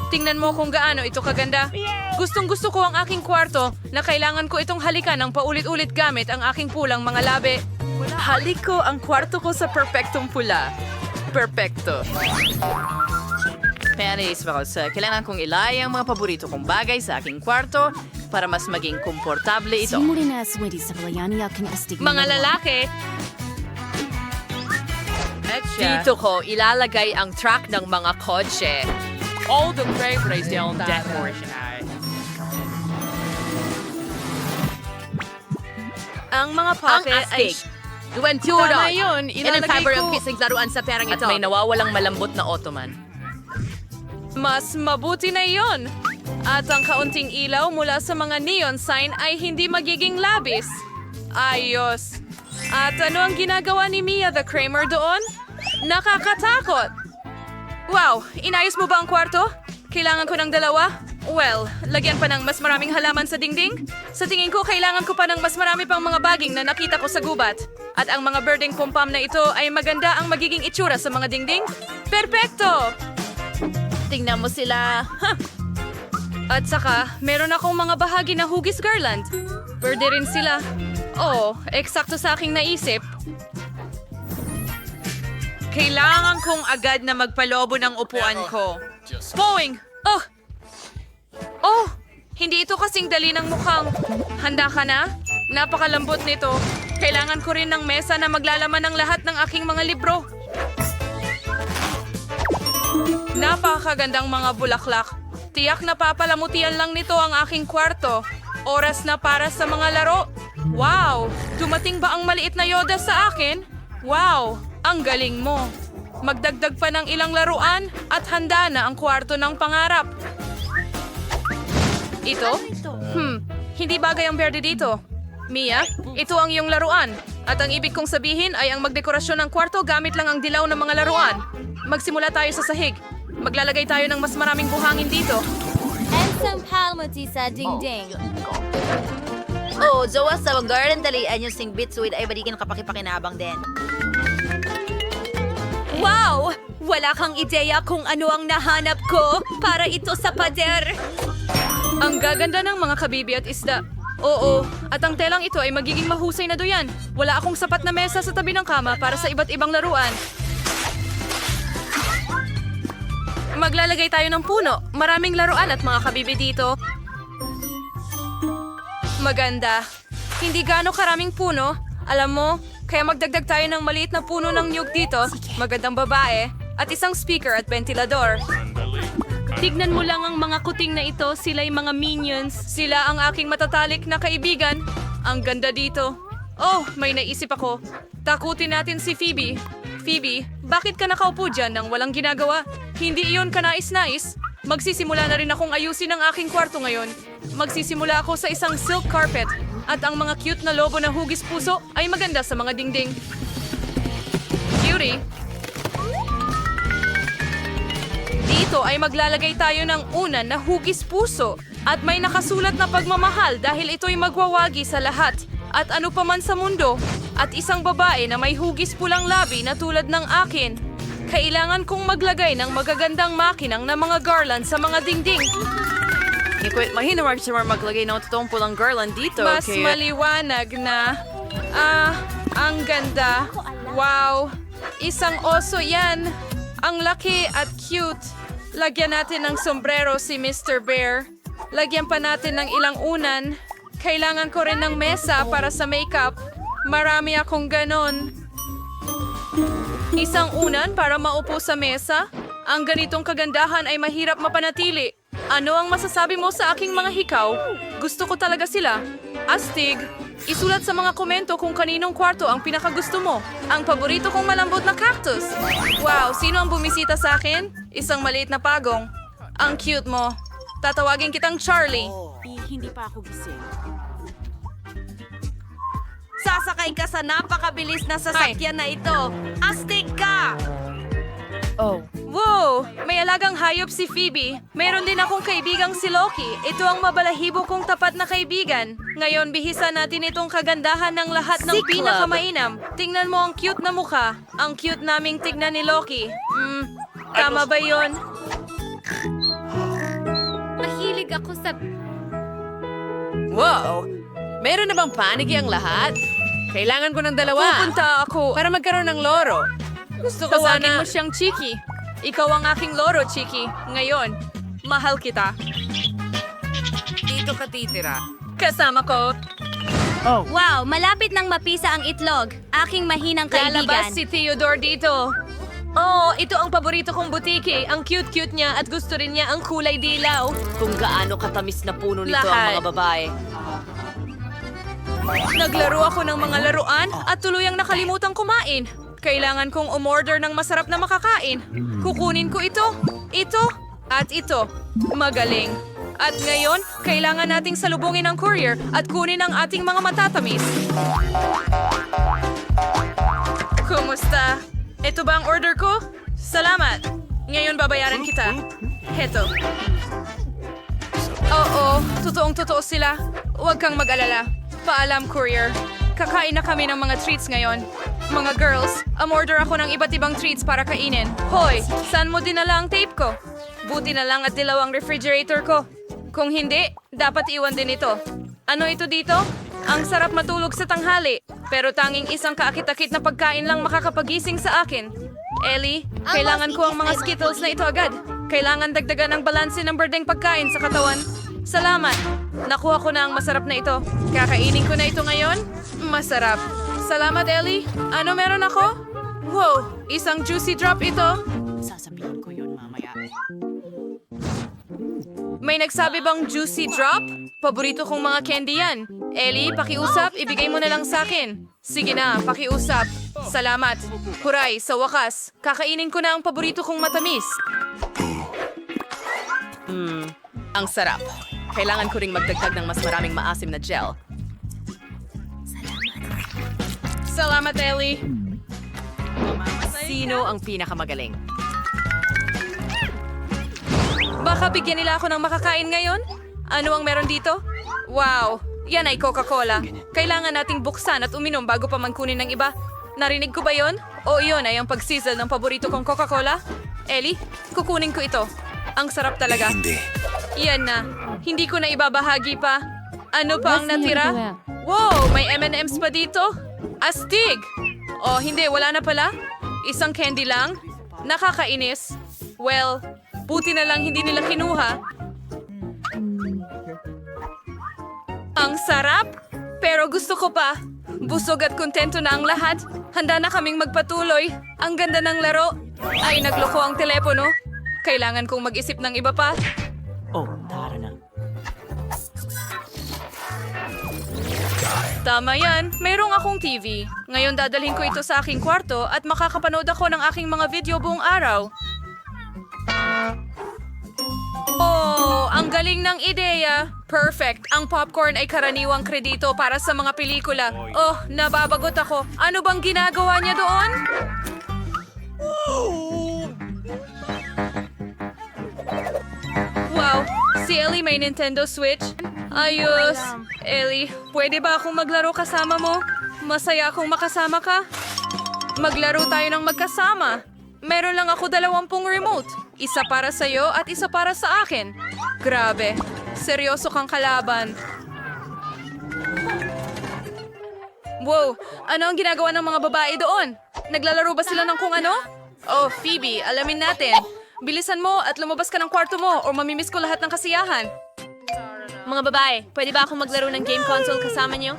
Tingnan mo kung gaano ito kaganda. Gustong-gusto ko ang aking kwarto na kailangan ko itong halikan ng paulit-ulit gamit ang aking pulang mga labi. Halik ko ang kwarto ko sa perpektong pula. Perpekto. Kaya naisip ako sa kailangan kong ilay ang mga paborito kong bagay sa aking kwarto para mas maging komportable ito. Mga lalaki, Dito ko ilalagay ang track ng mga kotse. All the preparation decoration. ang mga Ang puppet ay... astig. Duwentura. Tama yun, And ilalagay fiber ko- ang kising laruan sa perang At ito. may nawawalang malambot na ottoman. Mas mabuti na iyon. At ang kaunting ilaw mula sa mga neon sign ay hindi magiging labis. Ayos. At ano ang ginagawa ni Mia the Kramer doon? Nakakatakot. Wow, inayos mo ba ang kwarto? Kailangan ko ng 2? Well, lagyan pa ng mas maraming halaman sa dingding? Sa tingin ko, kailangan ko pa ng mas marami pang mga baging na nakita ko sa gubat. At ang mga birding pom-pom na ito ay maganda ang magiging itsura sa mga dingding? Perpekto! Tingnan mo sila. At saka, meron akong mga bahagi na hugis garland. Pwede rin sila. Oo, eksakto sa aking naisip. Kailangan kong agad na magpalobo ng upuan ko. Boing! Oh! Oh! Hindi ito kasing dali ng mukhang. Handa ka na? Napakalambot nito. Kailangan ko rin ng mesa na maglalaman ng lahat ng aking mga libro. Napakagandang mga bulaklak. Tiyak na papalamutian lang nito ang aking kwarto. Oras na para sa mga laro. Wow! Dumating ba ang maliit na Yoda sa akin? Wow! Ang galing mo. Magdagdag pa ng ilang laruan at handa na ang kwarto ng pangarap. Ito? Hindi bagay ang berde dito. Mia, ito ang iyong laruan. At ang ibig kong sabihin ay ang magdekorasyon ng kwarto gamit lang ang dilaw ng mga laruan. Magsimula tayo sa sahig. Maglalagay tayo ng mas maraming buhangin dito. Ensang palmuti sa dingding. Oh, Jowa, sa garden dalian yung sing bitsuid ay balikin kapakipakinabang din. Wow! Wala kang ideya kung ano ang nahanap ko para ito sa pader. Ang gaganda ng mga kabibi at isda. Oo, at ang telang ito ay magiging mahusay na duyan. Wala akong sapat na mesa sa tabi ng kama para sa iba't ibang laruan. Maglalagay tayo ng puno. Maraming laruan at mga kabibi dito. Maganda. Hindi gaano karaming puno. Alam mo, kaya magdagdag tayo ng maliit na puno ng niyog dito. Magandang babae. At isang speaker at ventilador. Tignan mo lang ang mga kuting na ito. Sila'y mga minions. Sila ang aking matatalik na kaibigan. Ang ganda dito. Oh, may naisip ako. Takutin natin si Phoebe. Phoebe, bakit ka nakaupo dyan nang walang ginagawa? Hindi iyon kanais-nais. Magsisimula na rin akong ayusin ang aking kwarto ngayon. Magsisimula ako sa isang silk carpet. At ang mga cute na lobo na hugis puso ay maganda sa mga dingding. Cutie. Dito ay maglalagay tayo ng unan na hugis puso. At may nakasulat na pagmamahal dahil ito'y magwawagi sa lahat. At ano pa man sa mundo. At isang babae na may hugis pulang labi na tulad ng akin. Kailangan kong maglagay ng magagandang makinang na mga garland sa mga dingding. Mahinawag siya maglagay ng totoong pulang garland dito. Mas maliwanag na. Ang ganda. Wow. Isang oso yan. Ang laki at cute. Lagyan natin ng sombrero si Mr. Bear. Lagyan pa natin ng ilang unan. Kailangan ko rin ng mesa para sa makeup. Marami akong ganon. Isang unan para maupo sa mesa. Ang ganitong kagandahan ay mahirap mapanatili. Ano ang masasabi mo sa aking mga hikaw? Gusto ko talaga sila. Astig, isulat sa mga komento kung kaninong kwarto ang pinakagusto mo. Ang paborito kong malambot na cactus. Wow, sino ang bumisita sa akin? Isang maliit na pagong. Ang cute mo. Tatawagin kitang Charlie. Hindi pa ako gising. Sasakay ka sa napakabilis na sasakyan na ito. Astig ka! Oh. Wow! May alagang hayop si Phoebe. Mayroon din akong kaibigang si Loki. Ito ang mabalahibo kong tapat na kaibigan. Ngayon, bihisa natin itong kagandahan ng lahat ng Cyclops. pinakamainam. Tingnan mo ang cute na mukha. Ang cute naming tignan ni Loki. Tama ba yon? Mahilig ako sa... Wow! Meron na bang panigi ang lahat? Kailangan ko ng dalawa. Pupunta ako Para magkaroon ng loro. Gusto ko Tawagin sana... mo siyang Chiki. Ikaw ang aking loro, Chiki. Ngayon, mahal kita. Dito ka titira. Kasama ko. Wow, malapit nang mapisa ang itlog. Aking mahinang kaibigan. Lalabas si Theodore dito. Oh, ito ang paborito kong butike. Ang cute-cute niya at gusto rin niya ang kulay dilaw. Kung gaano katamis na puno nito Lahat. ang mga babae. Naglaro ako ng mga laruan at tuluyang nakalimutan kumain. Kailangan kong umorder ng masarap na makakain. Kukunin ko ito, at ito. Magaling. At ngayon, kailangan nating salubungin ang courier at kunin ang ating mga matatamis. Kumusta? Ito ba ang order ko? Salamat. Ngayon babayaran kita. Heto. Oo, totoong-totoo sila. Huwag kang mag-alala. Paalam, courier. Kakain na kami ng mga treats ngayon. Mga girls, umorder ako ng iba't ibang treats para kainin. Hoy, saan mo dinala ang tape ko? Buti na lang at dilaw ang refrigerator ko. Kung hindi, dapat iwan din ito. Ano ito dito? Ang sarap matulog sa tanghali. Pero tanging isang kaakit-akit na pagkain lang makakapagising sa akin. Ellie, kailangan ko ang mga Skittles na ito agad. Kailangan dagdagan ng balanse ng berdeng pagkain sa katawan. Salamat. Nakuha ko na ang masarap na ito. Kakainin ko na ito ngayon. Masarap. Salamat, Ellie. Ano meron ako? Wow, isang juicy drop ito. Sasabihin ko yun mamaya. May nagsabi bang juicy drop? Paborito kong mga candy yan. Ellie, pakiusap, ibigay mo na lang sa akin. Sige na, pakiusap. Salamat. Huray, sa wakas, kakainin ko na ang paborito kong matamis. Ang sarap. Kailangan ko ring magdagdag ng mas maraming maasim na gel. Salamat, Ellie. Sino ang pinakamagaling? Baka bigyan nila ako ng makakain ngayon? Ano ang meron dito? Wow, yan ay Coca-Cola. Kailangan nating buksan at uminom bago pa man kunin ng iba. Narinig ko ba yon? O iyon ay ang pagsizzle ng paborito kong Coca-Cola? Ellie, kukunin ko ito. Ang sarap talaga. Yan na. Hindi ko na ibabahagi pa. Ano pa ang natira? Wow, may M&M's pa dito? Astig! Oh, hindi, wala na pala. Isang candy lang? Nakakainis. Well, buti na lang hindi nila kinuha. Ang sarap! Pero gusto ko pa. Busog at kontento na ang lahat. Handa na kaming magpatuloy. Ang ganda ng laro. Ay, nagloko ang telepono. Kailangan kong mag-isip ng iba pa. Oh, tara na. Tama yan, mayroong akong TV. Ngayon dadalhin ko ito sa aking kwarto at makakapanood ako ng aking mga video buong araw. Oh, ang galing ng ideya. Perfect. Ang popcorn ay karaniwang kredito para sa mga pelikula. Oh, nababagot ako. Ano bang ginagawa niya doon? Wow, si Ellie may Nintendo Switch. Ayos. Ellie, pwede ba akong maglaro kasama mo? Masaya akong makasama ka. Maglaro tayo ng magkasama. Meron lang ako 20 remote. Isa para sa'yo at isa para sa akin. Grabe, seryoso kang kalaban. Wow, ano ang ginagawa ng mga babae doon? Naglalaro ba sila ng kung ano? Oh, Phoebe, alamin natin. Bilisan mo at lumabas ka ng kwarto mo o mamimiss ko lahat ng kasiyahan. Mga babae, pwede ba akong maglaro ng game console kasama niyo?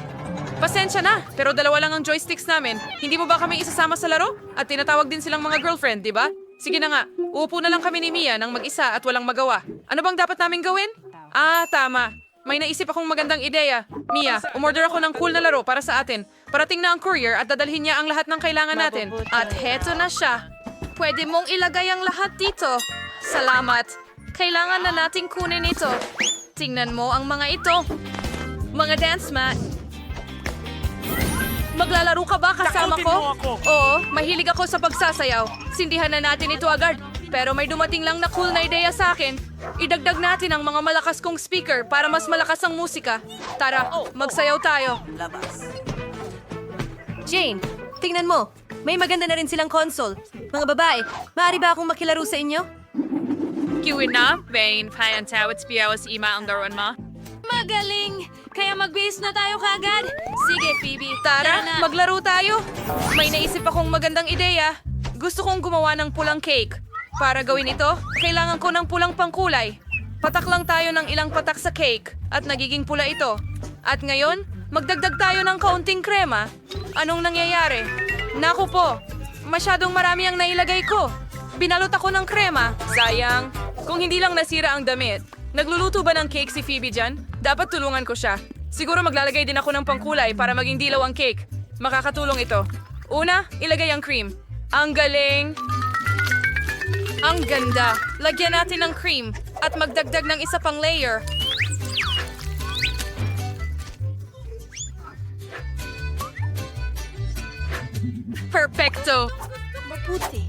Pasensya na, pero 2 lang ang joysticks namin. Hindi mo ba kami isasama sa laro? At tinatawag din silang mga girlfriend, di ba? Sige na nga, uupo na lang kami ni Mia ng mag-isa at walang magawa. Ano bang dapat namin gawin? Ah, tama. May naisip akong magandang ideya. Mia, umorder ako ng cool na laro para sa atin. Parating na ang courier at dadalhin niya ang lahat ng kailangan natin. At heto na siya. Pwede mong ilagay ang lahat dito. Salamat. Kailangan na nating kunin ito. Tingnan mo ang mga ito. Mga dance mat. Maglalaro ka ba kasama ko? Oo, mahilig ako sa pagsasayaw. Sindihan na natin ito agad. Pero may dumating lang na cool na ideya sa akin. Idagdag natin ang mga malakas kong speaker para mas malakas ang musika. Tara, magsayaw tayo. Jane, tingnan mo. May maganda na rin silang console. Mga babae, maaari ba akong makilaro sa inyo? Kiwin na, Vane, payantawit piyawas ima ang daruan mo. Magaling! Kaya mag-base na tayo kagad. Sige, Phoebe. Tara, maglaro tayo. May naisip akong magandang ideya. Gusto kong gumawa ng pulang cake. Para gawin ito, kailangan ko ng pulang pangkulay. Patak lang tayo ng ilang patak sa cake at nagiging pula ito. At ngayon, magdagdag tayo ng kaunting krema. Anong nangyayari? Naku po, masyadong marami ang nailagay ko. Binalot ako ng krema. Sayang, kung hindi lang nasira ang damit. Nagluluto ba ng cake si Phoebe dyan? Dapat tulungan ko siya. Siguro maglalagay din ako ng pangkulay para maging dilaw ang cake. Makakatulong ito. Una, ilagay ang cream. Ang galing! Ang ganda! Lagyan natin ng cream at magdagdag ng isa pang layer. Perfecto! Mabuti.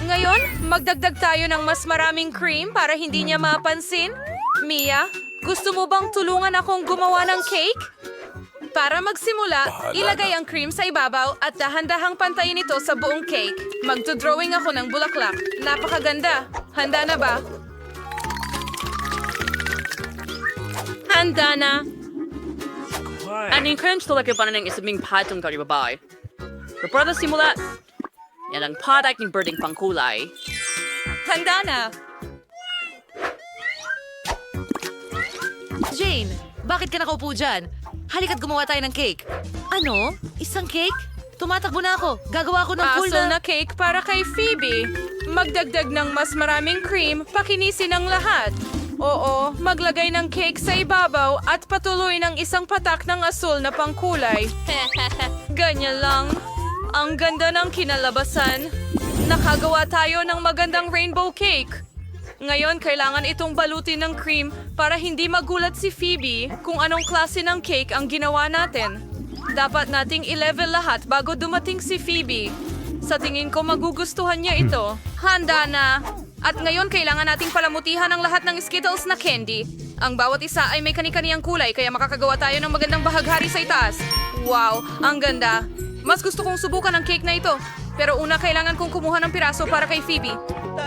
Ngayon, magdagdag tayo ng mas maraming cream para hindi niya mapansin. Mia, gusto mo bang tulungan akong gumawa ng cake? Para magsimula, ilagay ang cream sa ibabaw at dahan-dahang pantayin ito sa buong cake. Magdodrawing ako ng bulaklak. Napakaganda. Handa na ba? Handa na. Aning crunch talaga pa na ng isabing patong kari babae. Pero para simula, yan ang product ng birding pangkulay. Handa na. Jane, bakit ka nakaupo dyan? Halika't gumawa tayo ng cake. Ano? Isang cake? Tumatakbo na ako. Gagawa ako ng cool Asol na cake para kay Phoebe. Magdagdag ng mas maraming cream, pakinisin ang lahat. Oo, maglagay ng cake sa ibabaw at patuloy ng isang patak ng asul na pangkulay. Ganyan lang. Ang ganda ng kinalabasan. Nakagawa tayo ng magandang rainbow cake. Ngayon, kailangan itong balutin ng cream para hindi magulat si Phoebe kung anong klase ng cake ang ginawa natin. Dapat nating i-level lahat bago dumating si Phoebe. Sa tingin ko, magugustuhan niya ito. Handa na! At ngayon, kailangan nating palamutihan ang lahat ng Skittles na candy. Ang bawat isa ay may kani-kaniyang kulay kaya makakagawa tayo ng magandang bahaghari sa itaas. Wow, ang ganda! Mas gusto kong subukan ang cake na ito. Pero una, kailangan kong kumuha ng piraso para kay Phoebe.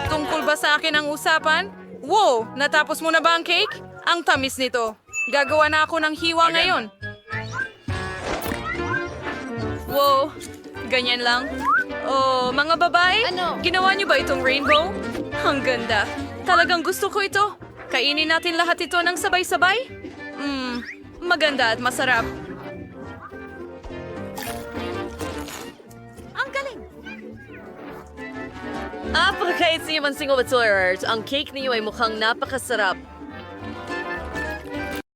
Tungkol ba sa akin ang usapan? Wow! Natapos mo na ba ang cake? Ang tamis nito. Gagawa na ako ng hiwa ngayon. Wow! Ganyan lang. Oh, mga babae? Ginawa niyo ba itong rainbow? Ang ganda. Talagang gusto ko ito. Kainin natin lahat ito ng sabay-sabay? Maganda at masarap. Ang galing! Apakait sa iyo man single baturers, ang cake niyo ay mukhang napakasarap.